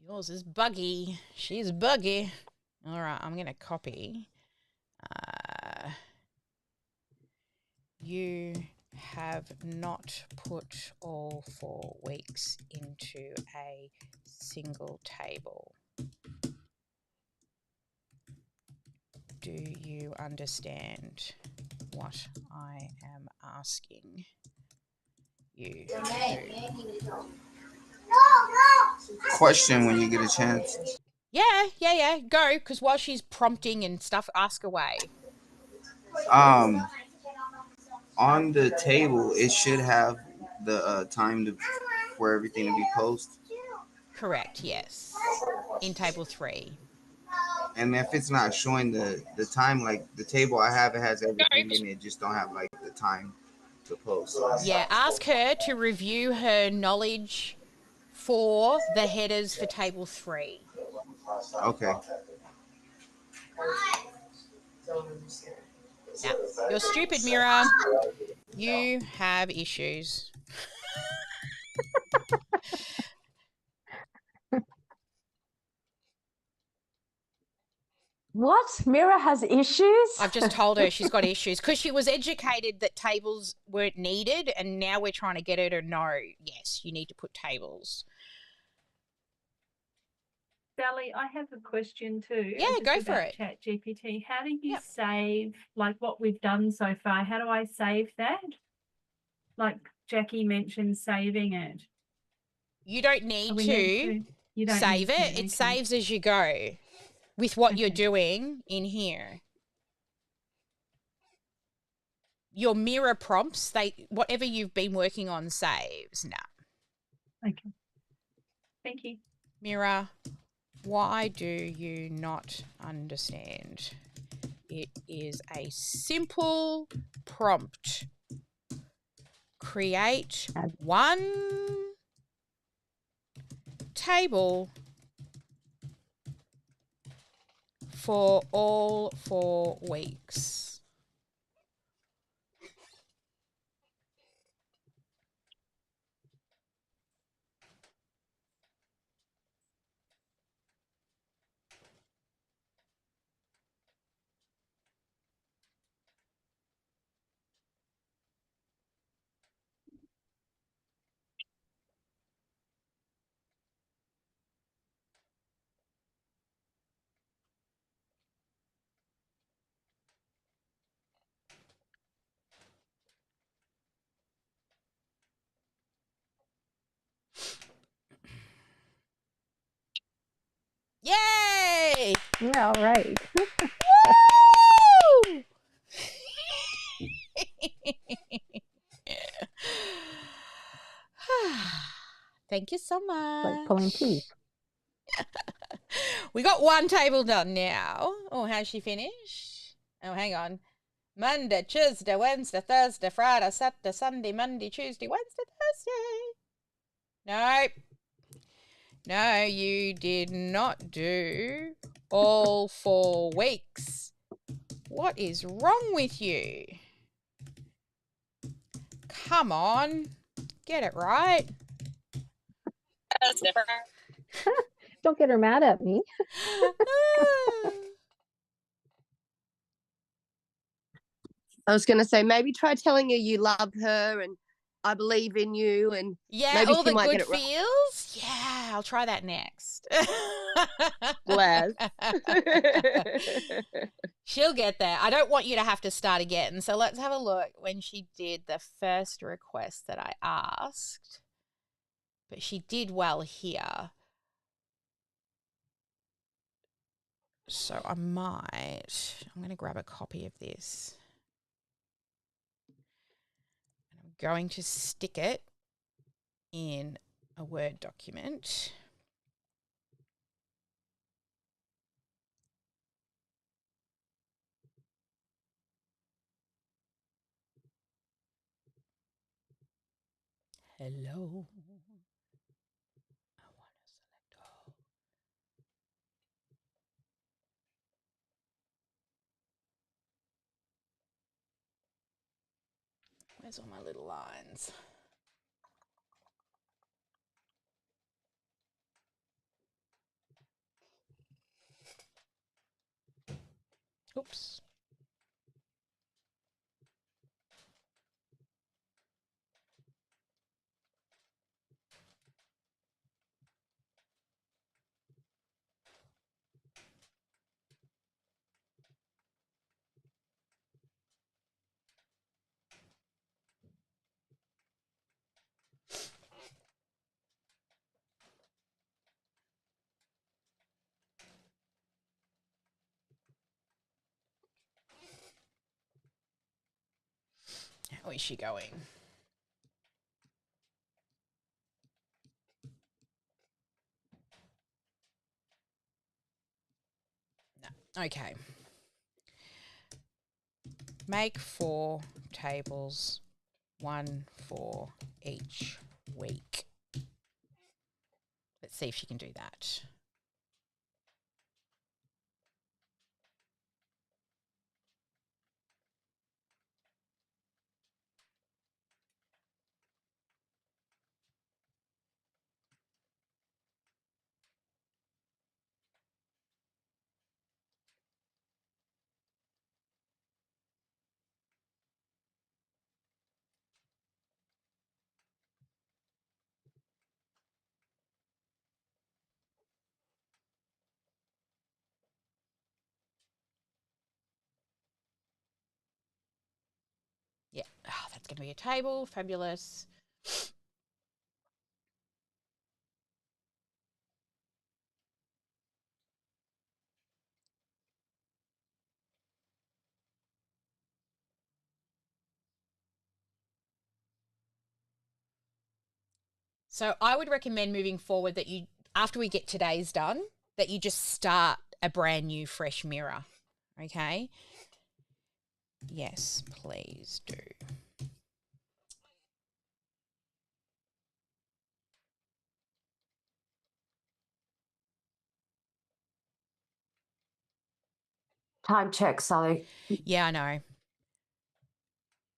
Yours is buggy. She's buggy. All right, I'm going to copy. You have not put all 4 weeks into a single table. Do you understand what I am asking you to do? Question when you get a chance. Yeah. Go, because while she's prompting and stuff, ask away. On the table, it should have the time for everything to be posted. Correct, yes. In table 3. And if it's not showing the time, like the table I have, it has everything in it, just don't have like the time to post. Yeah, ask her to review her knowledge for the headers for table 3. Okay. Now, you're stupid, Mira. You have issues. What? Mira has issues? I've just told her she's got issues because she was educated that tables weren't needed, and now we're trying to get her to know, yes, you need to put tables. Sally, I have a question too. Yeah, go for it. Chat GPT. How do you save, like what we've done so far? How do I save that? Like Jackie mentioned saving it. You don't need to save it. It saves as you go with what you're doing in here. Your Mira prompts, whatever you've been working on saves now. Okay. Thank you. Mira, why do you not understand? It is a simple prompt. Create one table for all 4 weeks. Yay! Yeah, all right. Woo! Thank you so much. Like pulling teeth. We got 1 table done now. Oh, how's she finished? Oh, hang on. Monday, Tuesday, Wednesday, Thursday, Friday, Saturday, Sunday, Monday, Tuesday, Wednesday, Thursday. Nope. No, you did not do all 4 weeks. What is wrong with you? Come on. Get it right. Don't get her mad at me. I was going to say, maybe try telling her you love her and I believe in you, and maybe all she the might good get it right. feels. Yeah, I'll try that next. Bless. She'll get there. I don't want you to have to start again. So let's have a look when she did the first request that I asked. But she did well here. So I'm going to grab a copy of this. I'm going to stick it in a Word document. Hello. I want to select all. Where's all my little lines? Oops. How is she going? No. Okay. Make 4 tables, 1 for each week. Let's see if she can do that. It's going to be a table. Fabulous. So I would recommend moving forward that you, after we get today's done, that you just start a brand new fresh mirror. Okay? Yes, please do. Time check, Sally. Yeah, I know.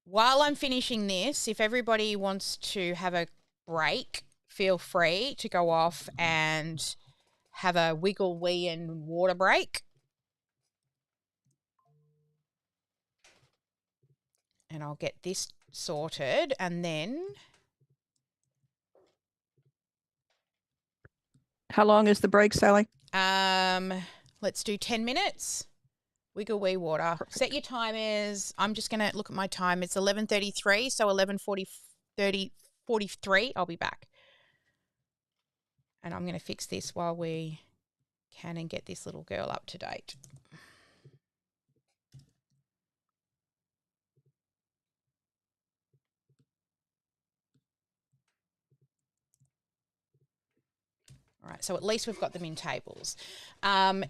While I'm finishing this, if everybody wants to have a break, feel free to go off and have a wiggle wee and water break. And I'll get this sorted and then... How long is the break, Sally? Let's do 10 minutes. Wiggle wee water. Perfect. Set your timers. I'm just going to look at my time. It's 11:33, so 11:43 I'll be back. And I'm going to fix this while we can and get this little girl up to date. All right, so at least we've got them in tables. Now,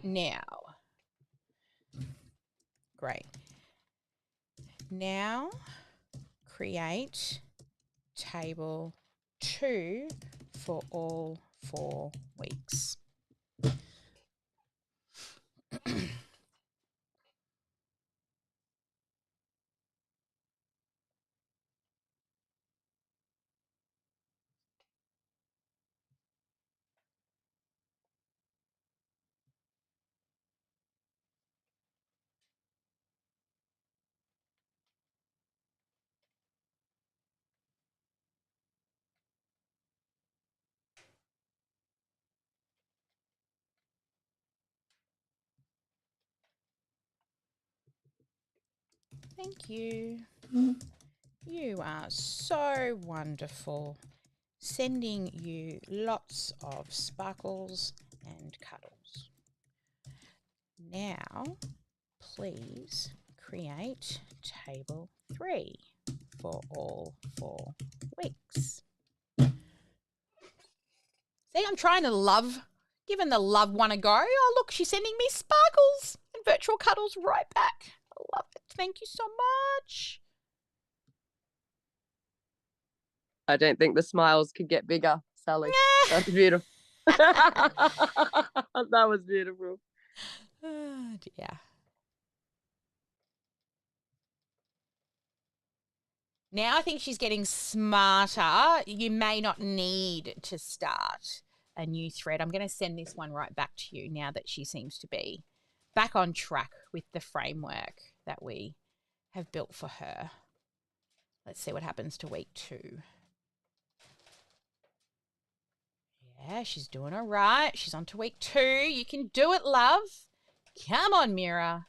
great. Now, create table 2 for all 4 weeks. Thank you. You are so wonderful. Sending you lots of sparkles and cuddles. Now, please create table 3 for all 4 weeks. See, I'm trying to giving the love one a go. Oh, look, she's sending me sparkles and virtual cuddles right back. I love it. Thank you so much. I don't think the smiles could get bigger, Sally. That's beautiful. That was beautiful. Oh, dear. Now I think she's getting smarter. You may not need to start a new thread. I'm going to send this one right back to you now that she seems to be back on track with the framework that we have built for her. Let's see what happens to week 2. Yeah, she's doing all right. She's on to week 2. You can do it, love. Come on, Mira.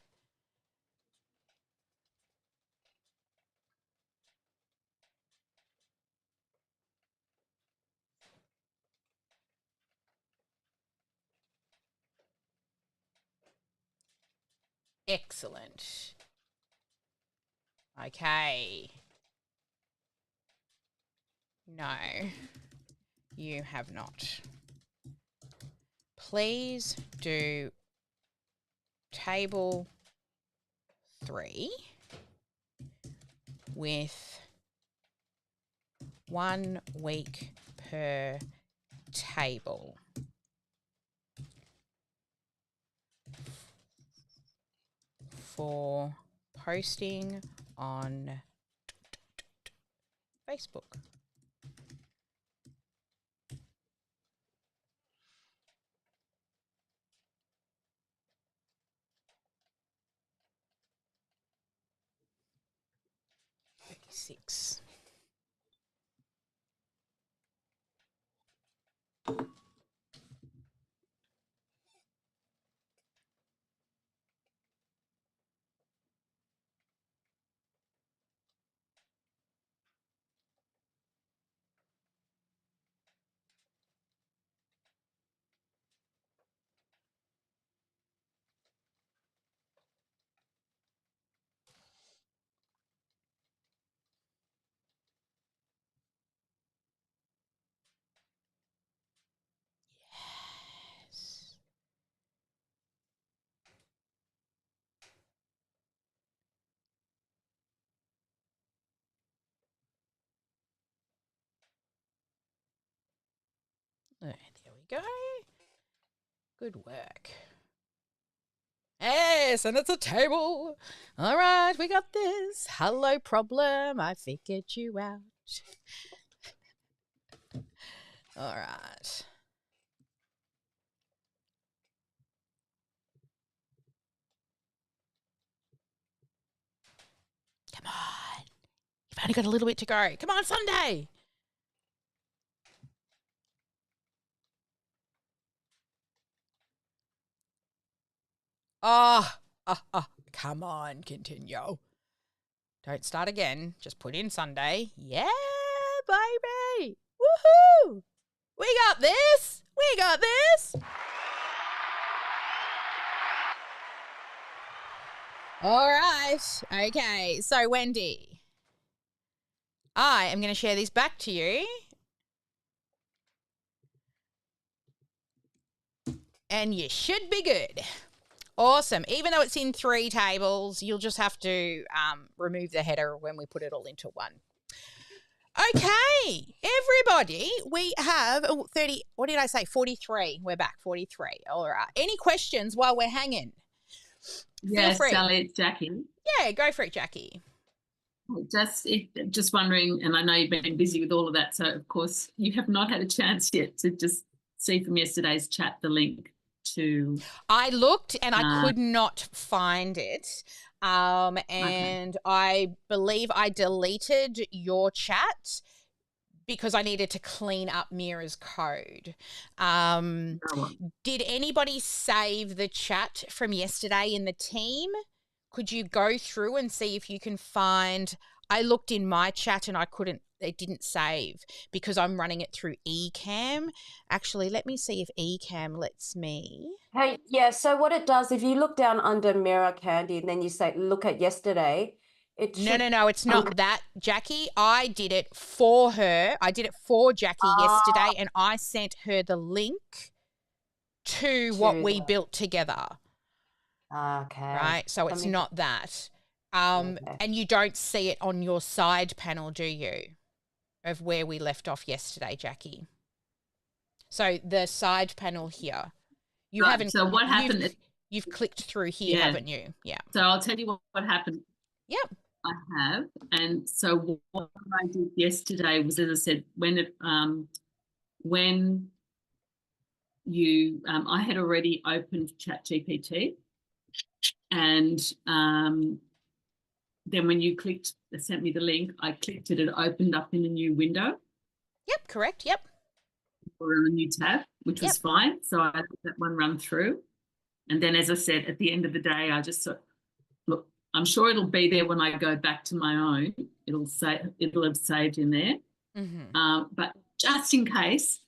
Excellent. Okay. No, you have not. Please do table 3 with 1 week per table. For posting on Facebook. Six. There we go. Good work. Yes, and it's a table. All right, we got this. Hello, problem. I figured you out. All right. Come on. You've only got a little bit to go. Come on, Sunday. Come on, continue. Don't start again. Just put in Sunday. Yeah, baby. Woohoo. We got this. We got this. All right. Okay. So, Wendy, I am going to share this back to you. And you should be good. Awesome. Even though it's in 3 tables, you'll just have to remove the header when we put it all into one. Okay, everybody, we have 30, what did I say? 43. We're back, 43. All right. Any questions while we're hanging? Yes, Feel free. Sally, it's Jackie. Yeah, go for it, Jackie. Just wondering, and I know you've been busy with all of that, so of course you have not had a chance yet to just see from yesterday's chat the link to... I looked and I could not find it. And Okay. I believe I deleted your chat because I needed to clean up Mira's code. Did anybody save the chat from yesterday in the team? Could you go through and see if you can find... I looked in my chat and I couldn't, it didn't save because I'm running it through eCam. Actually, let me see if eCam lets me. Hey, yeah, so what it does, if you look down under Mirror Candy and then you say, look at yesterday, it should... No, it's not that, Jackie. I did it for her. I did it for Jackie yesterday and I sent her the link to what we built together. Okay. Right? So it's not that. And you don't see it on your side panel, do you? Of where we left off yesterday, Jackie. So the side panel here. You Right, haven't... so what happened... You've clicked through here, haven't you? Yeah. So I'll tell you what happened. Yep. I have. And so what I did yesterday was, as I said, when you I had already opened ChatGPT, and then when you sent me the link, I clicked it opened up in a new window. Yep, correct. Yep. Or a new tab, which was fine. So I let that one run through. And then, as I said, at the end of the day, I just thought, look, I'm sure it'll be there when I go back to my own. It'll have saved in there. Mm-hmm. But just in case,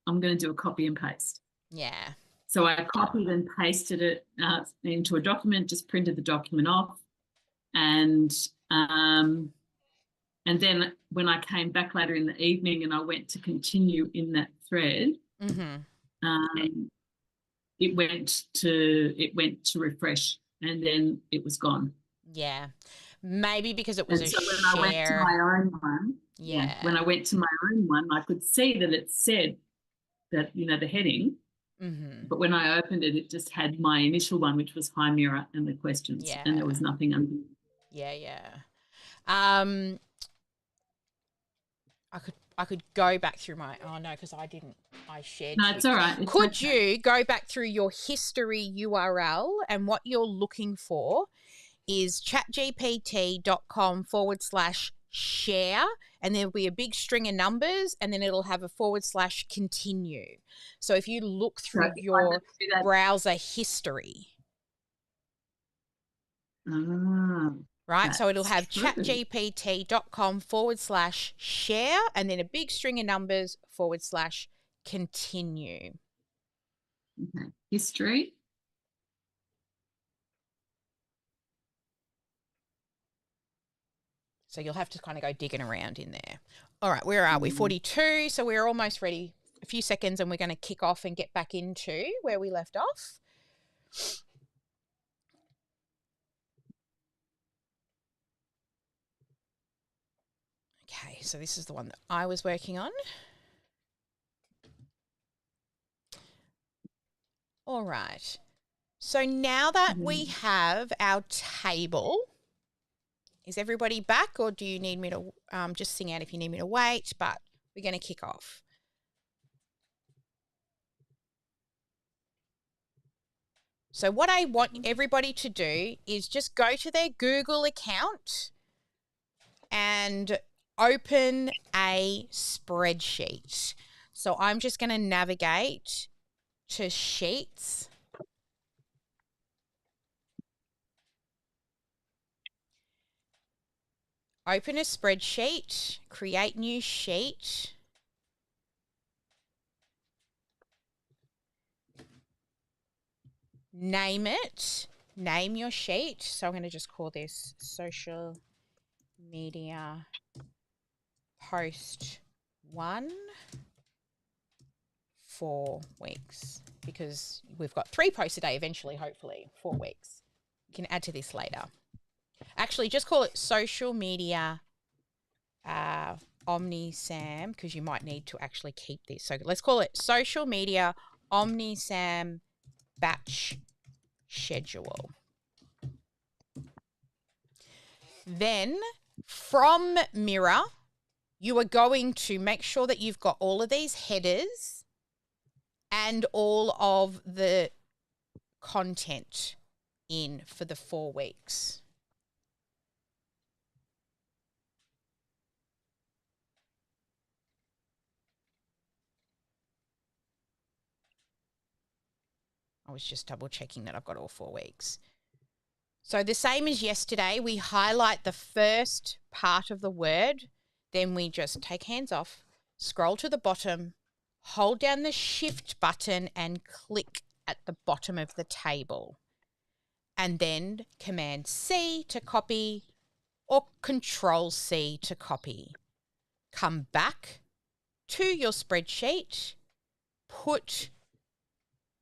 I'm going to do a copy and paste. Yeah. So I copied and pasted it into a document, just printed the document off. And then when I came back later in the evening and I went to continue in that thread, it went to refresh, and then it was gone. Yeah, maybe because it was and a so when share. I went to my own one, when I went to my own one, I could see that it said that, the heading, but when I opened it, it just had my initial one, which was Hi Mira, and the questions, and there was nothing under. Yeah. I could go back through my... Oh, no, because I didn't. I shared No, it's all right. It's Could you go back through your history URL, and what you're looking for is chatgpt.com/share, and there'll be a big string of numbers, and then it'll have a /continue. So if you look through your browser history... Right, so it'll have chatgpt.com/share and then a big string of numbers /continue. Okay. History. So you'll have to kind of go digging around in there. All right, where are we? 42. So we're almost ready. A few seconds and we're going to kick off and get back into where we left off. Okay, so this is the one that I was working on. All right. So now that we have our table, is everybody back, or do you need me to just sing out if you need me to wait? But we're going to kick off. So what I want everybody to do is just go to their Google account and open a spreadsheet. So I'm just going to navigate to Sheets. Open a spreadsheet, create new sheet. Name it. Name your sheet. So I'm going to just call this social media post 1 4 weeks, because we've got 3 posts a day eventually, hopefully 4 weeks. You can add to this later. Actually, just call it social media OmniSAM, because you might need to actually keep this. So let's call it social media OmniSAM batch schedule. Then from Mira, you are going to make sure that you've got all of these headers and all of the content in for the 4 weeks. I was just double checking that I've got all 4 weeks. So the same as yesterday, we highlight the first part of the word, then we just take hands off, scroll to the bottom, hold down the Shift button and click at the bottom of the table. And then Command C to copy or Control C to copy. Come back to your spreadsheet, put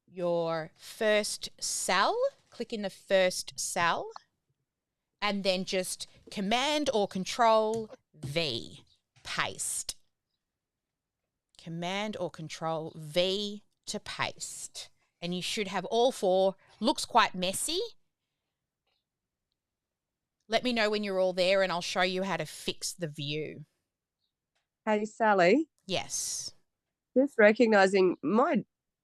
your first cell, click in the first cell, and then just Command or Control V, paste. Command or Control V to paste. And you should have all 4. Looks quite messy. Let me know when you're all there and I'll show you how to fix the view. Hey, Sally. Yes. Just recognizing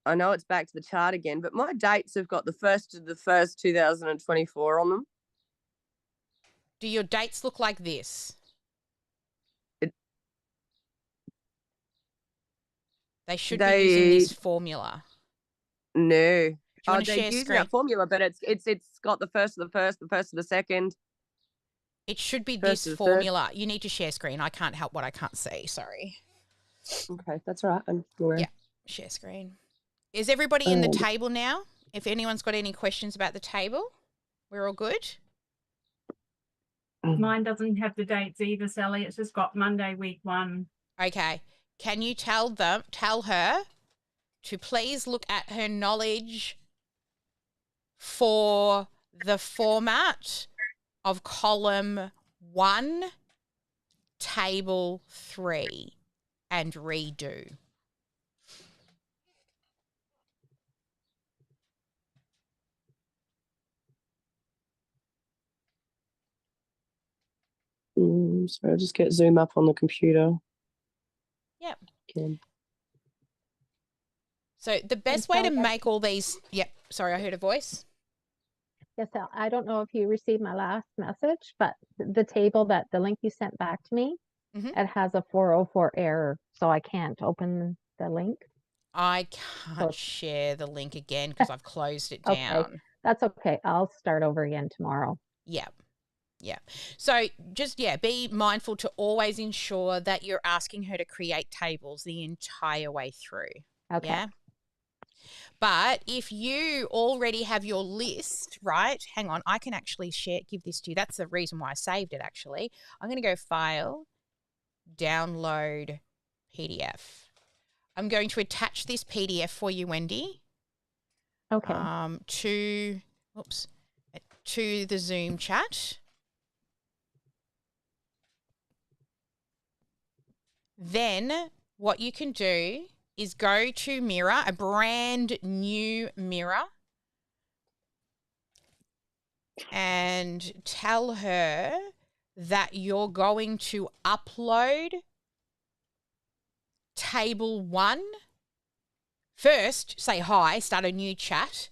I know it's back to the chart again, but my dates have got the 1st of the 1st, 2024 on them. Do your dates look like this? They should be using this formula. No. Do you want to they're share using screen? that formula, but it's got the 1st of the 1st, the 1st of the 2nd. It should be this formula. You need to share screen. I can't help what I can't see. Sorry. Okay, that's all right. I'm aware. Yeah, share screen. Is everybody in the table now? If anyone's got any questions about the table, we're all good? Mine doesn't have the dates either, Sally. It's just got Monday, week 1. Okay. Can you tell her to please look at her knowledge for the format of column 1, table 3, and redo. So I'll just get Zoom up on the computer. Yep. Okay. So the best way to make all these, sorry, I heard a voice. Yes, I don't know if you received my last message, but the table the link you sent back to me, it has a 404 error, so I can't open the link. I can't share the link again because I've closed it down. Okay, that's okay. I'll start over again tomorrow. Yeah. So just, be mindful to always ensure that you're asking her to create tables the entire way through. Okay. Yeah. But if you already have your list, right? Hang on, I can actually give this to you. That's the reason why I saved it, actually. I'm going to go File, Download PDF. I'm going to attach this PDF for you, Wendy. Okay. To the Zoom chat. Then what you can do is go to Mirror, a brand new Mirror, and tell her that you're going to upload table 1. First, say hi, start a new chat.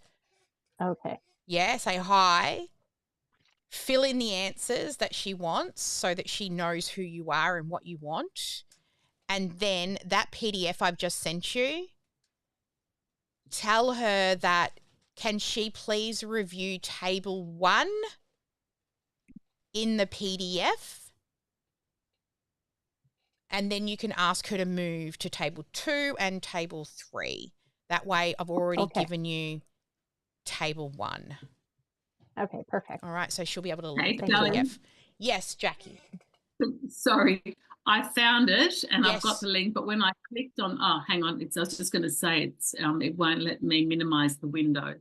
Okay. Yeah, say hi. Fill in the answers that she wants so that she knows who you are and what you want. And then that PDF I've just sent you, tell her that can she please review table 1 in the PDF? And then you can ask her to move to table 2 and table 3. That way I've already given you table 1. Okay, perfect. All right, so she'll be able to Hey, look at the Sally. PDF. Yes, Jackie. Sorry, I found it and I've got Yes. the link, but when I clicked on, oh, hang on, I was just going to say it won't let me minimize the window,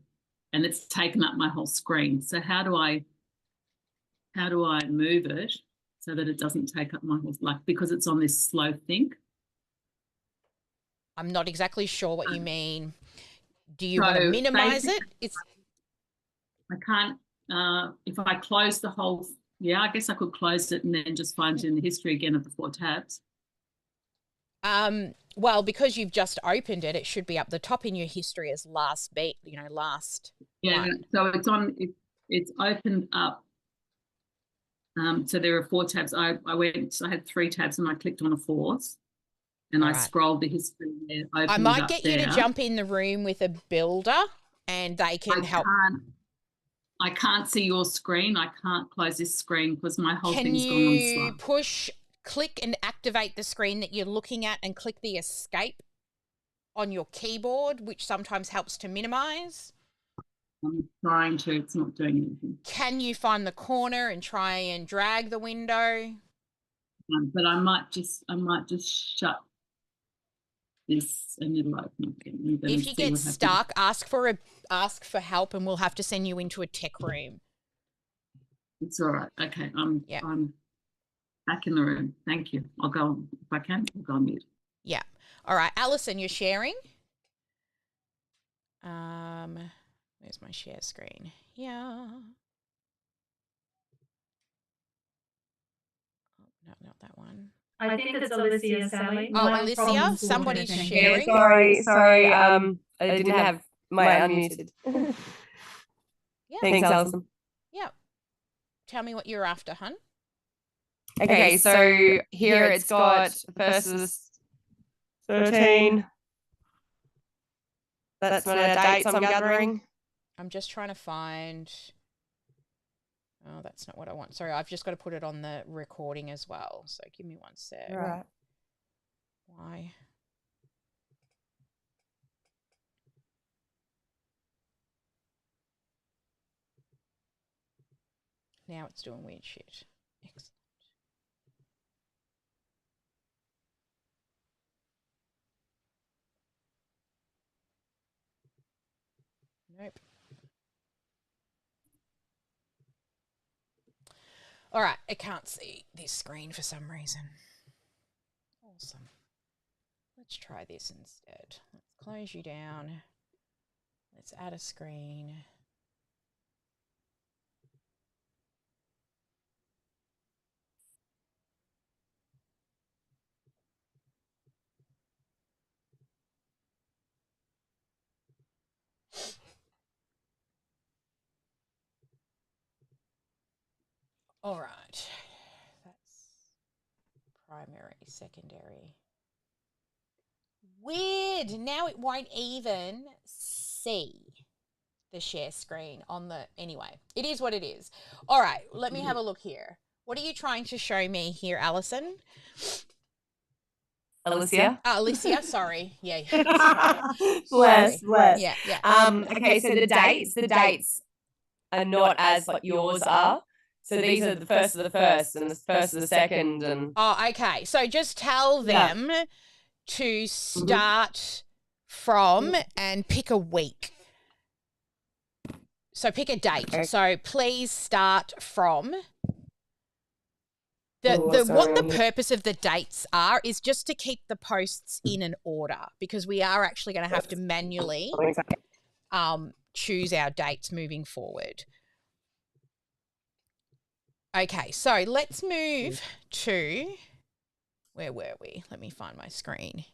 and it's taken up my whole screen. So how do I move it so that it doesn't take up my whole, like, because it's on this slow thing? I'm not exactly sure what you mean. Do you So want to minimize it? I can't, if I close the whole, yeah, I guess I could close it and then just find it in the history again of the 4 tabs. Well, because you've just opened it, it should be up the top in your history as last Yeah, one. so it's opened up. So there are 4 tabs. I had 3 tabs and I clicked on a 4th and I scrolled the history there. I might get you to jump in the room with a builder and they can help. I can't see your screen. I can't close this screen because my whole Can thing's gone on you slow. click and activate the screen that you're looking at and click the escape on your keyboard, which sometimes helps to minimize? I'm trying to, it's not doing anything. Can you find the corner and try and drag the window? But I might just shut this and it'll open up again. If you get stuck, ask for help and we'll have to send you into a tech room. It's all right. Okay, I'm back in the room. Thank you. I'll go, if I can, I'll go on mute. Yeah. All right, Alison, you're sharing. Where's my share screen? Yeah. No, not that one. I think it's Alicia, Sally. Oh, Alicia, somebody's sharing. Yeah, sorry. I didn't have my unmuted. Yeah. Thanks, Alison. Yeah. Tell me what you're after, hun. Okay, so here it's got verses 13. That's not our dates I'm gathering. I'm just trying to find. Oh, that's not what I want. Sorry, I've just got to put it on the recording as well. So give me one sec. Right. Why? Now it's doing weird shit. Excellent. Nope. All right, I can't see this screen for some reason. Awesome. Let's try this instead. Let's close you down. Let's add a screen. All right. That's primary, secondary. Weird. Now it won't even see the share screen on the... Anyway, it is what it is. All right, let me have a look here. What are you trying to show me here, Alison? Alicia? Alicia, sorry. Yeah. Bless. Yeah. Okay, so the dates are not as like yours are. So these are the first of the first and the first of the second. And oh, okay. So just tell them to start from and pick a week. So pick a date. Okay. So please start from What the purpose of the dates are is just to keep the posts in an order, because we are actually going to have to manually choose our dates moving forward. Okay, so let's move to, where were we? Let me find my screen.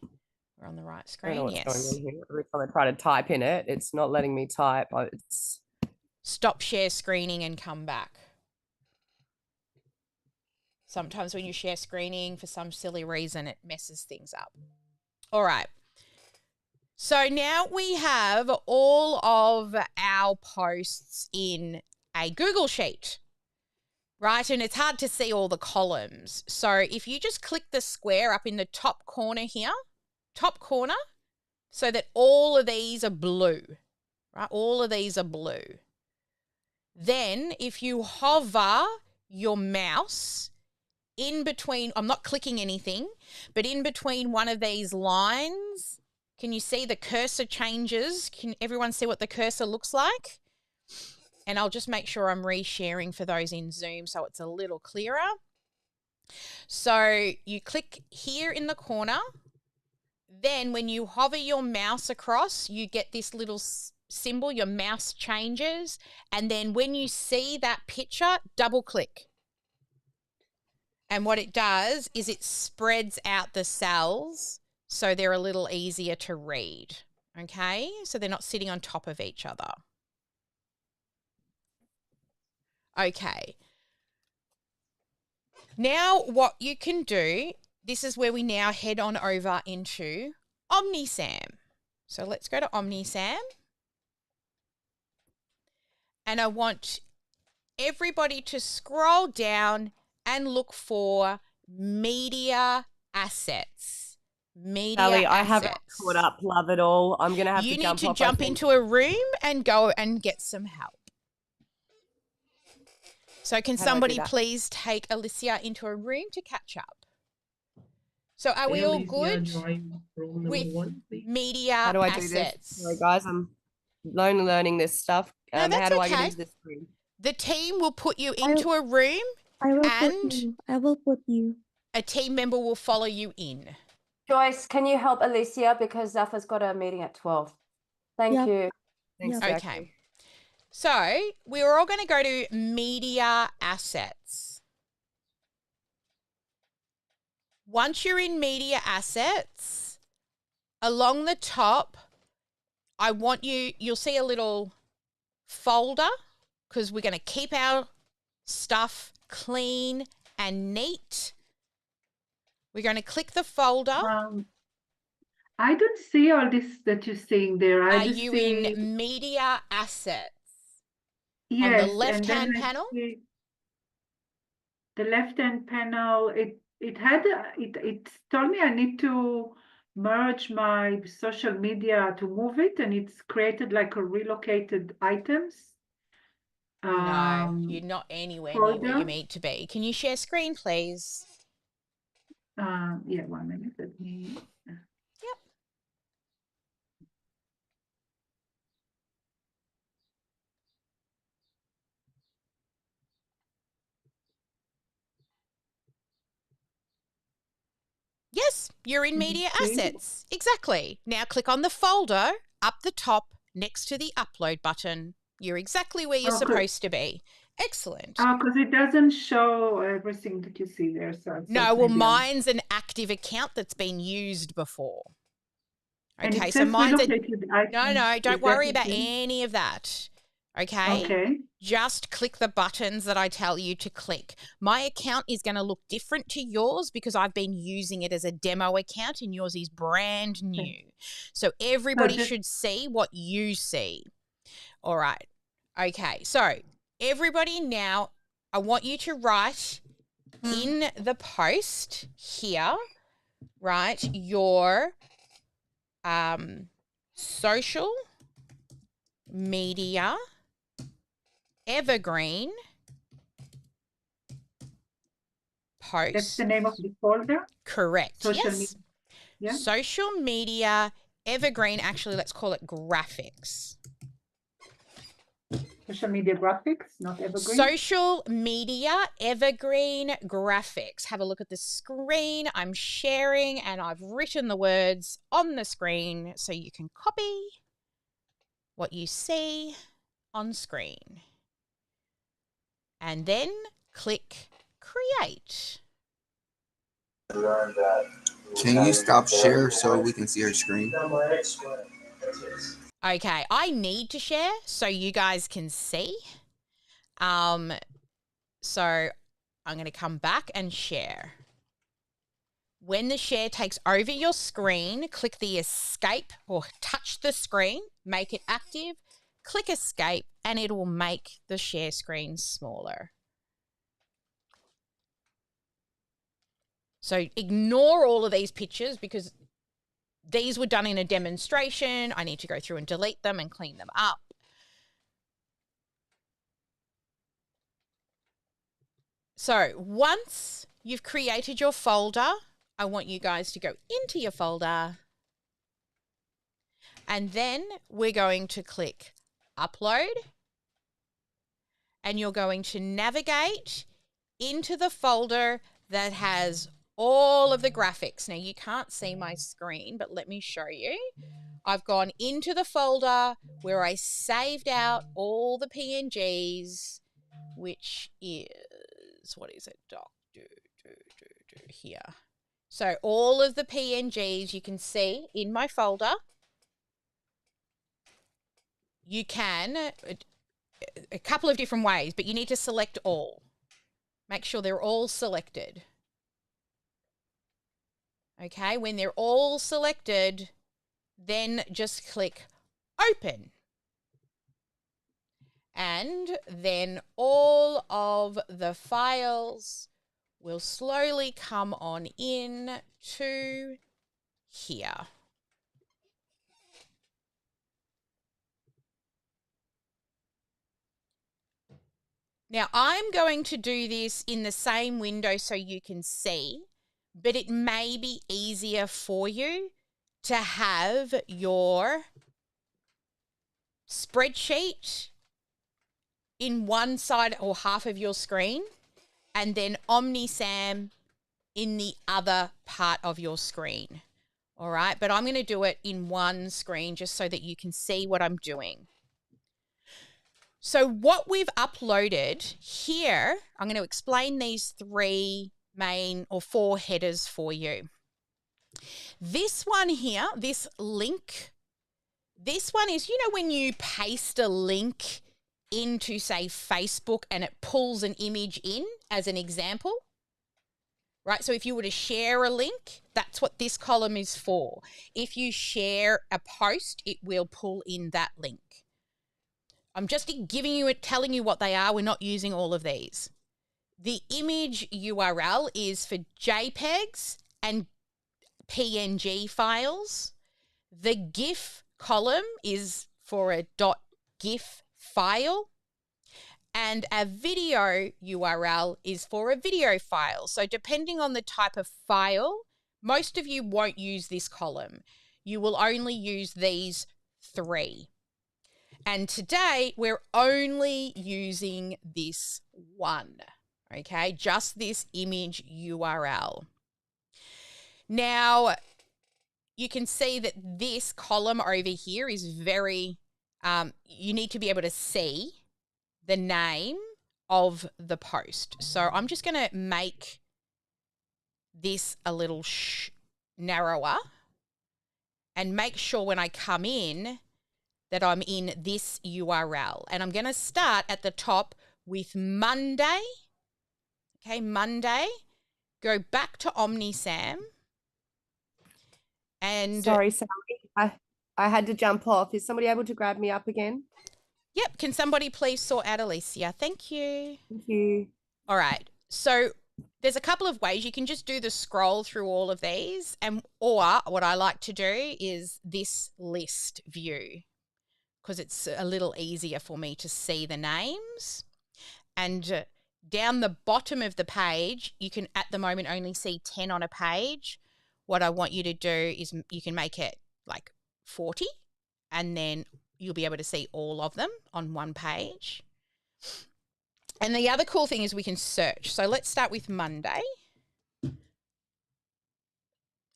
We're on the right screen. I don't know what's yes. going on here. Every time I try to type in it, it's not letting me type. It's stop share screening and come back. Sometimes when you share screening, for some silly reason, it messes things up. All right. So now we have all of our posts in a Google Sheet, right? And it's hard to see all the columns. So if you just click the square up in the top corner here, top corner, so that all of these are blue, right? All of these are blue. Then if you hover your mouse in between, I'm not clicking anything, but in between one of these lines, can you see the cursor changes? Can everyone see what the cursor looks like? And I'll just make sure I'm resharing for those in Zoom so it's a little clearer. So you click here in the corner. Then when you hover your mouse across, you get this little symbol, your mouse changes. And then when you see that picture, double click. And what it does is it spreads out the cells so they're a little easier to read. Okay, so they're not sitting on top of each other. Okay. Now what you can do, this is where we now head on over into OmniSAM. So let's go to OmniSAM. And I want everybody to scroll down and look for media assets. Sally, I haven't caught up. Love it all. I'm going to have to jump off. You need to jump into a room and go and get some help. So can somebody please take Alicia into a room to catch up? So are we all good with media assets? How do I do this? Sorry, guys, I'm learning this stuff. No, that's how do I okay. get into this room? The team will put you into a room I will put you. A team member will follow you in. Joyce, can you help Alicia because Zaffa's got a meeting at 12. Thank you. Thanks, okay. Jackie. So we're all going to go to media assets. Once you're in media assets, along the top, I want you'll see a little folder because we're going to keep our stuff clean and neat. We're going to click the folder. I don't see all this that you're seeing there. Are you in media assets? Yes, on the left-hand panel? The left-hand panel, it told me I need to merge my social media to move it, and it's created like a relocated items. No, you're not anywhere near where you need to be. Can you share screen, please? Yeah, 1 minute. Let me. Yep. Yes, you're in media assets. Exactly. Now click on the folder up the top next to the upload button. You're exactly where you're supposed to be. Excellent. Oh, because it doesn't show everything that you see there. So no, well, mine's an active account that's been used before. Okay, so mine's no, don't worry about any of that. Okay? Just click the buttons that I tell you to click. My account is going to look different to yours because I've been using it as a demo account and yours is brand new. So everybody should see what you see. All right. Okay, so everybody now, I want you to write in the post here, right, your social media evergreen post. That's the name of the folder? Correct. Social yes. media. Yeah. Social media evergreen. Actually, let's call it graphics. Social media graphics, not evergreen. Social media evergreen graphics. Have a look at the screen. I'm sharing and I've written the words on the screen so you can copy what you see on screen. And then click create. Can you stop share so we can see her screen? Okay, I need to share so you guys can see. So I'm going to come back and share. When the share takes over your screen, click the escape or touch the screen, make it active, click escape, and it will make the share screen smaller. So ignore all of these pictures because these were done in a demonstration. I need to go through and delete them and clean them up. So once you've created your folder, I want you guys to go into your folder and then we're going to click upload and you're going to navigate into the folder that has all of the graphics. Now you can't see my screen, but let me show you. I've gone into the folder where I saved out all the PNGs, which is, what is it, doc, here. So all of the PNGs you can see in my folder. You can, a couple of different ways, but you need to select all. Make sure they're all selected. Okay, when they're all selected, then just click open. And then all of the files will slowly come on in to here. Now, I'm going to do this in the same window so you can see, but it may be easier for you to have your spreadsheet in one side or half of your screen and then OmniSAM in the other part of your screen. All right, but I'm going to do it in one screen just so that you can see what I'm doing. So what we've uploaded here, I'm going to explain these three main or four headers for you. This one here, this link, this one is, you know, when you paste a link into, say, Facebook and it pulls an image in as an example, right? So if you were to share a link, that's what this column is for. If you share a post, it will pull in that link. I'm just giving you it, telling you what they are. We're not using all of these. The image URL is for JPEGs and PNG files. The GIF column is for a .gif file. And a video URL is for a video file. So depending on the type of file, most of you won't use this column. You will only use these three. And today we're only using this one, okay? Just this image URL. Now, you can see that this column over here is very, you need to be able to see the name of the post. So I'm just going to make this a little narrower and make sure when I come in that I'm in this URL. And I'm going to start at the top with Monday. Okay, Monday. Go back to OmniSAM. And sorry, I had to jump off. Is somebody able to grab me up again? Yep. Can somebody please sort out Alicia? Thank you. Thank you. All right. So there's a couple of ways. You can just do the scroll through all of these, or what I like to do is this list view, because it's a little easier for me to see the names. And down the bottom of the page, you can at the moment only see 10 on a page. What I want you to do is you can make it like 40, and then you'll be able to see all of them on one page. And the other cool thing is we can search. So let's start with Monday.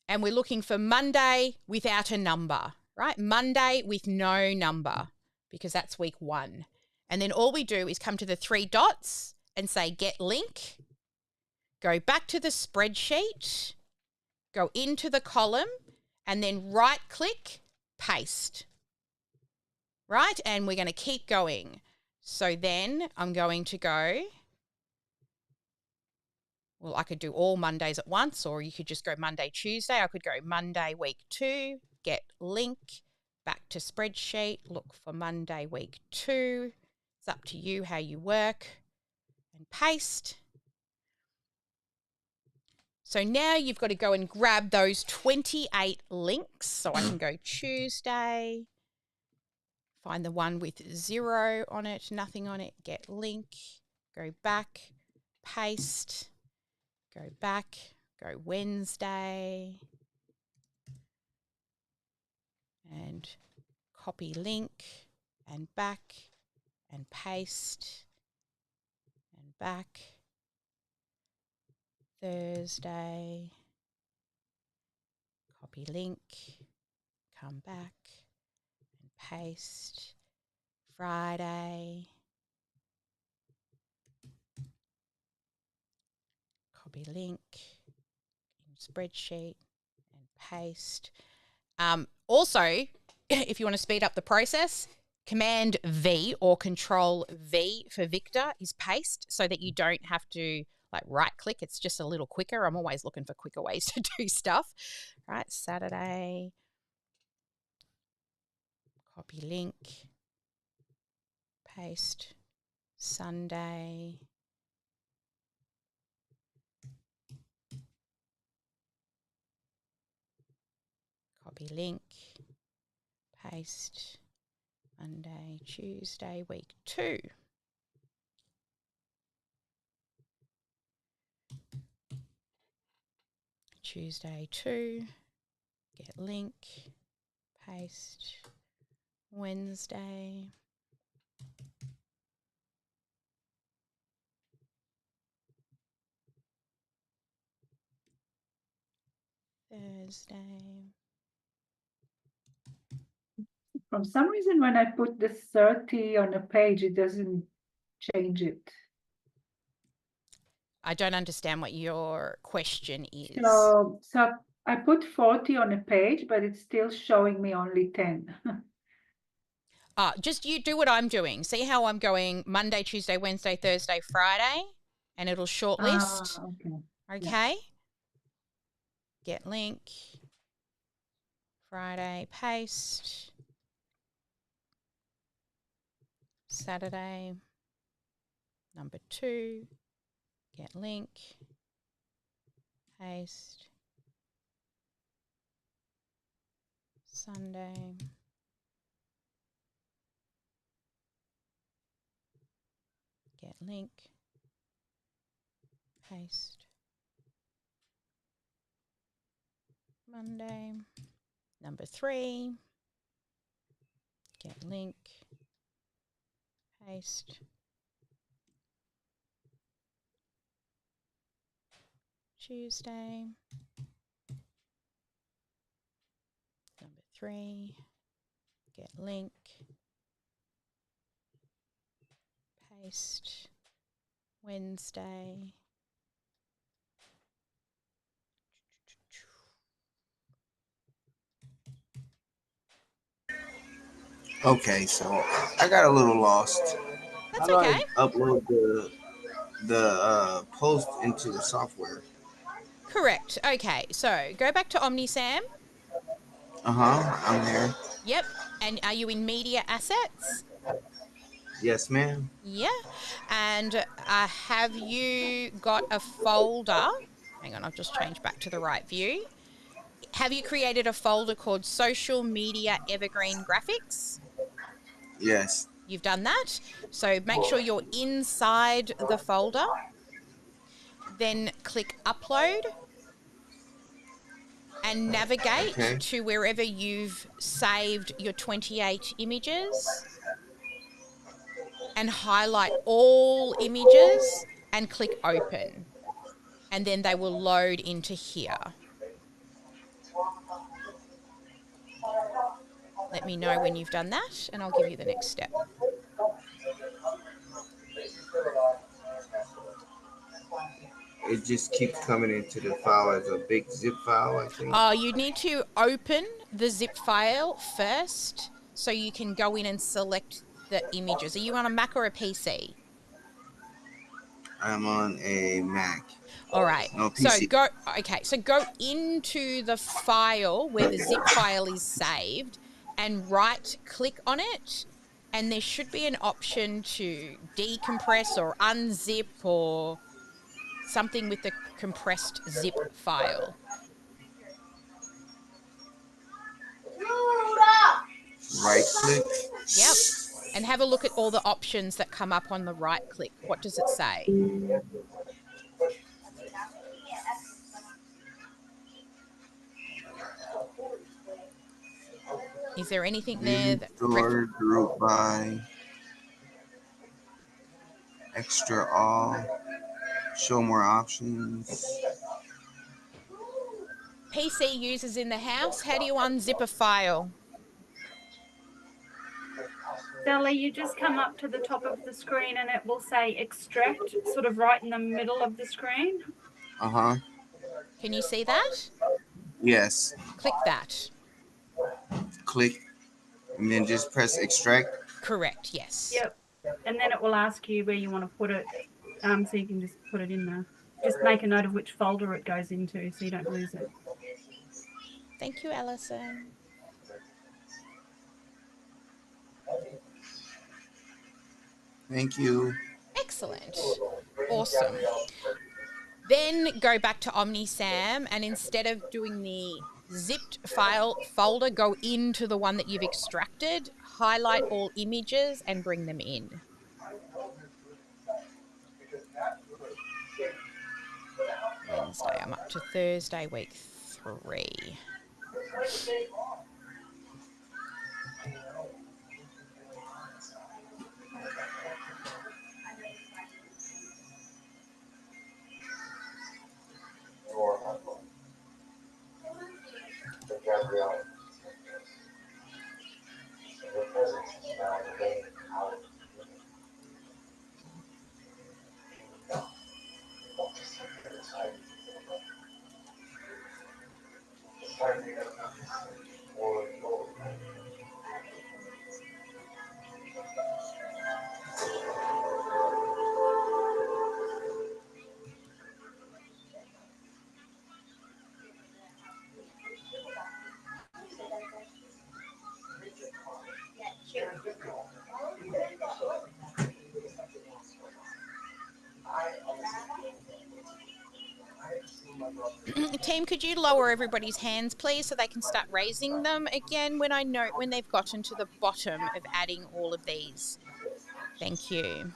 And we're looking for Monday without a number, right? Monday with no number, because that's week 1. And then all we do is come to the 3 dots and say get link, go back to the spreadsheet, go into the column, and then right click, paste, right? And we're going to keep going. So then I'm going to go, well, I could do all Mondays at once, or you could just go Monday, Tuesday. I could go Monday, week 2, get link, back to spreadsheet, look for Monday, week 2. It's up to you how you work, and paste. So now you've got to go and grab those 28 links. So I can go Tuesday, find the one with 0 on it, nothing on it, get link, go back, paste, go back, go Wednesday, and copy link, and back, and paste, and back, Thursday, copy link, come back, and paste, Friday, copy link, in spreadsheet, and paste. Also, if you want to speed up the process, Command V or Control V for Victor is paste, so that you don't have to like right click. It's just a little quicker. I'm always looking for quicker ways to do stuff. Right, Saturday, copy link, paste, Sunday, copy link, paste, Monday, Tuesday, week 2. Tuesday 2, get link, paste, Wednesday, Thursday. For some reason, when I put the 30 on a page, it doesn't change it. I don't understand what your question is. So I put 40 on a page, but it's still showing me only 10. Just you do what I'm doing. See how I'm going Monday, Tuesday, Wednesday, Thursday, Friday, and it'll shortlist. Okay. Get link, Friday, paste, Saturday, number 2, get link, paste, Sunday, get link, paste, Monday, number 3, get link, paste, Tuesday, number 3, get link, paste, Wednesday, Okay, so I got a little lost. That's How do okay. I upload the post into the software? Correct. Okay, so go back to OmniSAM. I'm here. Yep. And are you in media assets? Yes, ma'am. Yeah. And have you got a folder? Hang on, I've just changed back to the right view. Have you created a folder called Social Media Evergreen Graphics? Yes. You've done that. So make sure you're inside the folder. Then click Upload. and navigate to wherever you've saved your 28 images and highlight all images and click open. And then they will load into here. Let me know when you've done that and I'll give you the next step. It just keeps coming into the file as a big zip file, I think. You need to open the zip file first so you can go in and select the images. Are you on a Mac or a PC? I'm on a Mac. All right. No, PC. So go into the file where the zip file is saved and right click on it. And there should be an option to decompress or unzip or something with the compressed zip file. Right click. Yep. And have a look at all the options that come up on the right click. What does it say? Is there anything there that Store, group by, extra all, show more options. PC users in the house, how do you unzip a file? Sally, you just come up to the top of the screen and it will say extract, sort of right in the middle of the screen. Uh-huh. Can you see that? Yes. Click that. Click, and then just press extract. Correct, yes. Yep. And then it will ask you where you want to put it. So you can just put it in there. Just make a note of which folder it goes into so you don't lose it. Thank you, Alison. Thank you. Excellent. Awesome. Then go back to OmniSAM and instead of doing the zipped file folder, go into the one that you've extracted, highlight all images and bring them in. Wednesday, I'm up to Thursday, week 3. Team, could you lower everybody's hands, please, so they can start raising them again when I know when they've gotten to the bottom of adding all of these. Thank you.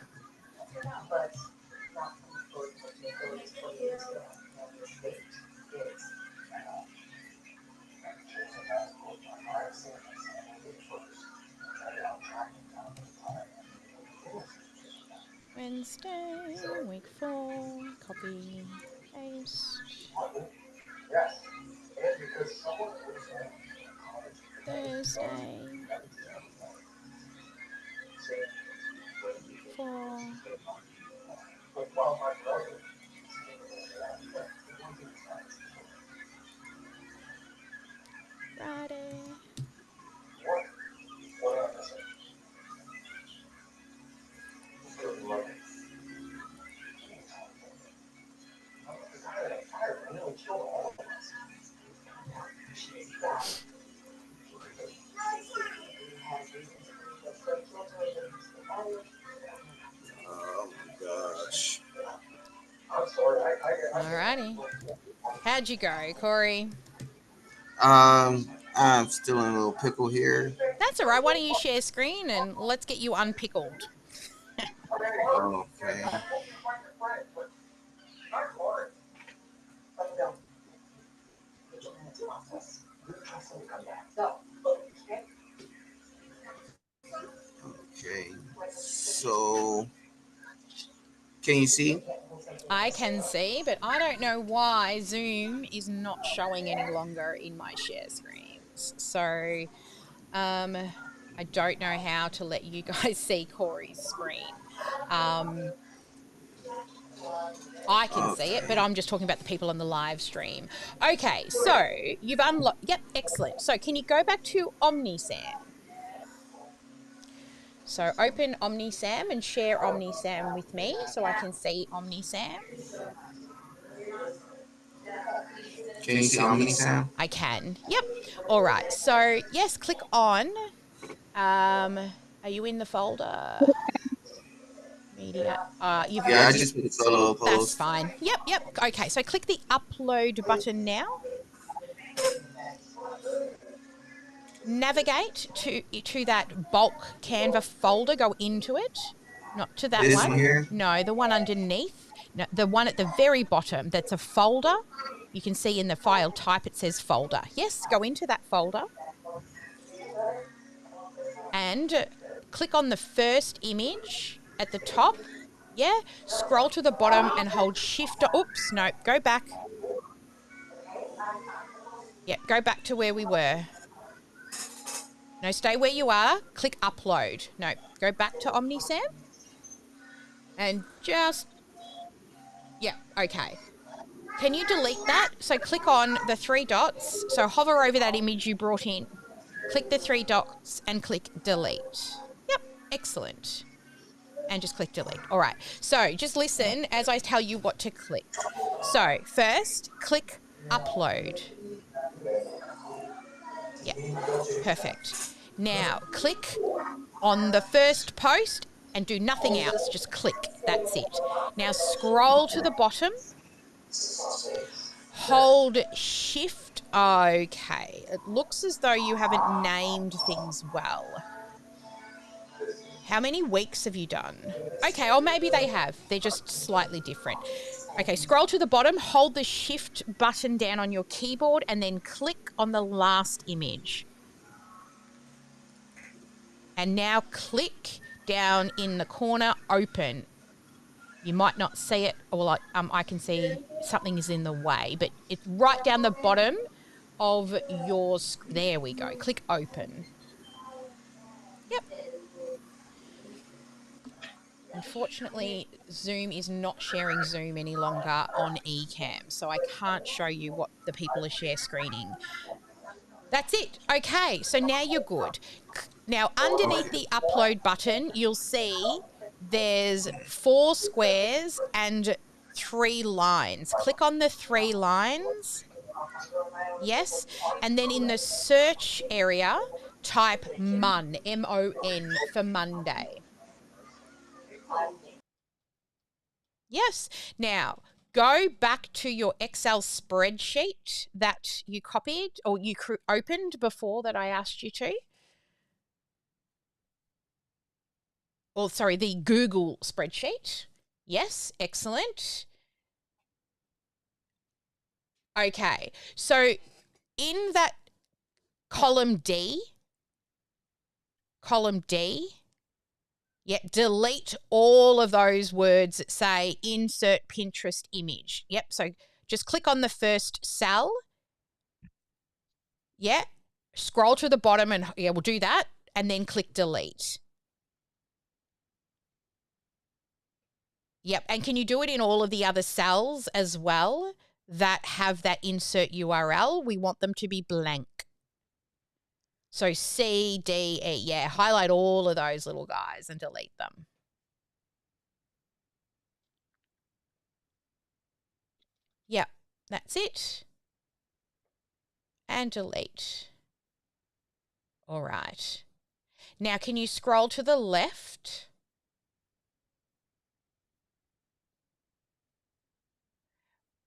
Wednesday, week 4, copy, paste. Thursday, week 4. Friday. Oh my gosh. Alrighty. How'd you go, Corey? I'm still in a little pickle here. That's all right. Why don't you share screen and let's get you unpickled. Okay. Okay. So, can you see? I can see, but I don't know why Zoom is not showing any longer in my share screens. So, I don't know how to let you guys see Corey's screen. I can see it, but I'm just talking about the people on the live stream. Okay, so you've unlocked. Yep, excellent. So can you go back to OmniSAM? So open OmniSAM and share OmniSAM with me so I can see OmniSAM. Can you see OmniSAM? I can. Yep. All right. So yes, click on. Are you in the folder? Media. Yeah, I just put solo post. That's fine. Yep. Okay, so click the upload button now. Navigate to that bulk Canva folder. Go into it. Not to that This one. one here? No, the one underneath. No, the one at the very bottom. That's a folder. You can see in the file type it says folder. Yes, go into that folder. And click on the first image at the top. Yeah, scroll to the bottom and hold shift. Oops, no, go back. Yeah, go back to where we were. No, stay where you are. Click upload. No, go back to OmniSAM. And just, yeah, okay. Can you delete that? So click on the three dots. So hover over that image you brought in. Click the three dots and click delete. Yep, excellent. And just click delete. All right. So just listen as I tell you what to click. So first, click upload. Yeah, perfect. Now click on the first post and do nothing else. Just click. That's it. Now scroll to the bottom. Hold shift. Okay. It looks as though you haven't named things well. How many weeks have you done? Okay, or maybe they have. They're just slightly different. Okay, scroll to the bottom, hold the shift button down on your keyboard, and then click on the last image. And now click down in the corner, open. You might not see it, or like I can see something is in the way, but it's right down the bottom of your, there we go. Click open. Yep. Unfortunately, Zoom is not sharing Zoom any longer on eCam, so I can't show you what the people are share screening. That's it. Okay, so now you're good. Now, underneath the upload button, you'll see there's 4 squares and 3 lines. Click on the 3 lines. Yes. And then in the search area, type MON, M-O-N, for Monday. Yes. Now, go back to your Excel spreadsheet that you copied or you opened before that I asked you to. Or, sorry, the Google spreadsheet. Yes, excellent. Okay, so in that column D, yeah, delete all of those words that say insert Pinterest image. Yep, so just click on the first cell. Yeah, scroll to the bottom and, yeah, we'll do that. And then click delete. Yep, and can you do it in all of the other cells as well that have that insert URL? We want them to be blank. So C, D, E, yeah, highlight all of those little guys and delete them. Yep, that's it. And delete. All right. Now, can you scroll to the left?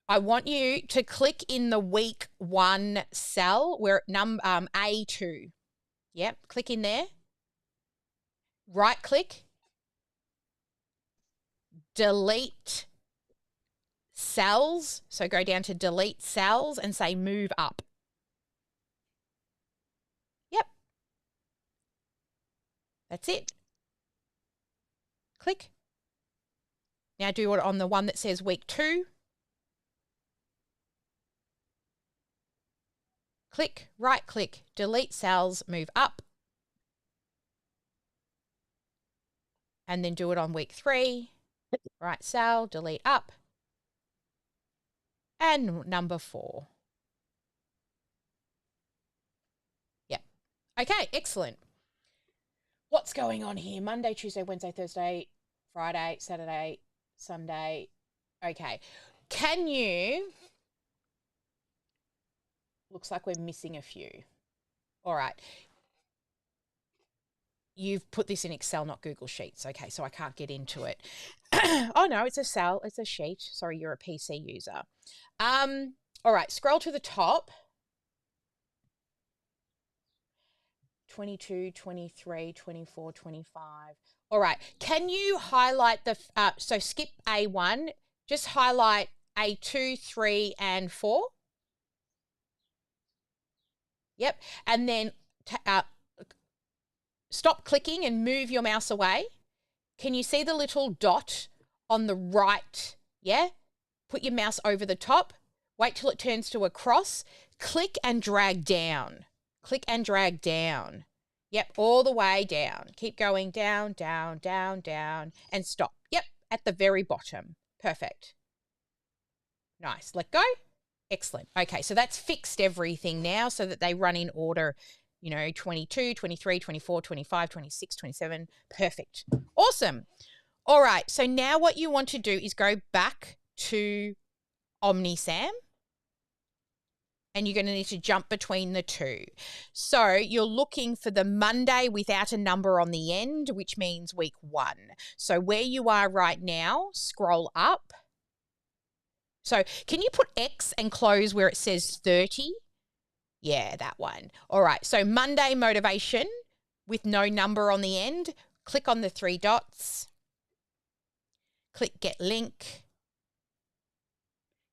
I want you to click in the week 1 cell where A2. Yep, click in there. Right click. Delete cells. So go down to delete cells and say move up. That's it. Click. Now do it on the one that says week 2. Click, right click, delete cells, move up. And then do it on week 3. Right cell, delete up. And number 4. Yep. Okay, excellent. What's going on here? Monday, Tuesday, Wednesday, Thursday, Friday, Saturday, Sunday. Okay. Can you... Looks like we're missing a few. All right. You've put this in Excel, not Google Sheets. Okay, so I can't get into it. Oh, no, it's a cell. It's a sheet. Sorry, you're a PC user. All right, scroll to the top. 22, 23, 24, 25. All right, can you highlight the, so skip A1, just highlight A2, 3, and 4. Yep, and then stop clicking and move your mouse away. Can you see the little dot on the right? Yeah, put your mouse over the top. Wait till it turns to a cross. Click and drag down. Click and drag down. Yep, all the way down. Keep going down, down, down, down, and stop. Yep, at the very bottom. Perfect. Nice. Let go. Excellent. Okay, so that's fixed everything now so that they run in order, 22, 23, 24, 25, 26, 27. Perfect. Awesome. All right, so now what you want to do is go back to OmniSAM. And you're going to need to jump between the two. So you're looking for the Monday without a number on the end, which means week 1. So where you are right now, scroll up. So can you put X and close where it says 30? Yeah, that one. All right, so Monday motivation with no number on the end. Click on the 3 dots. Click Get Link.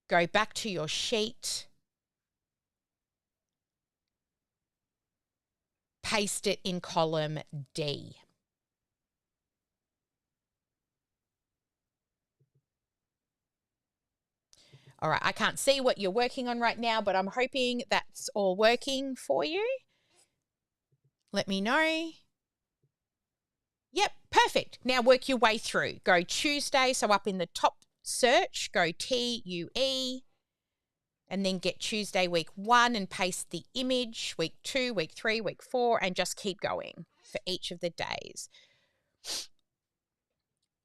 Go back to your sheet. Paste it in column D. All right, I can't see what you're working on right now, but I'm hoping that's all working for you. Let me know. Yep, perfect. Now work your way through. Go Tuesday, so up in the top search, go TUE, and then get Tuesday week 1 and paste the image, week 2, week 3, week 4, and just keep going for each of the days.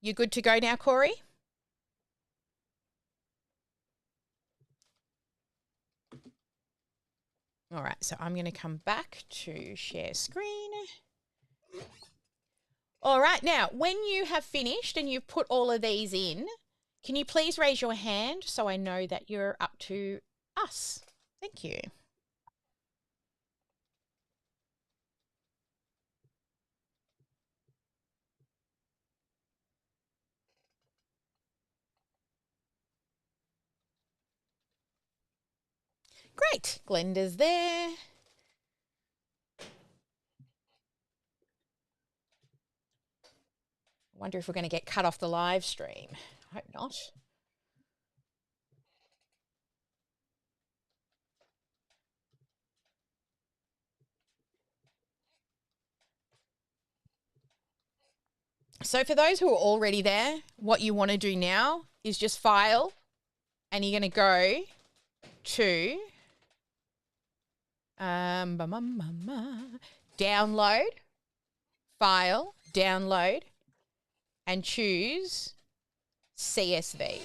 You good to go now, Corey? All right, so I'm going to come back to share screen. All right, now, when you have finished and you've put all of these in, can you please raise your hand so I know that you're up to us? Thank you. Great, Glenda's there. I wonder if we're going to get cut off the live stream. I hope not. So for those who are already there, what you want to do now is just file, and you're going to go to download, file, download, and choose CSV.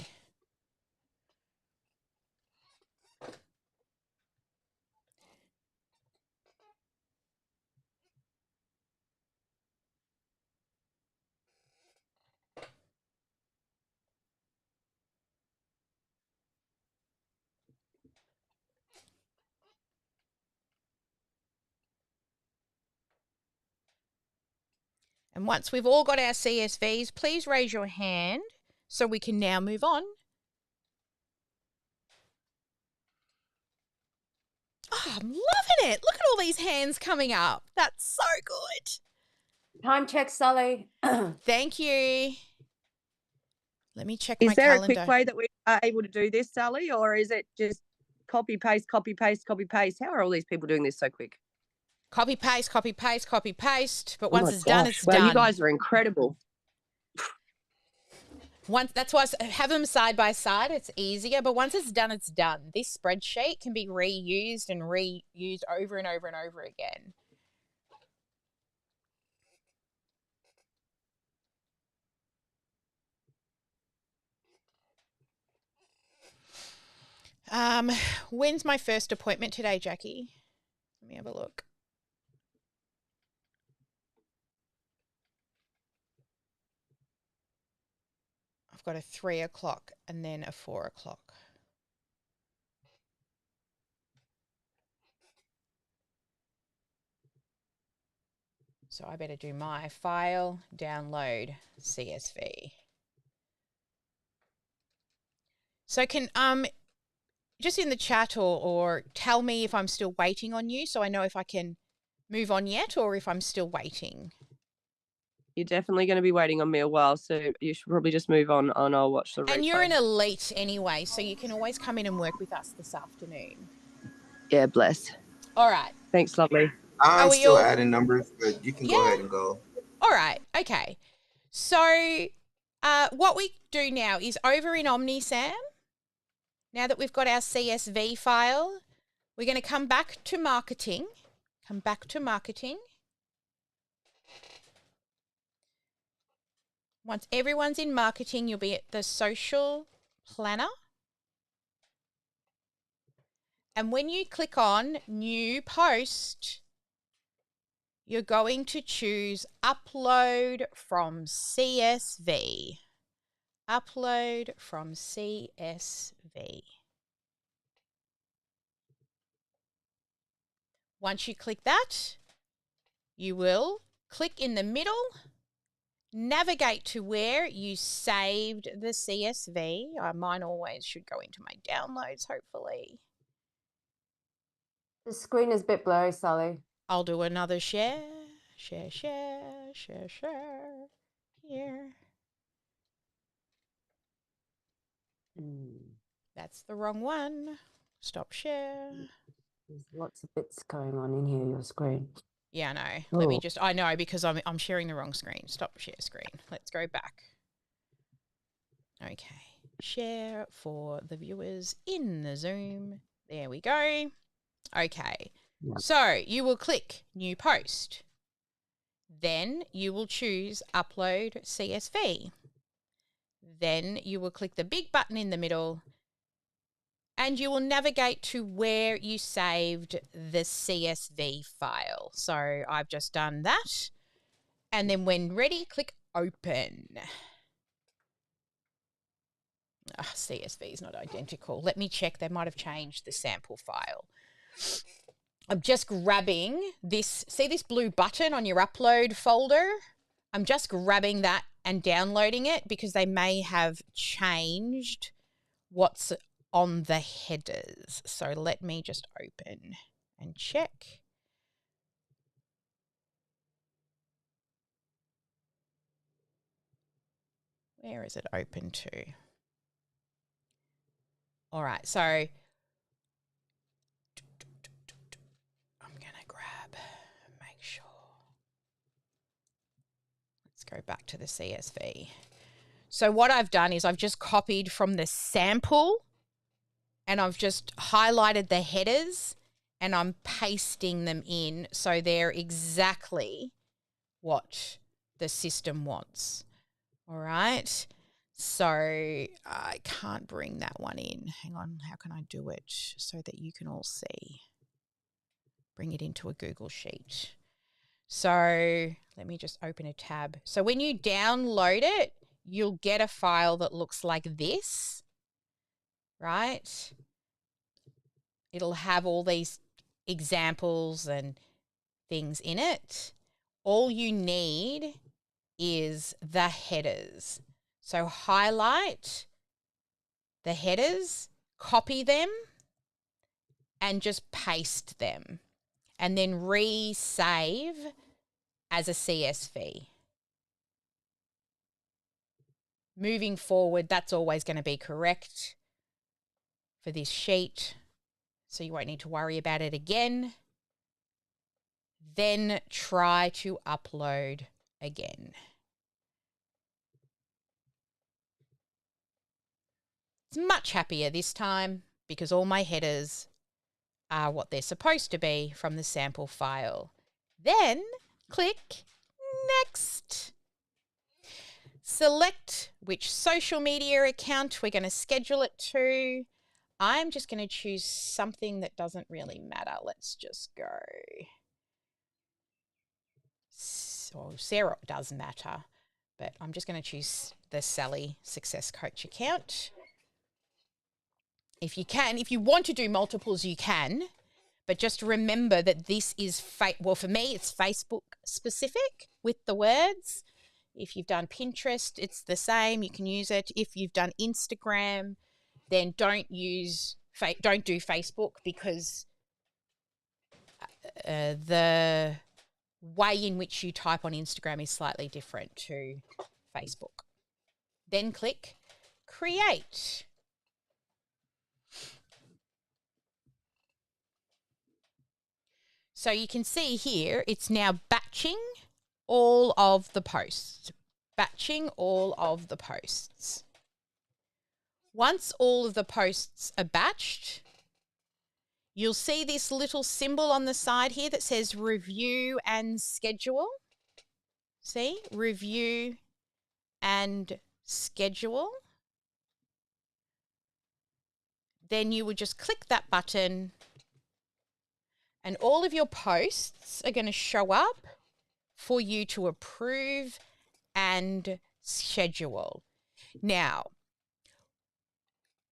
And once we've all got our CSVs, please raise your hand so we can now move on. Oh, I'm loving it. Look at all these hands coming up. That's so good. Time check, Sally. Thank you. Let me check Is my there calendar. a quick way that we are able to do this, Sally, or is it just copy, paste, copy, paste, copy, paste? How are all these people doing this so quick? Copy, paste, copy, paste, copy, paste. But Oh once my it's done, gosh. it's Well, done. you guys are incredible. That's why I have them side by side. It's easier, but once it's done, it's done. This spreadsheet can be reused and reused over and over and over again. When's my first appointment today, Jackie? Let me have a look. I've got a 3 o'clock and then a 4 o'clock. So I better do my file, download CSV. So can just in the chat or tell me if I'm still waiting on you so I know if I can move on yet or if I'm still waiting. You're definitely going to be waiting on me a while, so you should probably just move on and I'll watch the replay. And you're an elite anyway, so you can always come in and work with us this afternoon. Yeah, bless. All right. Thanks, lovely. I'm still adding numbers, but you can go ahead and go. All right. Okay. So what we do now is over in OmniSAM, now that we've got our CSV file, we're going to come back to marketing. Once everyone's in marketing, you'll be at the social planner. And when you click on new post, you're going to choose upload from CSV. Upload from CSV. Once you click that, you will click in the middle, navigate to where you saved the CSV. Mine always should go into my downloads, hopefully. The screen is a bit blurry, Sally. I'll do another share. Share. Here. That's the wrong one. Stop share. There's lots of bits going on in here, your screen. Yeah, I know. Let me just, I know because I'm sharing the wrong screen. Stop share screen. Let's go back. Okay. Share for the viewers in the Zoom. There we go. Okay. Yeah. So you will click new post. Then you will choose upload CSV. Then you will click the big button in the middle and you will navigate to where you saved the CSV file. So I've just done that. And then when ready, click open. CSV is not identical. Let me check. They might have changed the sample file. I'm just grabbing this. See this blue button on your upload folder? I'm just grabbing that and downloading it because they may have changed what's on the headers. So let me just open and check. Where is it open to? All right, so I'm going to grab, make sure. Let's go back to the CSV. So what I've done is I've just copied from the sample and I've just highlighted the headers and I'm pasting them in so they're exactly what the system wants. All right. So I can't bring that one in. Hang on. How can I do it so that you can all see? Bring it into a Google Sheet. So let me just open a tab. So when you download it, you'll get a file that looks like this, right? It'll have all these examples and things in it. All you need is the headers. So highlight the headers, copy them, and just paste them. And then resave as a CSV. Moving forward, that's always going to be correct for this sheet, so you won't need to worry about it again. Then try to upload again. It's much happier this time because all my headers are what they're supposed to be from the sample file. Then click Next. Select which social media account we're going to schedule it to. I'm just going to choose something that doesn't really matter. Let's just go. So Sarah does matter, but I'm just going to choose the Sally Success Coach account. If you can, if you want to do multiples, you can, but just remember that this is, well, for me, it's Facebook specific with the words. If you've done Pinterest, it's the same. You can use it. If you've done Instagram, then don't do Facebook because the way in which you type on Instagram is slightly different to Facebook. Then click Create. So you can see here, it's now batching all of the posts. Batching all of the posts. Once all of the posts are batched, you'll see this little symbol on the side here that says Review and Schedule. See? Review and Schedule. Then you would just click that button and all of your posts are going to show up for you to approve and schedule. Now,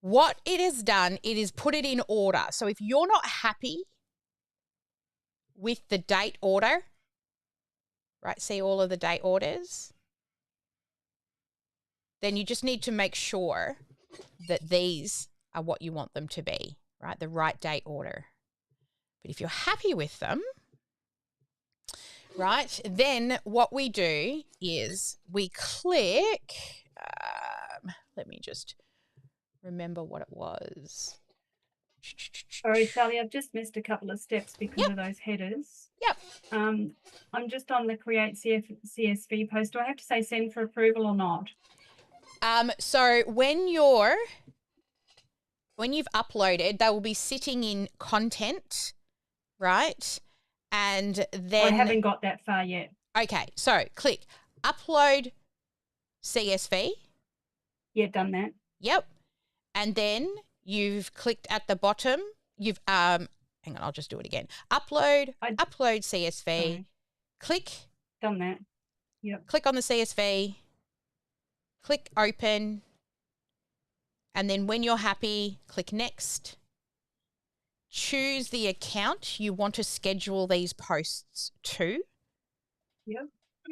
what it has done, it is put it in order. So if you're not happy with the date order, right, see all of the date orders, then you just need to make sure that these are what you want them to be, right, the right date order. But if you're happy with them, right, then what we do is we click, let me just remember what it was. Sorry, Sally, I've just missed a couple of steps because of those headers. Yep. I'm just on the Create CSV post. Do I have to say send for approval or not? So when you've uploaded, they will be sitting in content, right? And then I haven't got that far yet. Okay, so click Upload CSV. Yeah, done that. Yep. And then you've clicked at the bottom. You've hang on, I'll just do it again. Upload CSV. Sorry. Click. Done that. Yep. Click on the CSV. Click Open. And then when you're happy, click Next. Choose the account you want to schedule these posts to. Yep.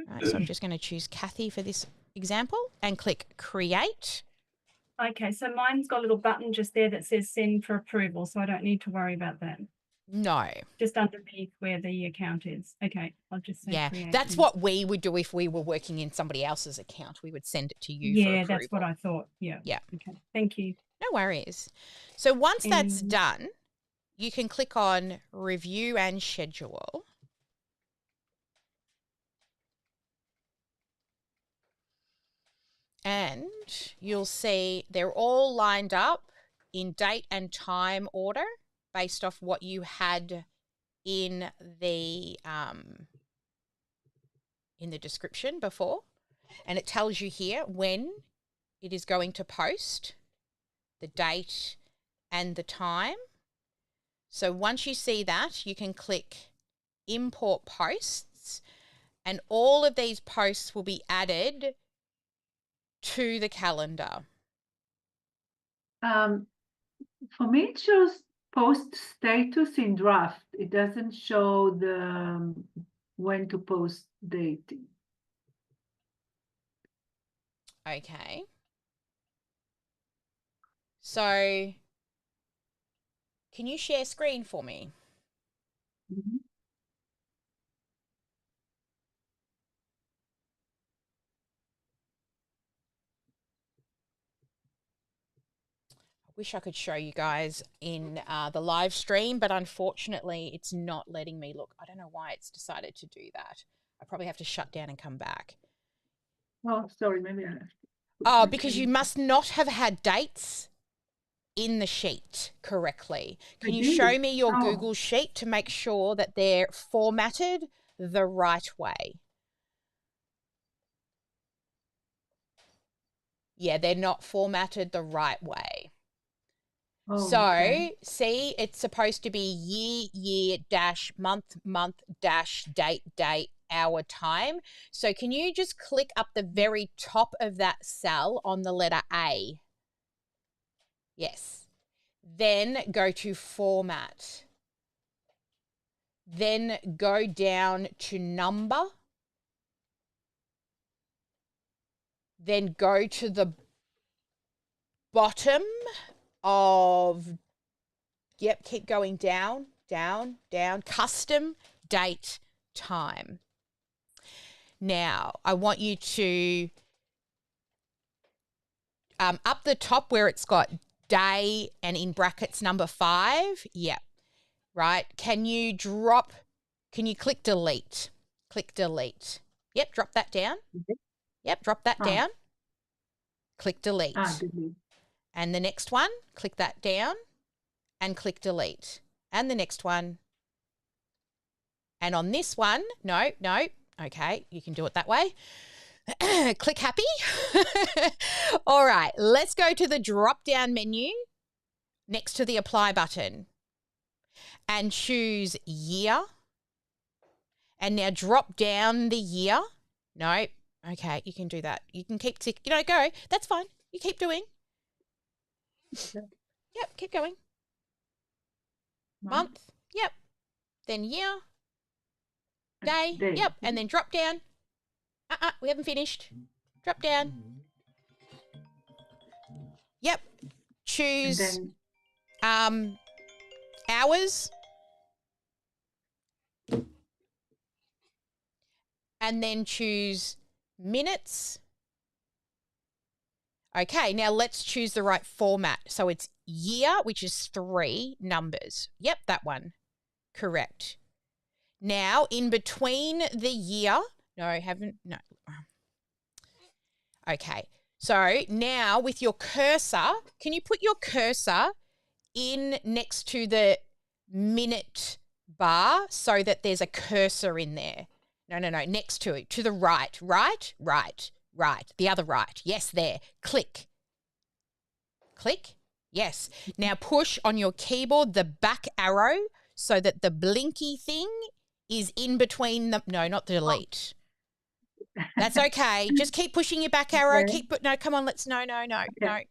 Right, so I'm just going to choose Kathy for this example and click Create. Okay, so mine's got a little button just there that says send for approval, so I don't need to worry about that. No. Just underneath where the account is. Okay, I'll just say create. That's what we would do if we were working in somebody else's account. We would send it to you for approval. Yeah, that's what I thought. Yeah. Yeah. Okay, thank you. No worries. So once that's done, you can click on Review and Schedule. And you'll see they're all lined up in date and time order based off what you had in the description before. And it tells you here when it is going to post, the date and the time. So once you see that, you can click Import Posts, and all of these posts will be added to the calendar. For me, it shows post status in draft. It doesn't show the when to post date. Okay. So can you share screen for me? Mm-hmm. Wish I could show you guys in the live stream, but unfortunately it's not letting me. Look, I don't know why it's decided to do that. I probably have to shut down and come back. Oh, sorry, maybe I left. Oh, because you must not have had dates in the sheet correctly. Can you show me your Google sheet to make sure that they're formatted the right way? Yeah, they're not formatted the right way. So, okay. see, it's supposed to be year, dash, month, dash, date, hour, time. So can you just click up the very top of that cell on the letter A? Yes. Then go to format. Then go down to number. Then go to the bottom of, yep, keep going down, custom, date, time. Now, I want you to, up the top where it's got day and in brackets number 5, yep, right? Can you click delete? Click delete. Yep, drop that down. Yep, drop that down. Click delete. Delete. And the next one, click that down and click delete. And the next one. And on this one, no, okay, you can do it that way. Click happy. All right, let's go to the drop-down menu next to the apply button and choose year. And now drop down the year. No, okay, you can do that. You can keep, go. That's fine. You keep doing. Yep, keep going. Month, yep. Then year, day, yep. And then drop down. We haven't finished. Drop down. Yep. Choose hours. And then choose minutes. Okay, now let's choose the right format. So it's year, which is 3 numbers. Yep, that one. Correct. Now, in between the year, no. Okay, so now with your cursor, can you put your cursor in next to the minute bar so that there's a cursor in there? No, next to it, to the right. The other right. Yes, there. Click. Yes. Now push on your keyboard the back arrow so that the blinky thing is in between the, no, not delete. That's okay. Just keep pushing your back arrow. Okay. No, come on, let's, no. Okay.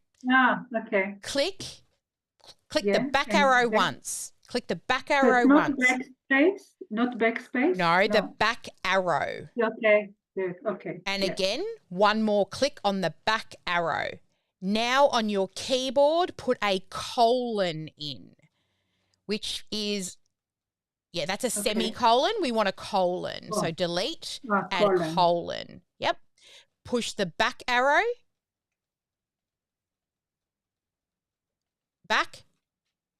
Click the back arrow once. Click the back arrow not once. Backspace? Not backspace? No, the back arrow. Okay, good. Okay. And again, one more click on the back arrow. Now on your keyboard, put a colon in, which is, that's a semicolon. We want a colon. So delete and colon. Yep. Push the back arrow. Back.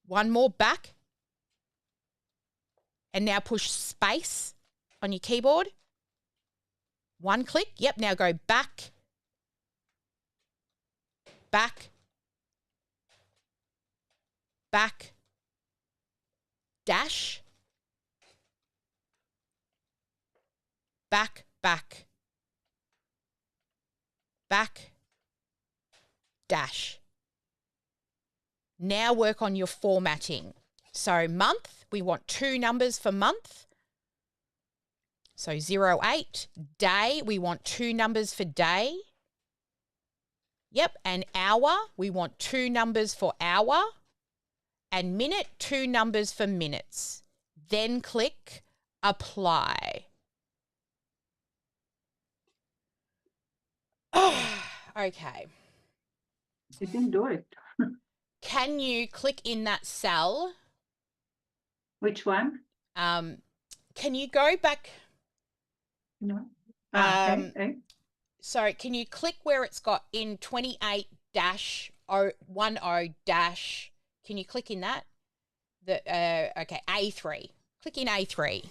One more back. And now push space on your keyboard. One click. Yep. Now go back. Dash. Back. Dash. Now work on your formatting. So month, we want 2 numbers for month. So 08. Day, we want 2 numbers for day. Yep, and hour, we want 2 numbers for hour. And minute, 2 numbers for minutes. Then click apply. Okay. You didn't do it. Can you click in that cell? Which one? Can you go back? No. Sorry, can you click where it's got in 28 10 dash. Can you click in that? Okay, A3. Click in A3.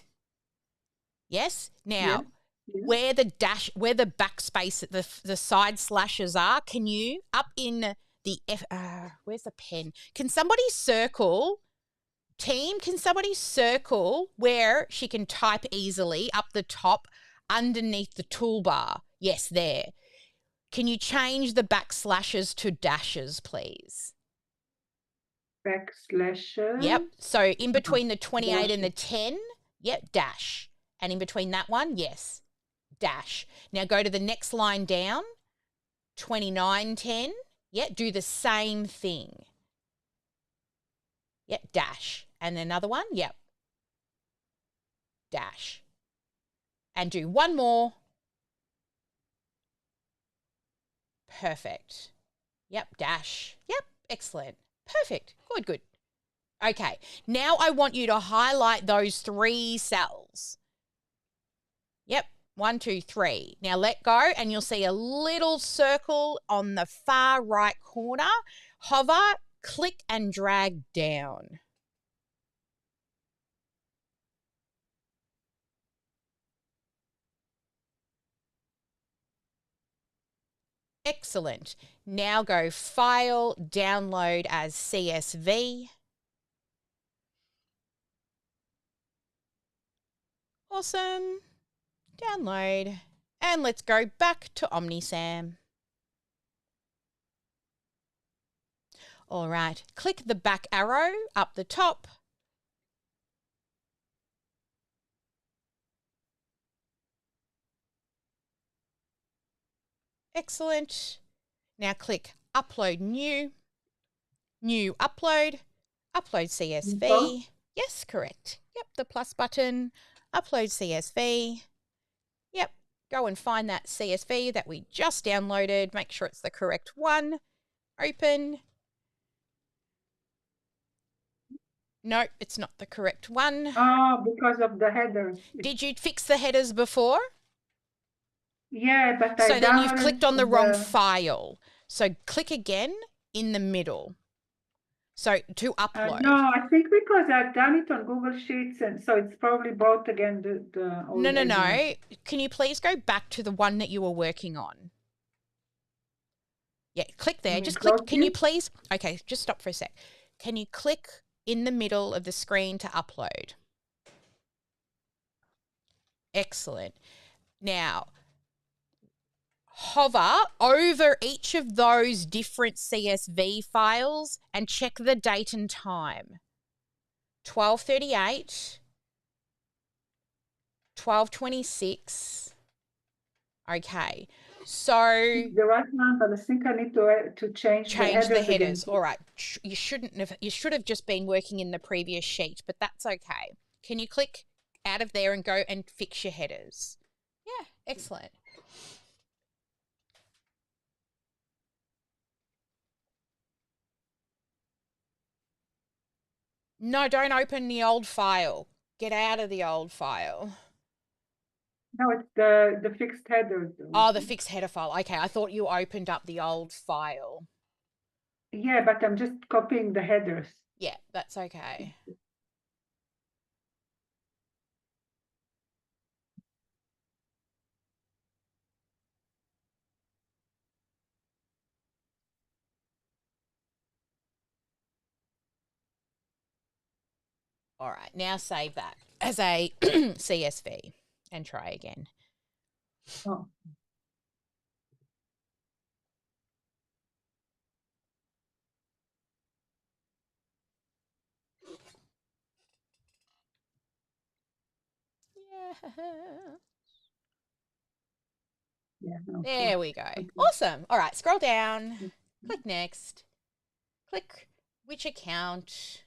Yes. Now, where the backspace, the side slashes are, can you up in the where's the pen? Can somebody circle? Team, can somebody circle where she can type easily up the top underneath the toolbar? Yes, there. Can you change the backslashes to dashes, please? Backslashes? Yep. So in between the 28 and the 10, yep, dash. And in between that one, yes, dash. Now go to the next line down, 2910. Yep, do the same thing. Yep, dash. And another one, yep, dash. And do one more. Perfect. Yep, dash. Yep, excellent. Perfect. Good, good. Okay, now I want you to highlight those 3 cells. Yep, 1, 2, 3. Now let go and you'll see a little circle on the far right corner. Hover, click and drag down. Excellent. Now go File, Download as CSV. Awesome. Download. And let's go back to OmniSAM. All right, click the back arrow up the top. Excellent. Now click Upload New. New Upload. Upload CSV. Yes, correct. Yep, the plus button. Upload CSV. Yep, go and find that CSV that we just downloaded. Make sure it's the correct one. Open. No, it's not the correct one. Oh, because of the headers. Did you fix the headers before? Yeah, but so then you've clicked on the wrong file. So click again in the middle. So to upload. No, I think because I've done it on Google Sheets, and so it's probably brought again the old No. Can you please go back to the one that you were working on? Yeah, click there. Just click. Can you please? Okay, just stop for a sec. Can you click in the middle of the screen to upload? Excellent. Now, hover over each of those different CSV files and check the date and time. 12:38, 12:26. Okay, so the right one, but I think I need to change the headers. All right, you should have just been working in the previous sheet, but that's okay. Can you click out of there and go and fix your headers? Yeah, excellent. No, don't open the old file. Get out of the old file. No, it's the fixed headers. Oh, the fixed header file. Okay, I thought you opened up the old file. Yeah, but I'm just copying the headers. Yeah, that's okay. All right, now save that as a CSV and try again. Oh. Yeah, there we go. Okay. Awesome. All right, scroll down, click next, click which account,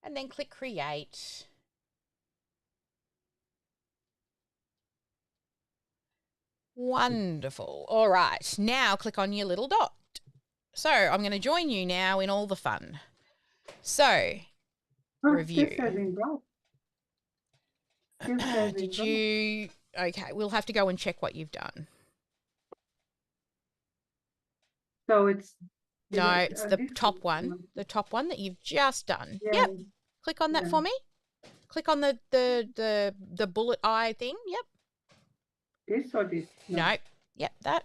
and then click create. Wonderful. All right, now click on your little dot. So I'm going to join you now in all the fun. So, review. Did you? Okay, we'll have to go and check what you've done. So it's no, it's the top one. The top one that you've just done. Yeah. Yep. Click on that for me. Click on the bullet eye thing. Yep. This or this? No. Yep, that.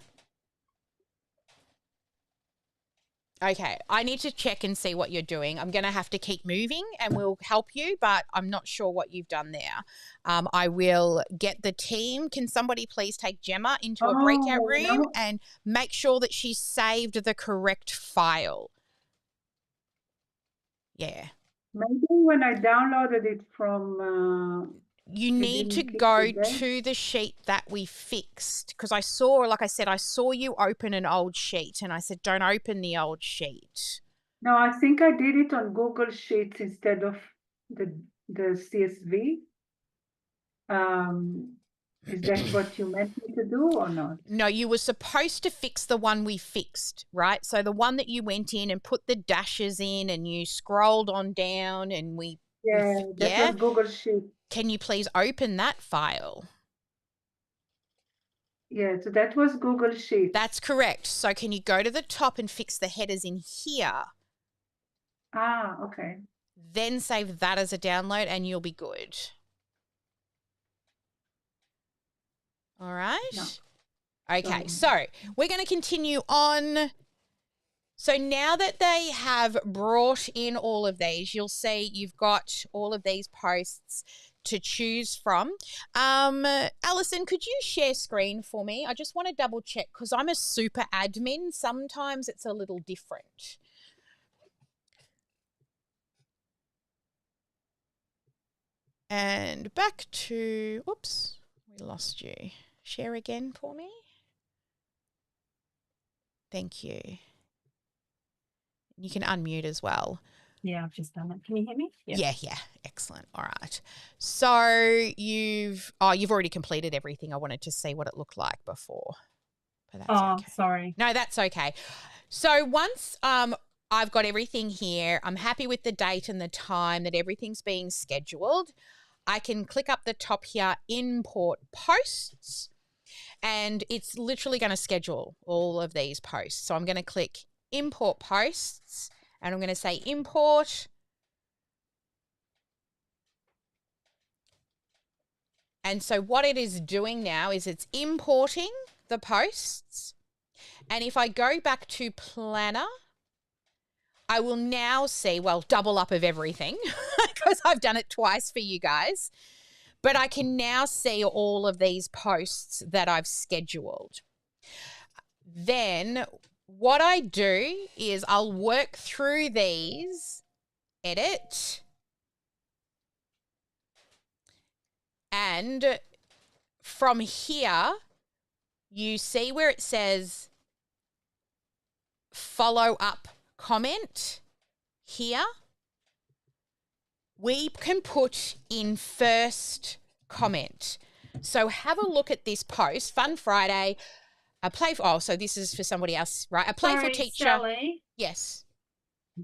Okay, I need to check and see what you're doing. I'm going to have to keep moving and we'll help you, but I'm not sure what you've done there. I will get the team. Can somebody please take Gemma into a breakout room and make sure that she's saved the correct file? Yeah. Maybe when I downloaded it from... you need to go to the sheet that we fixed because I saw, like I said, I saw you open an old sheet and I said, don't open the old sheet. No, I think I did it on Google Sheets instead of the CSV. Is that what you meant me to do or not? No, you were supposed to fix the one we fixed, right? So the one that you went in and put the dashes in and you scrolled on down and we... Yeah, that was Google Sheet. Can you please open that file? Yeah, so that was Google Sheet. That's correct. So can you go to the top and fix the headers in here? Ah, okay. Then save that as a download and you'll be good. All right. No. Okay, so we're going to continue on. So now that they have brought in all of these, you'll see you've got all of these posts to choose from. Alison, could you share screen for me? I just want to double check because I'm a super admin. Sometimes it's a little different. And back to, oops, we lost you. Share again for me. Thank you. You can unmute as well. Yeah, I've just done it. Can you hear me? Yeah. Excellent. All right. So you've already completed everything. I wanted to see what it looked like before. But that's okay. Sorry. No, that's okay. So once I've got everything here, I'm happy with the date and the time that everything's being scheduled. I can click up the top here, import posts, and it's literally going to schedule all of these posts. So I'm going to click import posts and I'm going to say import. And so what it is doing now is it's importing the posts. And if I go back to planner, I will now see, well, double up of everything because I've done it twice for you guys. But I can now see all of these posts that I've scheduled. Then what I do is I'll work through these, edit, and from here, you see where it says follow up comment here. We can put in first comment. So have a look at this post, Fun Friday, so this is for somebody else, right? A playful teacher. Sally. Yes.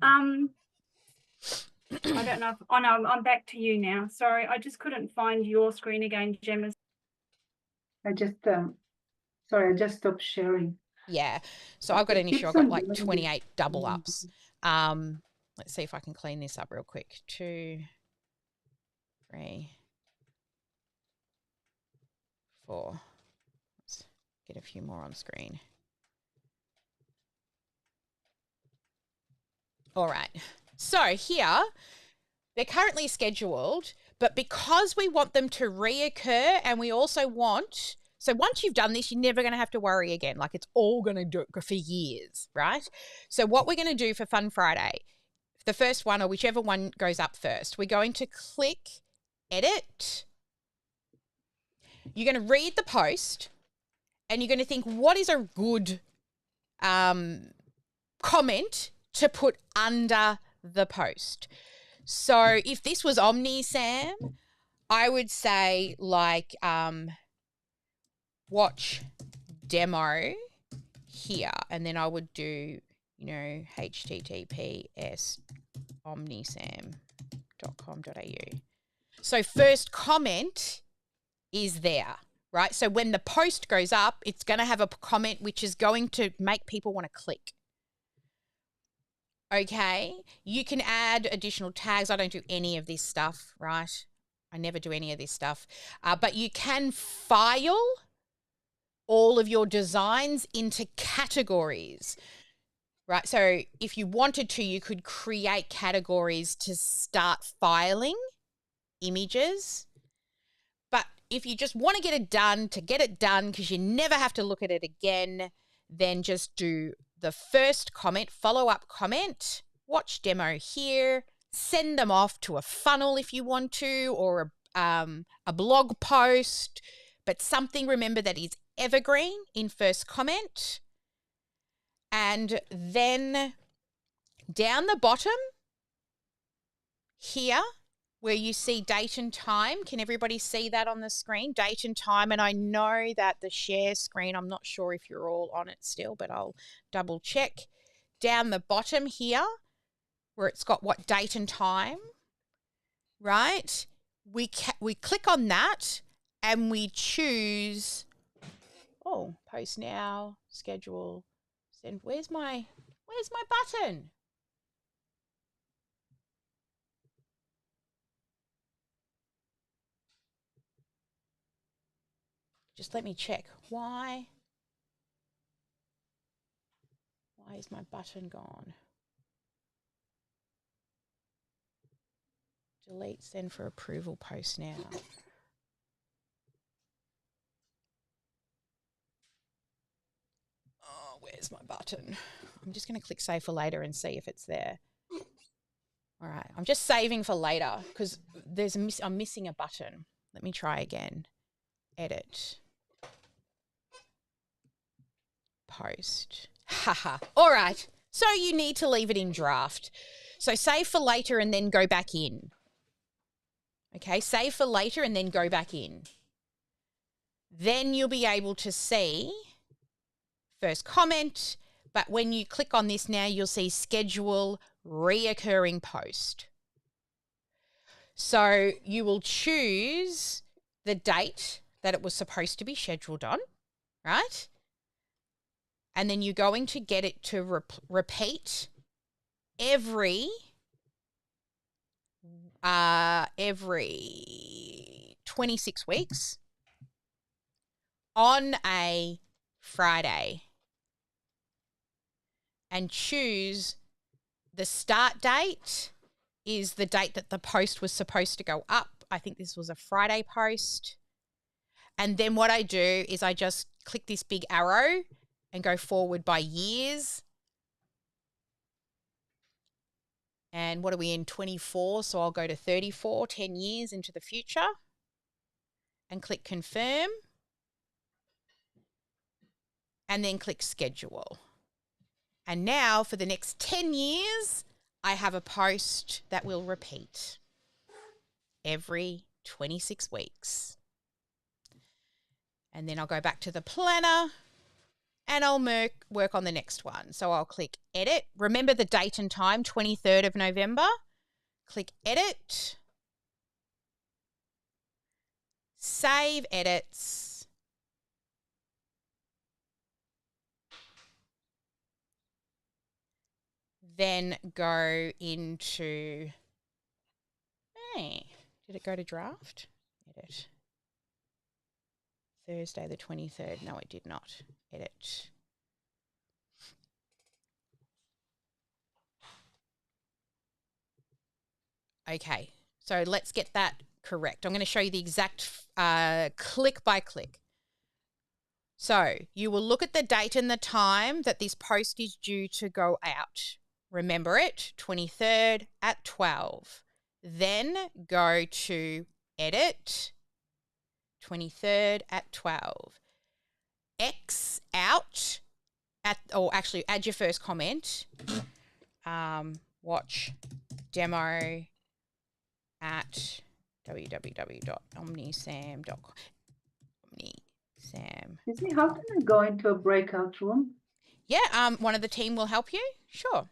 I don't know. Oh no, I'm back to you now. Sorry, I just couldn't find your screen again, Gemma. I just stopped sharing. Yeah. So I've got an issue. I've got like 28 double ups. Let's see if I can clean this up real quick. 2, 3, 4. Let's get a few more on screen. All right. So here, they're currently scheduled, but because we want them to reoccur and we also want... So once you've done this, you're never going to have to worry again. Like it's all going to do it for years, right? So what we're going to do for Fun Friday, the first one or whichever one goes up first, we're going to click edit. You're going to read the post and you're going to think, what is a good comment to put under the post? So if this was OmniSAM, I would say like watch demo here, and then I would do, https omnisam.com.au. So first comment is there, right? So when the post goes up, it's going to have a comment which is going to make people want to click. Okay, you can add additional tags. I don't do any of this stuff, right? I never do any of this stuff. But you can file all of your designs into categories, right? So if you wanted to, you could create categories to start filing images. But if you just want to get it done, because you never have to look at it again, then just do the first comment, follow-up comment, watch demo here, send them off to a funnel if you want to, or a blog post, but something, remember, that is evergreen in first comment. And then down the bottom here, where you see date and time, can everybody see that on the screen? Date and time, and I know that the share screen, I'm not sure if you're all on it still, but I'll double check. Down the bottom here, where it's got what date and time, right? We click on that and we choose, post now, schedule, send. Where's my button? Just let me check. Why is my button gone? Delete, send for approval, post now. Oh, where's my button? I'm just going to click save for later and see if it's there. All right, I'm just saving for later because I'm missing a button. Let me try again. Edit. Post. Haha. All right. So you need to leave it in draft. So save for later and then go back in. Okay, save for later and then go back in. Then you'll be able to see first comment, but when you click on this now, you'll see schedule reoccurring post. So you will choose the date that it was supposed to be scheduled on, right? And then you're going to get it to repeat every 26 weeks on a Friday, and choose the start date is the date that the post was supposed to go up. I think this was a Friday post. And then what I do is I just click this big arrow and go forward by years. And what are we in? 24. So I'll go to 34, 10 years into the future, and click confirm. And then click schedule. And now for the next 10 years, I have a post that will repeat every 26 weeks. And then I'll go back to the planner and I'll work on the next one. So I'll click edit. Remember the date and time, 23rd of November. Click edit. Save edits. Then go into, hey, did it go to draft? Edit. Thursday the 23rd. No, it did not. Edit. Okay, so let's get that correct. I'm going to show you the exact click by click. So you will look at the date and the time that this post is due to go out. Remember it, 23rd at 12. Then go to edit, 23rd at 12. X out or actually add your first comment. Watch demo at www.omnisam.com. OmniSAM. Excuse me, how can I go into a breakout room? Yeah, one of the team will help you. Sure.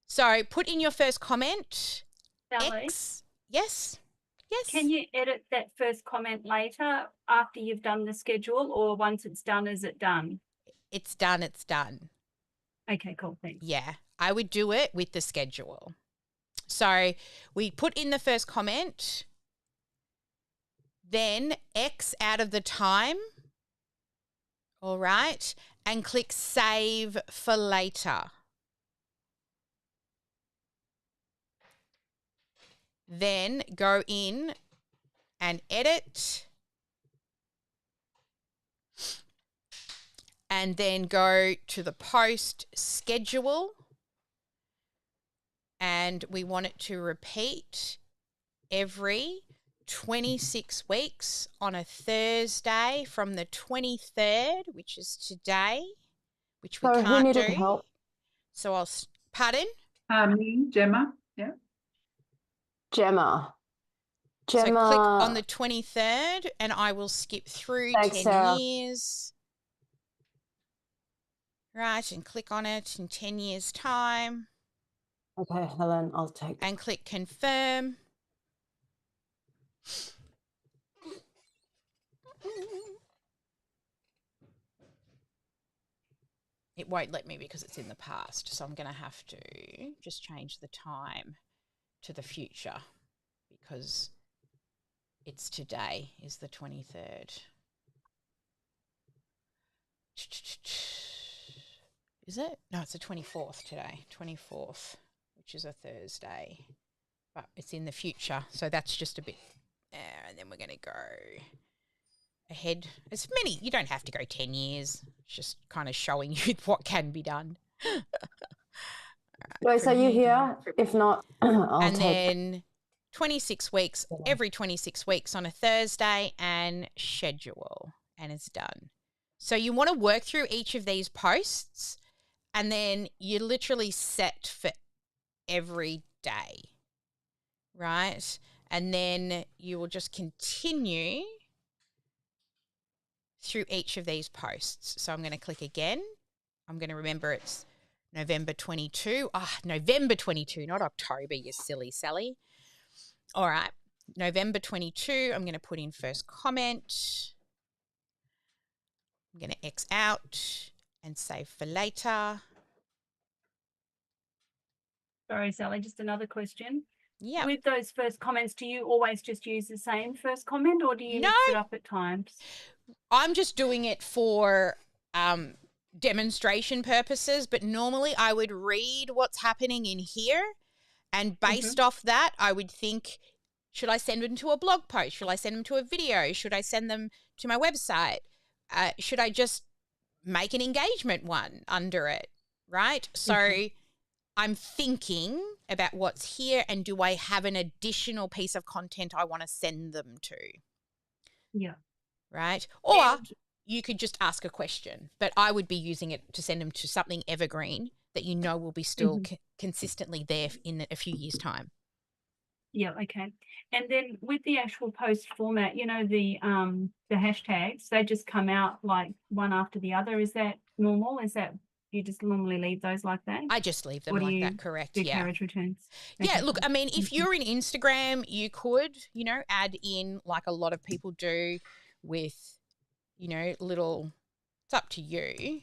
So put in your first comment. Sally? X. Yes. Yes. Can you edit that first comment later after you've done the schedule, or once it's done, is it done? It's done. It's done. Okay, cool. Thanks. Yeah. I would do it with the schedule. So we put in the first comment, then X out of the time, all right, and click Save for Later. Then go in and edit, and then go to the post schedule, and we want it to repeat every 26 weeks on a Thursday from the 23rd, which is today, which we So who can't needed do. help? So I'll, pardon? Me, Gemma, yeah. Gemma. So click on Gemma. the 23rd and I will skip through Thanks, 10 Sarah. years. Right, and click on it in 10 years' time. Okay, Helen, I'll take. And click confirm. It won't let me because it's in the past. So I'm going to have to just change the time to the future because it's today is the 23rd. Is it? No, it's the 24th today. 24th, which is a Thursday. But it's in the future. So that's just a bit there. And then we're going to go ahead. It's many. You don't have to go 10 years. It's just kind of showing you what can be done. Joyce, are you here? If not, I'll and take. then 26 weeks, every 26 weeks on a Thursday and schedule. And it's done. So you want to work through each of these posts and then you're literally set for every day, right? And then you will just continue through each of these posts. So I'm going to click again. I'm going to remember it's November 22. November 22, not October, you silly Sally. All right, November 22, I'm going to put in first comment. I'm going to X out and save for later. Sorry, Sally, just another question. Yeah. With those first comments, do you always just use the same first comment or do you mix it up at times? I'm just doing it for demonstration purposes, but normally I would read what's happening in here and based off that, I would think, should I send them to a blog post? Should I send them to a video? Should I send them to my website? Should I just make an engagement one under it, right? So I'm thinking about what's here and do I have an additional piece of content I want to send them to? Yeah. Right? Or you could just ask a question, but I would be using it to send them to something evergreen that you know will be still consistently there in a few years' time. Yeah, okay. And then with the actual post format, you know, the hashtags, they just come out like one after the other. Is that normal? Is that you just normally leave those like that? I just leave them like that, correct? Do Yeah. carriage returns? Yeah, look, I mean, if you're in Instagram, you could, you know, add in like a lot of people do with, you know, little, it's up to you.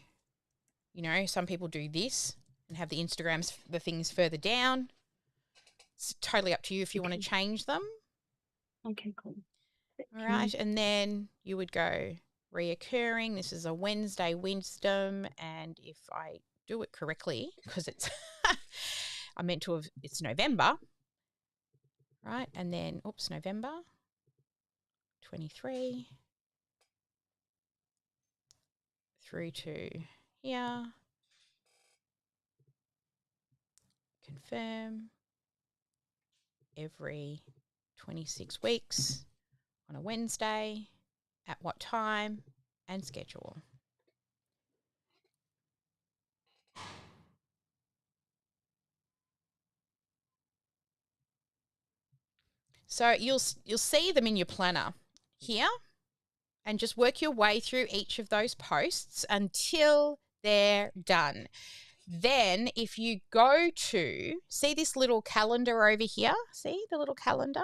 You know, some people do this and have the Instagrams, the things further down. It's totally up to you if you want to change them. Okay, cool. All right, and then you would go reoccurring. This is a Wednesday wisdom, and if I do it correctly, because it's, I meant to have, it's November, right? And then, oops, November 23 through to here. Confirm every 26 weeks on a Wednesday, at what time, and schedule. So you'll see them in your planner here and just work your way through each of those posts until they're done. Then if you go to, see this little calendar over here? See the little calendar?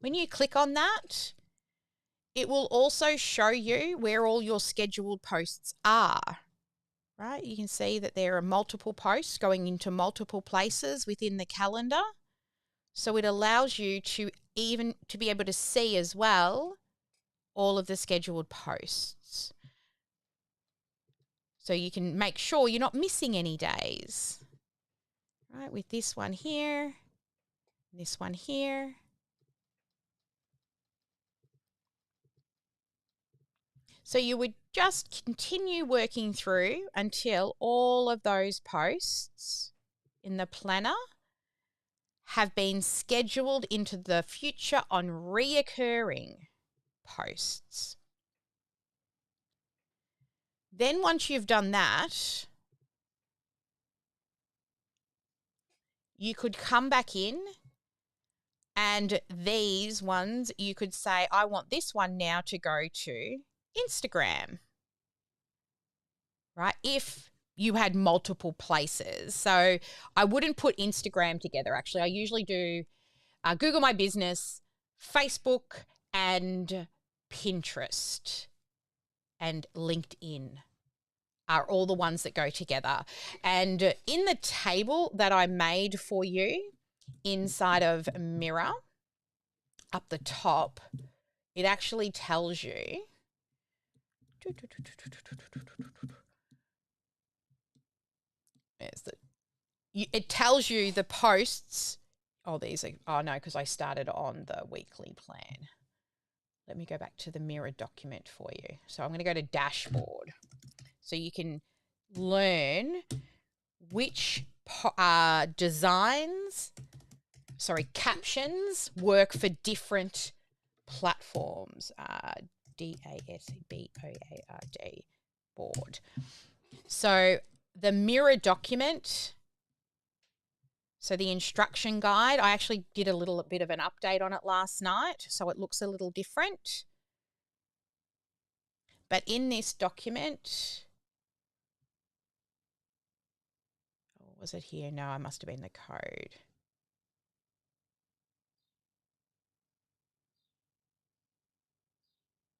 When you click on that, it will also show you where all your scheduled posts are. right? You can see that there are multiple posts going into multiple places within the calendar. So it allows you to be able to see as well all of the scheduled posts. So you can make sure you're not missing any days. Right, with this one here, this one here. So you would just continue working through until all of those posts in the planner have been scheduled into the future on reoccurring posts. Then once you've done that, you could come back in and these ones, you could say, I want this one now to go to Instagram, right? If you had multiple places. So I wouldn't put Instagram together, actually. I usually do Google My Business, Facebook, and Pinterest and LinkedIn are all the ones that go together. And in the table that I made for you inside of Mira, up the top, it actually tells you it tells you the posts. Oh, these are, oh no, because I started on the weekly plan. Let me go back to the Mira document for you. So I'm going to go to dashboard. So you can learn which captions work for different platforms. DASBOARD, board. So the Mira document, so the instruction guide, I actually did a little bit of an update on it last night, so it looks a little different. But in this document, oh, was it here? No, I must have been the code.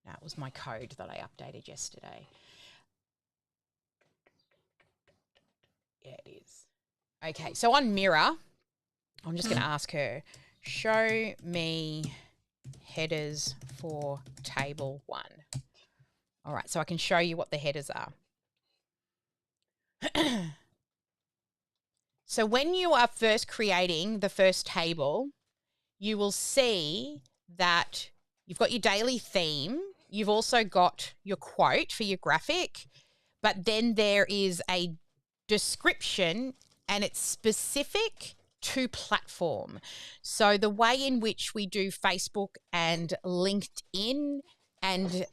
No, it was my code that I updated yesterday. Yeah, it is. Okay, so on Mira, I'm just going to ask her, show me headers for table 1. All right, so I can show you what the headers are. So when you are first creating the first table, you will see that you've got your daily theme. You've also got your quote for your graphic, but then there is a description and it's specific to platform. So the way in which we do Facebook and LinkedIn, and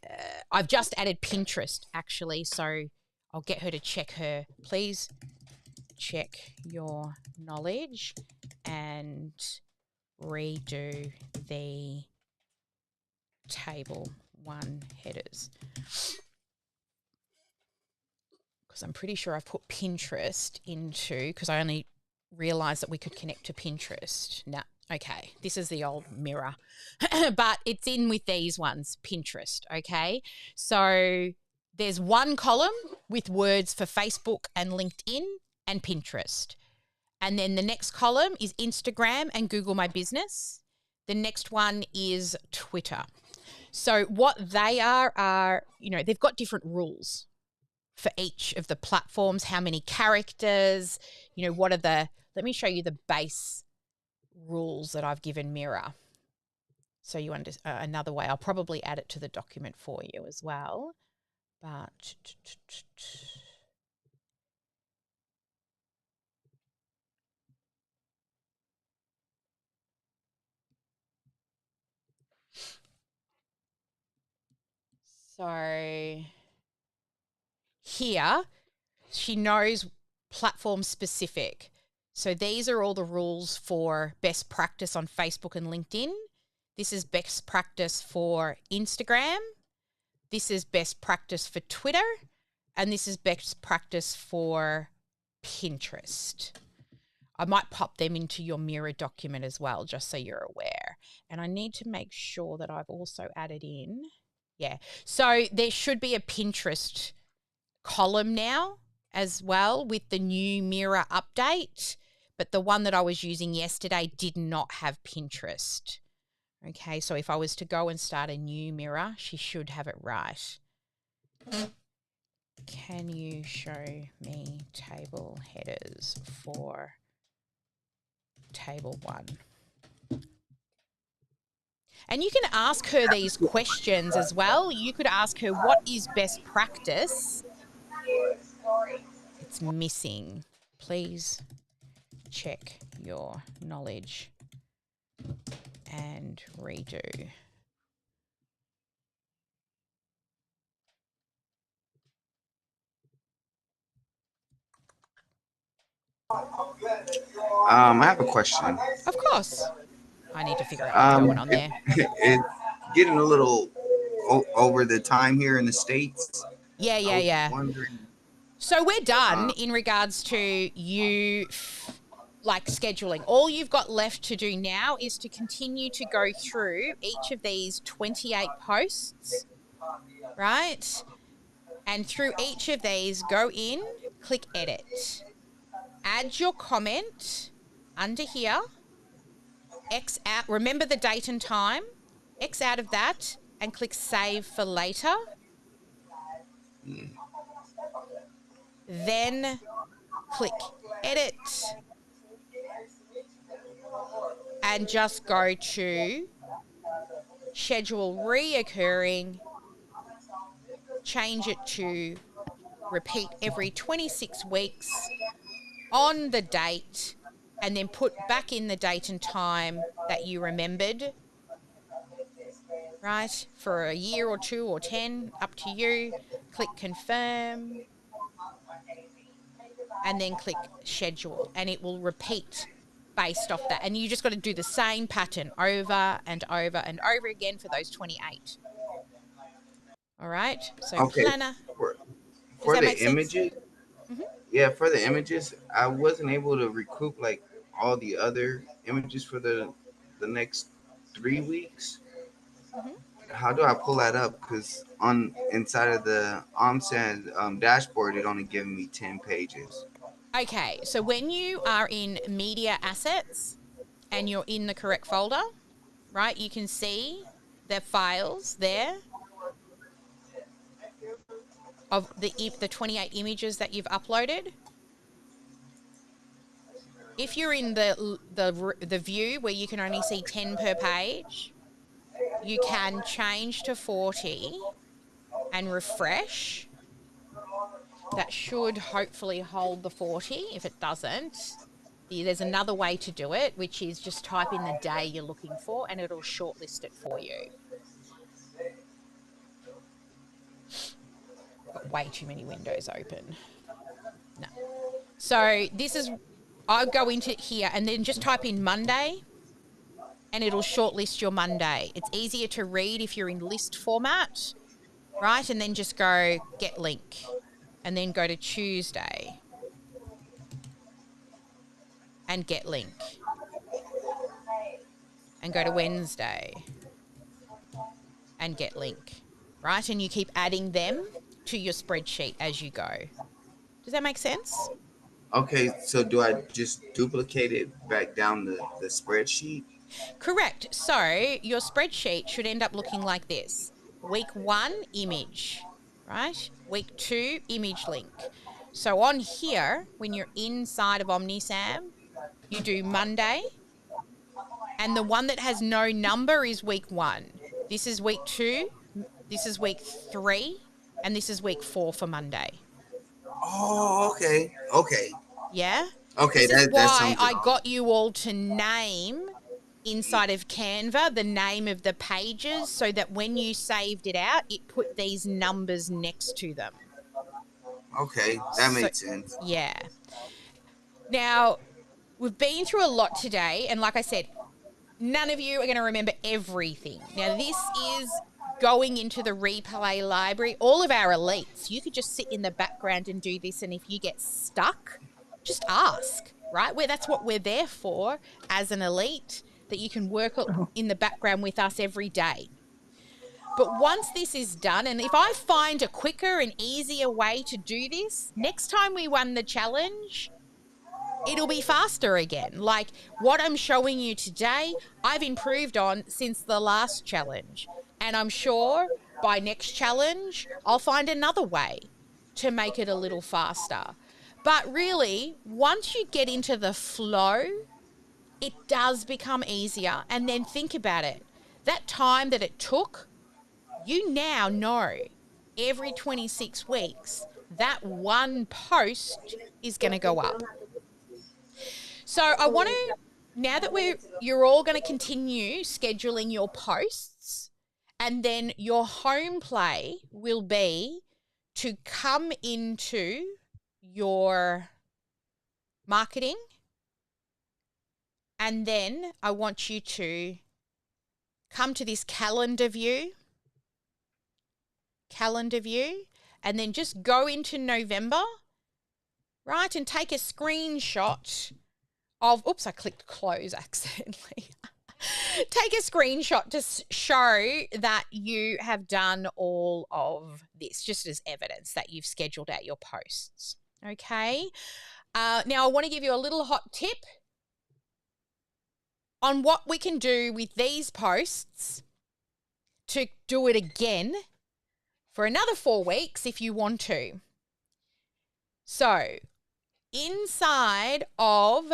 I've just added Pinterest actually, so I'll get her to check her. Please check your knowledge and redo the table 1 headers. Because I'm pretty sure I've put Pinterest into, because I only realised that we could connect to Pinterest. No, okay, this is the old Mira. But it's in with these ones, Pinterest, okay? So there's one column with words for Facebook and LinkedIn and Pinterest. And then the next column is Instagram and Google My Business. The next one is Twitter. So what they are, you know, they've got different rules for each of the platforms, how many characters, you know, what are the, let me show you the base rules that I've given Mira. So you understand another way. I'll probably add it to the document for you as well. But so here, she knows platform specific. So these are all the rules for best practice on Facebook and LinkedIn. This is best practice for Instagram. This is best practice for Twitter. And this is best practice for Pinterest. I might pop them into your Mira document as well, just so you're aware. And I need to make sure that I've also added in, yeah. So there should be a Pinterest column now as well with the new Mira update, but the one that I was using yesterday did not have Pinterest. Okay, so if I was to go and start a new Mira, she should have it right. Can you show me table headers for table 1? And you can ask her these questions as well. You could ask her, what is best practice? It's missing. Please check your knowledge and redo. I have a question. Of course. I need to figure out what's going on there. It's getting a little over the time here in the States. Yeah. Wondering, so we're done in regards to you like scheduling. All you've got left to do now is to continue to go through each of these 28 posts, right? And through each of these, go in, click edit. Add your comment under here. X out, remember the date and time. X out of that and click save for later. Then click edit and just go to schedule reoccurring, change it to repeat every 26 weeks on the date, and then put back in the date and time that you remembered, right? For a year or 2 or 10, up to you. Click confirm and then click schedule, and it will repeat based off that. And you just got to do the same pattern over and over and over again for those 28. All right? So okay. planner. For the images, yeah, for the images, I wasn't able to recoup like all the other images for the next 3 weeks. How do I pull that up? Because on inside of the OmniSAM dashboard, it only given me 10 pages. Okay, so when you are in media assets and you're in the correct folder, right, you can see the files there of the 28 images that you've uploaded. If you're in the view where you can only see 10 per page, you can change to 40 and refresh. That should hopefully hold the 40. If it doesn't, there's another way to do it, which is just type in the day you're looking for and it'll shortlist it for you. Got way too many windows open. No. So this is, I'll go into here and then just type in Monday and it'll shortlist your Monday. It's easier to read if you're in list format, right? And then just go get link and then go to Tuesday and get link and go to Wednesday and get link, right? And you keep adding them to your spreadsheet as you go. Does that make sense? Okay, so do I just duplicate it back down the spreadsheet? Correct. So your spreadsheet should end up looking like this. Week 1, image, right? Week 2, image link. So on here, when you're inside of OmniSAM, you do Monday, and the one that has no number is week 1. This is week 2, this is week 3, and this is week 4 for Monday. Oh, okay. Yeah? Okay, this is why I got you all to name inside of Canva the name of the pages so that when you saved it out, it put these numbers next to them. Okay, that makes sense. Yeah. Now, we've been through a lot today, and like I said, none of you are going to remember everything. Now, this is going into the replay library. All of our elites, you could just sit in the background and do this, and if you get stuck, just ask, right? That's what we're there for as an elite, that you can work in the background with us every day. But once this is done, and if I find a quicker and easier way to do this, next time we run the challenge, it'll be faster again. Like what I'm showing you today, I've improved on since the last challenge. And I'm sure by next challenge, I'll find another way to make it a little faster. But really, once you get into the flow, it does become easier. And then think about it. That time that it took, you now know every 26 weeks, that one post is going to go up. So I want to, now that you're all going to continue scheduling your posts, and then your home play will be to come into your marketing, and then I want you to come to this calendar view, and then just go into November, right, and take a screenshot of, oops, I clicked close accidentally. Take a screenshot to show that you have done all of this, just as evidence that you've scheduled out your posts. Okay. Now I want to give you a little hot tip on what we can do with these posts to do it again for another 4 weeks if you want to. So inside of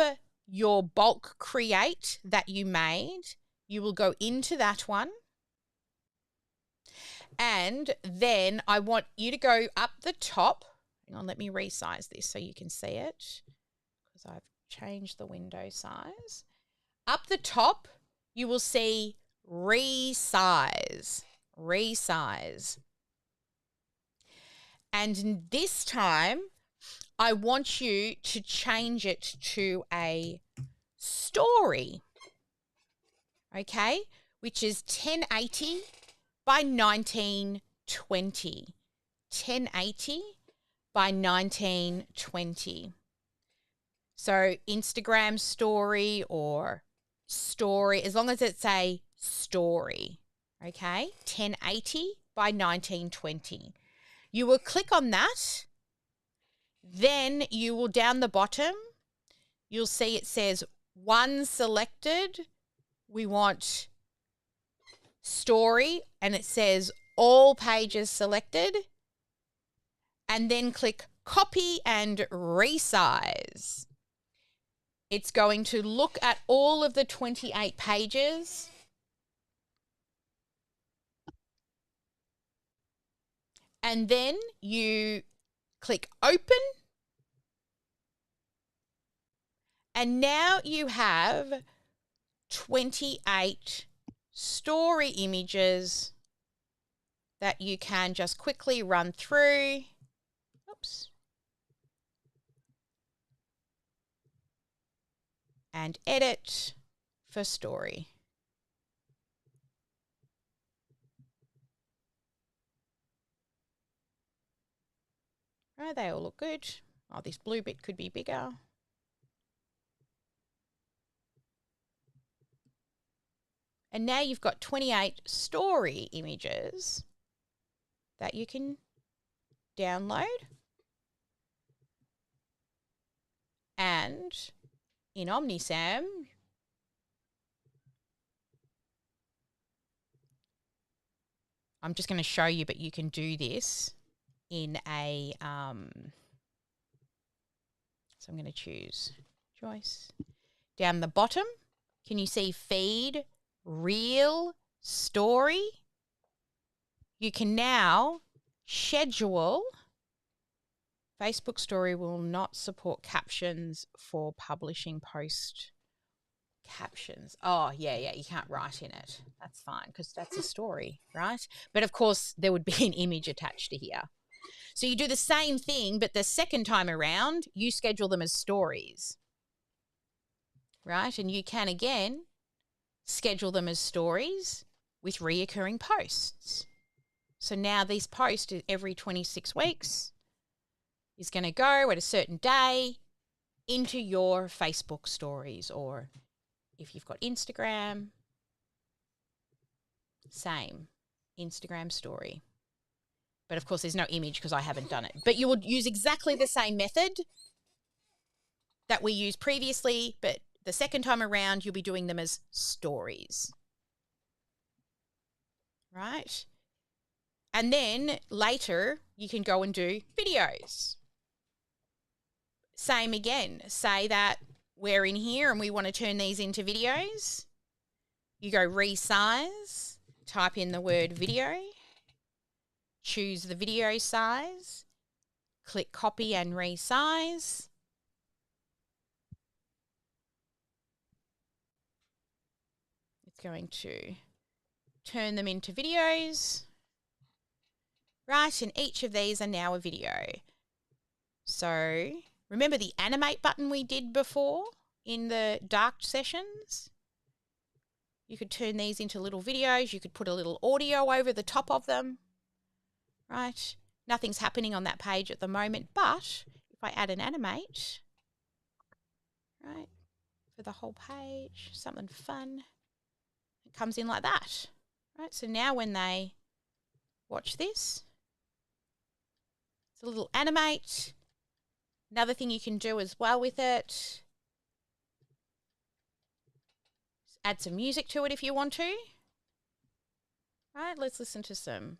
your bulk create that you made, you will go into that one. And then I want you to go up the top. Hang on, let me resize this so you can see it, because I've changed the window size. Up the top, you will see resize. And this time, I want you to change it to a story, okay, which is 1080 by 1920. 1080 by 1920. So Instagram story or story, as long as it's a story, okay, 1080 by 1920. You will click on that. Then you will, down the bottom, you'll see it says one selected. We want story, and it says all pages selected. And then click copy and resize. It's going to look at all of the 28 pages. And then you click open. And now you have 28 story images that you can just quickly run through. Oops. And edit for story. Oh, they all look good. Oh, this blue bit could be bigger. And now you've got 28 story images that you can download. And in OmniSAM, I'm just going to show you, but you can do this in a, so I'm going to choose Joyce. Down the bottom, can you see feed, reel, story? You can now schedule. Facebook story will not support captions for publishing post captions. Oh, yeah, you can't write in it. That's fine, because that's a story, right? But of course, there would be an image attached to here. So you do the same thing, but the second time around, you schedule them as stories, right? And you can, again, schedule them as stories with reoccurring posts. So now these posts every 26 weeks is going to go at a certain day into your Facebook stories, or if you've got Instagram, same, Instagram story. But of course, there's no image because I haven't done it. But you would use exactly the same method that we used previously, but the second time around, you'll be doing them as stories. Right? And then later, you can go and do videos. Same again. Say that we're in here and we want to turn these into videos. You go resize, type in the word video, choose the video size, click copy and resize. It's going to turn them into videos. Right, and each of these are now a video. So remember the animate button we did before in the dark sessions? You could turn these into little videos. You could put a little audio over the top of them. Right, nothing's happening on that page at the moment, but if I add an animate, right, for the whole page, something fun, it comes in like that. Right, so now when they watch this, it's a little animate. Another thing you can do as well with it, add some music to it if you want to. Right, let's listen to some,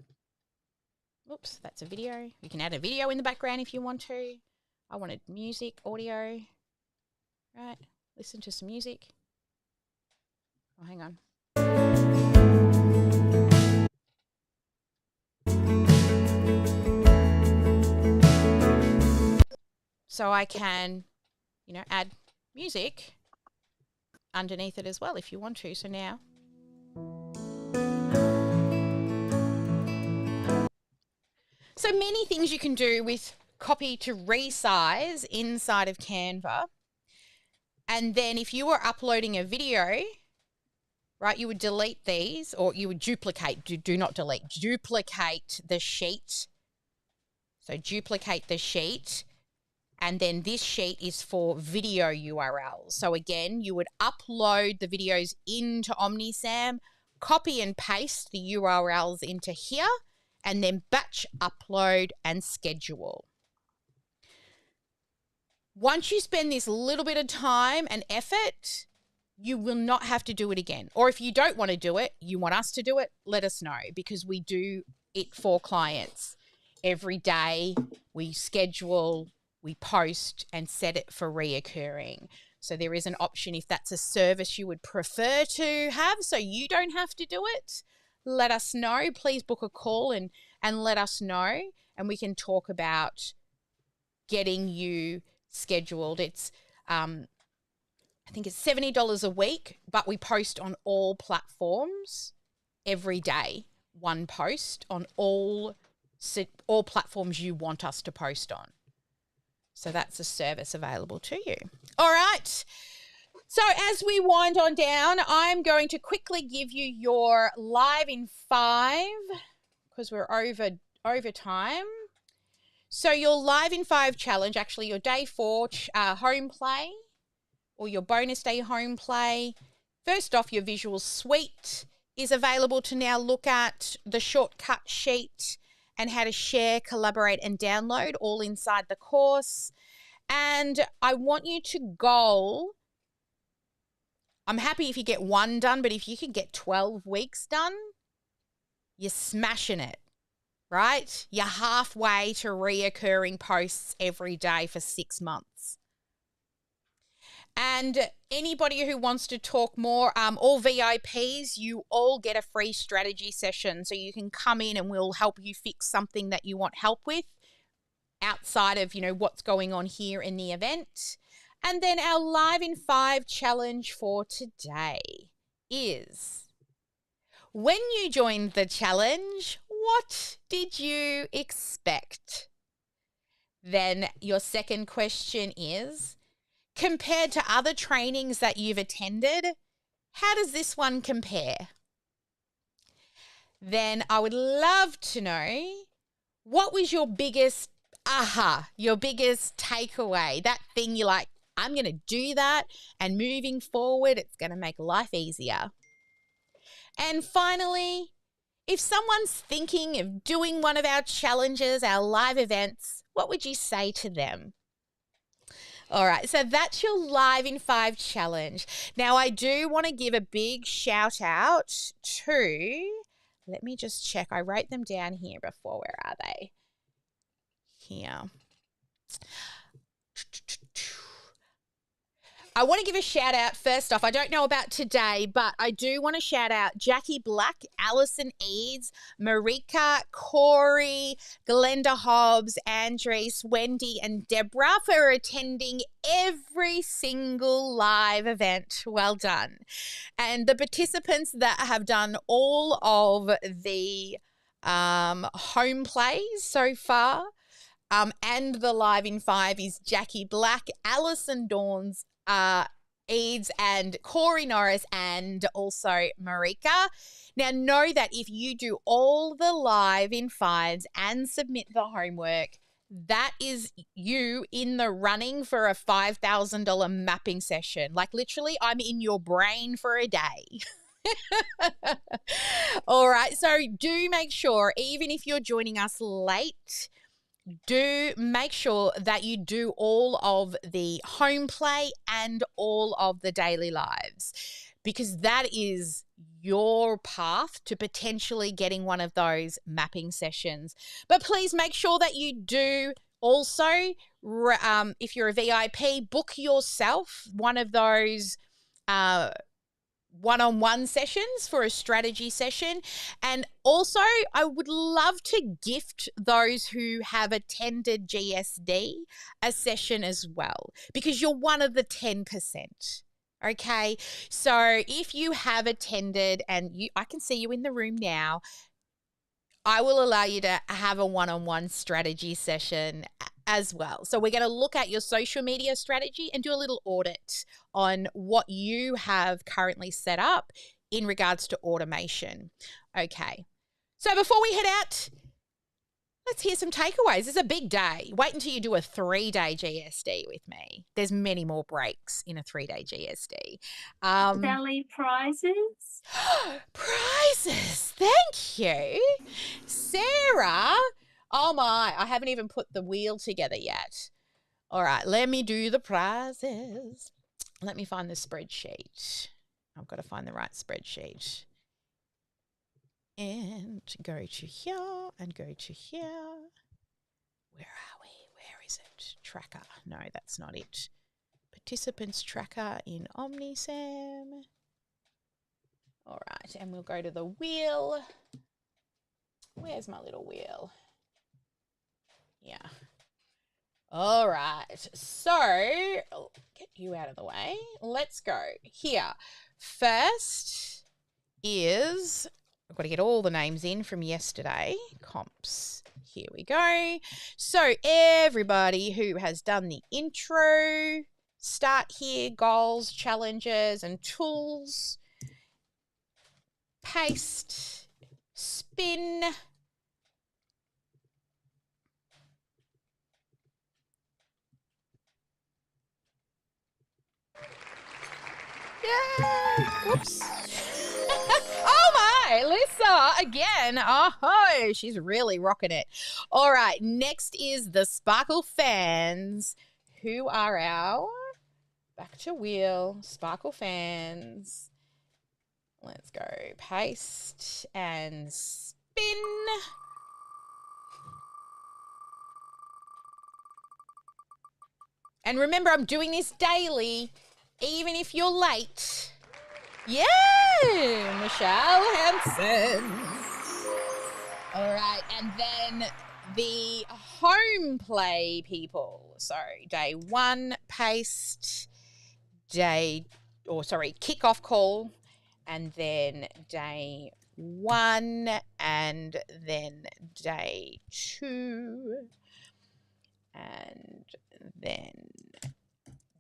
oops, that's a video. You can add a video in the background if you want to. I wanted music, audio. Right, listen to some music. Oh, hang on. So I can, you know, add music underneath it as well if you want to. So now, so many things you can do with copy to resize inside of Canva. And then if you were uploading a video, right, you would delete these, or you would duplicate, do not delete, duplicate the sheet. So duplicate the sheet. And then this sheet is for video URLs. So again, you would upload the videos into OmniSAM, copy and paste the URLs into here, and then batch upload and schedule. Once you spend this little bit of time and effort, you will not have to do it again. Or if you don't want to do it, you want us to do it, let us know, because we do it for clients. Every day we schedule, we post and set it for reoccurring. So there is an option if that's a service you would prefer to have so you don't have to do it. Let us know. Please book a call and let us know, and we can talk about getting you scheduled. It's I think it's $70 a week, but we post on all platforms every day. One post on all platforms you want us to post on. So that's a service available to you. All right. So as we wind on down, I'm going to quickly give you your live in 5 because we're over time. So your live in 5 challenge, actually your day 4 home play or your bonus day home play. First off, your visual suite is available to now look at, the shortcut sheet and how to share, collaborate and download all inside the course. And I want you to goal, I'm happy if you get 1 done, but if you can get 12 weeks done, you're smashing it, right? You're halfway to reoccurring posts every day for 6 months. And anybody who wants to talk more, all VIPs, you all get a free strategy session. So you can come in and we'll help you fix something that you want help with outside of, you know, what's going on here in the event. And then our live in 5 challenge for today is, when you joined the challenge, what did you expect? Then your second question is, compared to other trainings that you've attended, how does this one compare? Then I would love to know, what was your biggest your biggest takeaway, that thing you're like, I'm going to do that, and moving forward, it's going to make life easier. And finally, if someone's thinking of doing one of our challenges, our live events, what would you say to them? All right, so that's your Live in 5 challenge. Now, I do want to give a big shout out to, let me just check. I wrote them down here before. Where are they? Here. I want to give a shout out first off. I don't know about today, but I do want to shout out Jackie Black, Alison Eads, Marika, Corey, Glenda Hobbs, Andres, Wendy, and Deborah for attending every single live event. Well done. And the participants that have done all of the home plays so far and the Live in 5 is Jackie Black, Alison Dawns, Eads and Corey Norris and also Marika. Now know that if you do all the Live in 5s and submit the homework, that is you in the running for a $5,000 mapping session. Like literally, I'm in your brain for a day. All right, so do make sure, even if you're joining us late, do make sure that you do all of the home play and all of the daily lives, because that is your path to potentially getting one of those mapping sessions. But please make sure that you do also, if you're a VIP, book yourself one of those one-on-one sessions for a strategy session. And also, I would love to gift those who have attended GSD a session as well, because you're one of the 10%. Okay, so if you have attended and I can see you in the room now, I will allow you to have a one-on-one strategy session as well. So we're going to look at your social media strategy and do a little audit on what you have currently set up in regards to automation. Okay, so before we head out, let's hear some takeaways. It's a big day. Wait until you do a 3-day GSD with me. There's many more breaks in a 3-day GSD. Sally, prizes? Prizes. Thank you. Sarah. Oh my, I haven't even put the wheel together yet. All right, let me do the prizes. Let me find the spreadsheet. I've got to find the right spreadsheet. And go to here and go to here. Where are we? Where is it? Tracker. No, that's not it. Participants tracker in OmniSAM. All right, and we'll go to the wheel. Where's my little wheel? Yeah. All right. So, I'll get you out of the way. Let's go. Here. First is, I've got to get all the names in from yesterday. Comps. Here we go. So, everybody who has done the intro, start here, goals, challenges, and tools. Paste. Spin. Yeah. Whoops. Oh my, Lisa again. Oh, she's really rocking it. All right, next is the Sparkle fans, who are our back to wheel Sparkle fans. Let's go paste and spin. And remember, I'm doing this daily, even if you're late. Yeah, Michelle Hansen. All right, and then the home play people. So day 1, paste, kickoff call, and then day 1, and then day 2, and then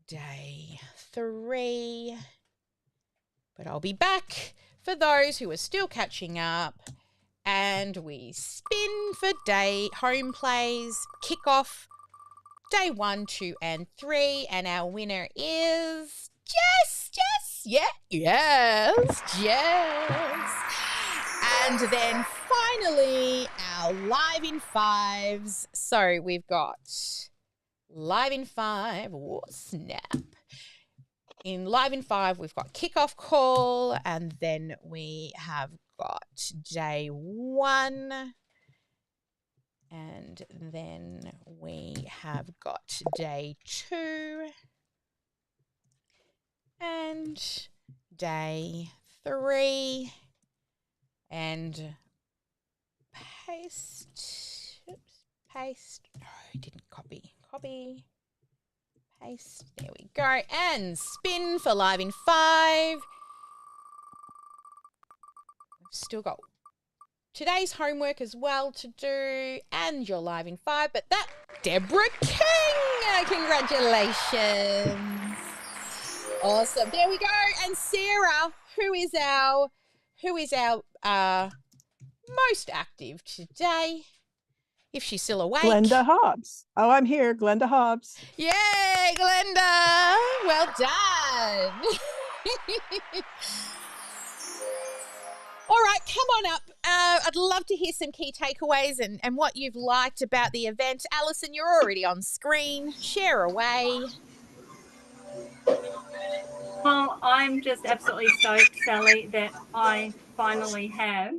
day 3. But I'll be back for those who are still catching up. And we spin for day home plays, kickoff, day 1, 2, and 3. And our winner is Jess. And then finally, our live in fives. So we've got live in five. Oh, snap. In live in five, we've got kickoff call, and then we have got day one. And then we have got day two. And day three. And paste. Oops, paste. No, didn't copy. Copy. Paste. There we go. And spin for live in five. We've still got today's homework as well to do, and you're live in five. But that, Deborah King, congratulations! Awesome. There we go. And Sarah, who is our most active today, if she's still awake. Glenda Hobbs. Oh, I'm here. Glenda Hobbs. Yay, Glenda. Well done. All right, come on up. I'd love to hear some key takeaways and what you've liked about the event. Alison, you're already on screen. Share away. Well, I'm just absolutely stoked, Sally, that I finally have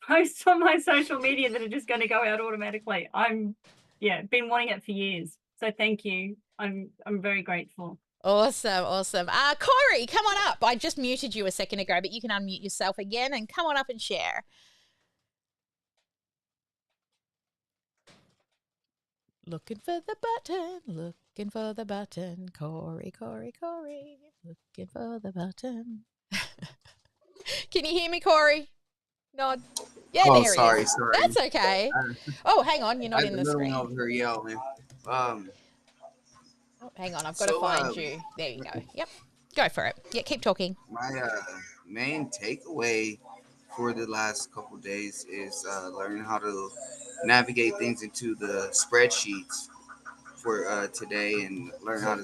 posts on my social media that are just going to go out automatically. Been wanting it for years. So thank you. I'm very grateful. Awesome, awesome. Corey, come on up. I just muted you a second ago, but you can unmute yourself again and come on up and share. Looking for the button, looking for the button. Corey, Corey, Corey, looking for the button. Can you hear me, Corey? Nod. Yeah, oh, there sorry, he is. sorry. That's okay. Oh, hang on, you're not in the screen. Over here yelling. Oh, hang on, I've got to find you. There you go. Yep, go for it. Yeah, keep talking. My main takeaway for the last couple of days is learning how to navigate things into the spreadsheets for today, and learn how to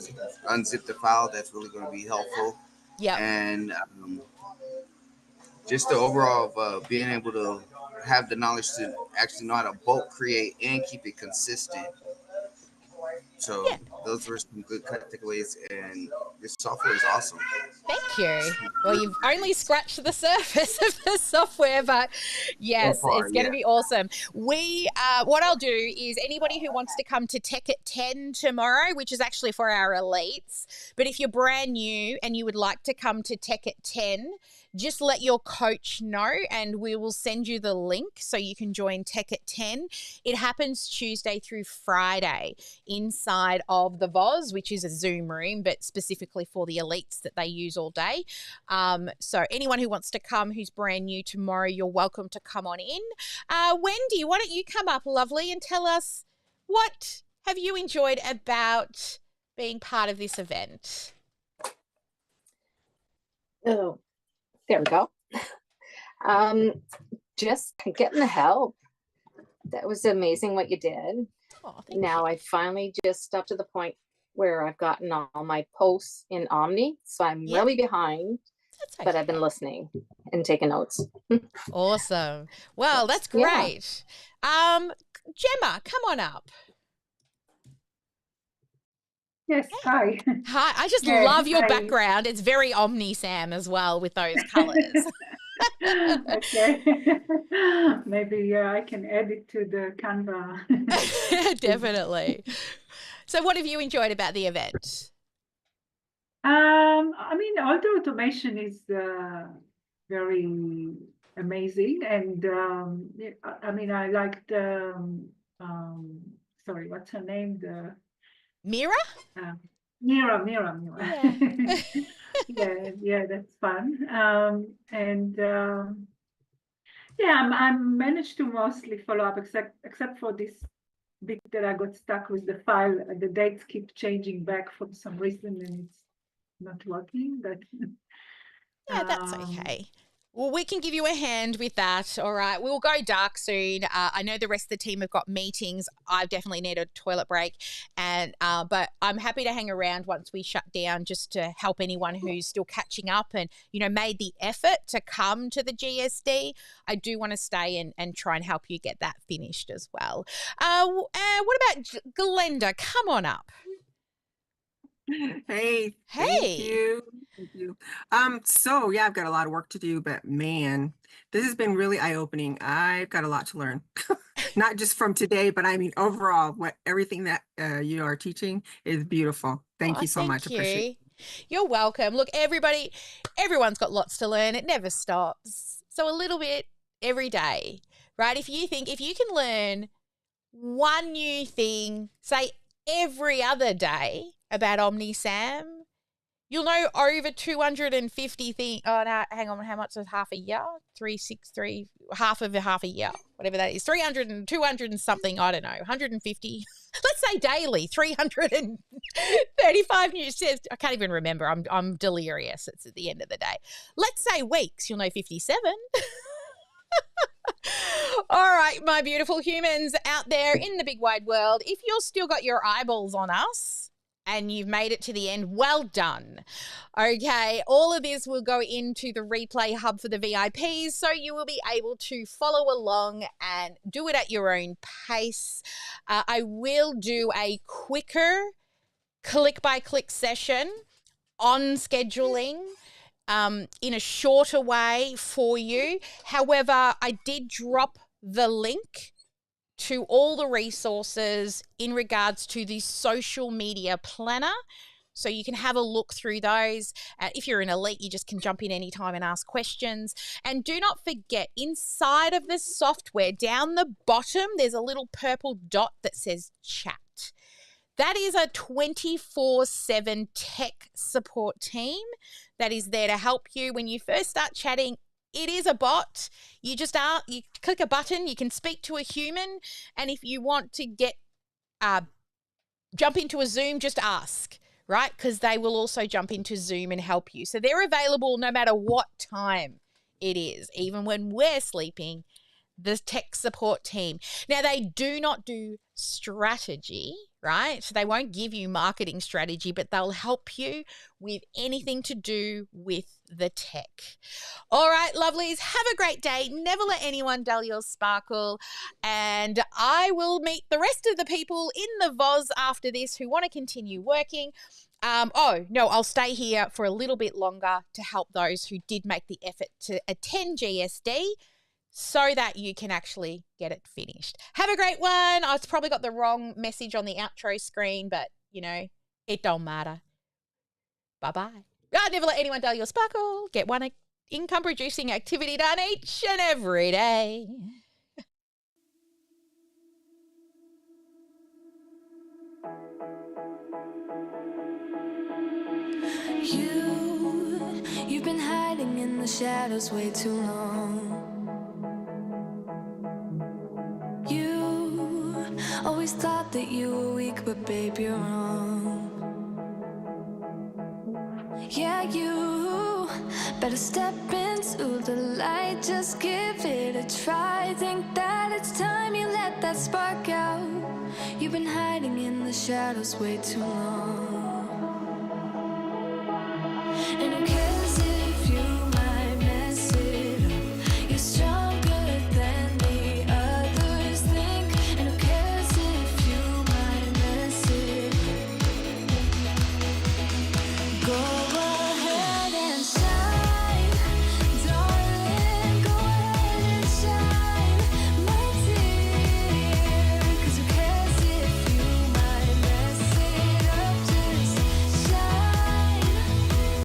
unzip the file. That's really going to be helpful. Yeah. And just the overall of being able to have the knowledge to actually know how to bulk create and keep it consistent. So those were some good takeaways, and this software is awesome. Thank you. Well, you've only scratched the surface of the software, but yes, so far, it's going to be awesome. We, what I'll do is anybody who wants to come to Tech at 10 tomorrow, which is actually for our elites, but if you're brand new and you would like to come to Tech at 10, just let your coach know and we will send you the link so you can join Tech at 10. It happens Tuesday through Friday inside of the VOZ, which is a Zoom room, but specifically for the elites that they use all day. So anyone who wants to come who's brand new tomorrow, you're welcome to come on in. Wendy, why don't you come up, lovely, and tell us what have you enjoyed about being part of this event? Oh, there we go. Just getting the help. That was amazing what you did. Oh, now I finally just up to the point where I've gotten all my posts in Omni, so I'm really behind. Okay. But I've been listening and taking notes. Awesome. Well, that's great. Gemma, come on up. Yes, hi. Hi. I just love your background. It's very OmniSAM as well with those colours. Okay. Maybe I can add it to the Canva. Definitely. So what have you enjoyed about the event? I mean, all the automation is very amazing. And I mean, I liked, sorry, what's her name? Mira? Mira. Yeah. yeah, that's fun. I managed to mostly follow up, except for this bit that I got stuck with the file. The dates keep changing back for some reason, and it's not working. But yeah, that's okay. Well, we can give you a hand with that. All right. We'll go dark soon. I know the rest of the team have got meetings. I definitely need a toilet break. But I'm happy to hang around once we shut down just to help anyone who's still catching up and, made the effort to come to the GSD. I do want to stay and try and help you get that finished as well. What about Glenda? Come on up. Hey, thank you. Thank you. So yeah, I've got a lot of work to do, but man, this has been really eye-opening. I've got a lot to learn. Not just from today, but I mean overall, everything that you are teaching is beautiful. Thank you so much. Appreciate it. You're welcome. Look, everyone's got lots to learn. It never stops. So a little bit every day, right? If you can learn one new thing, say every other day about OmniSAM, you'll know over 250 things. Oh, no, hang on. How much is half a year? 363, half of a year, whatever that is. 300 and 200 and something. I don't know. 150. Let's say daily. 335 new steps. I can't even remember. I'm delirious. It's at the end of the day. Let's say weeks. You'll know 57. All right, my beautiful humans out there in the big wide world, if you've still got your eyeballs on us and you've made it to the end, well done. Okay, all of this will go into the replay hub for the VIPs, so you will be able to follow along and do it at your own pace. I will do a quicker click-by-click session on scheduling in a shorter way for you. However, I did drop the link to all the resources in regards to the social media planner, so you can have a look through those. If you're an elite, you just can jump in anytime and ask questions. And do not forget, inside of the software, down the bottom, there's a little purple dot that says chat. That is a 24/7 tech support team that is there to help you. When you first start chatting, it is a bot. You click a button, you can speak to a human, and if you want to jump into a Zoom, just ask, right? Because they will also jump into Zoom and help you. So they're available no matter what time it is, even when we're sleeping. The tech support team. Now, they do not do strategy, right? So they won't give you marketing strategy, but they'll help you with anything to do with the tech. All right, lovelies, have a great day. Never let anyone dull your sparkle. And I will meet the rest of the people in the VOZ after this who want to continue working. I'll stay here for a little bit longer to help those who did make the effort to attend GSD, so that you can actually get it finished. Have a great one. I've probably got the wrong message on the outro screen, but, it don't matter. Bye-bye. Never let anyone dull your sparkle. Get one income-producing activity done each and every day. You've been hiding in the shadows way too long. You always thought that you were weak, but babe, you're wrong. Yeah, you better step into the light, just give it a try. Think that it's time you let that spark out. You've been hiding in the shadows way too long.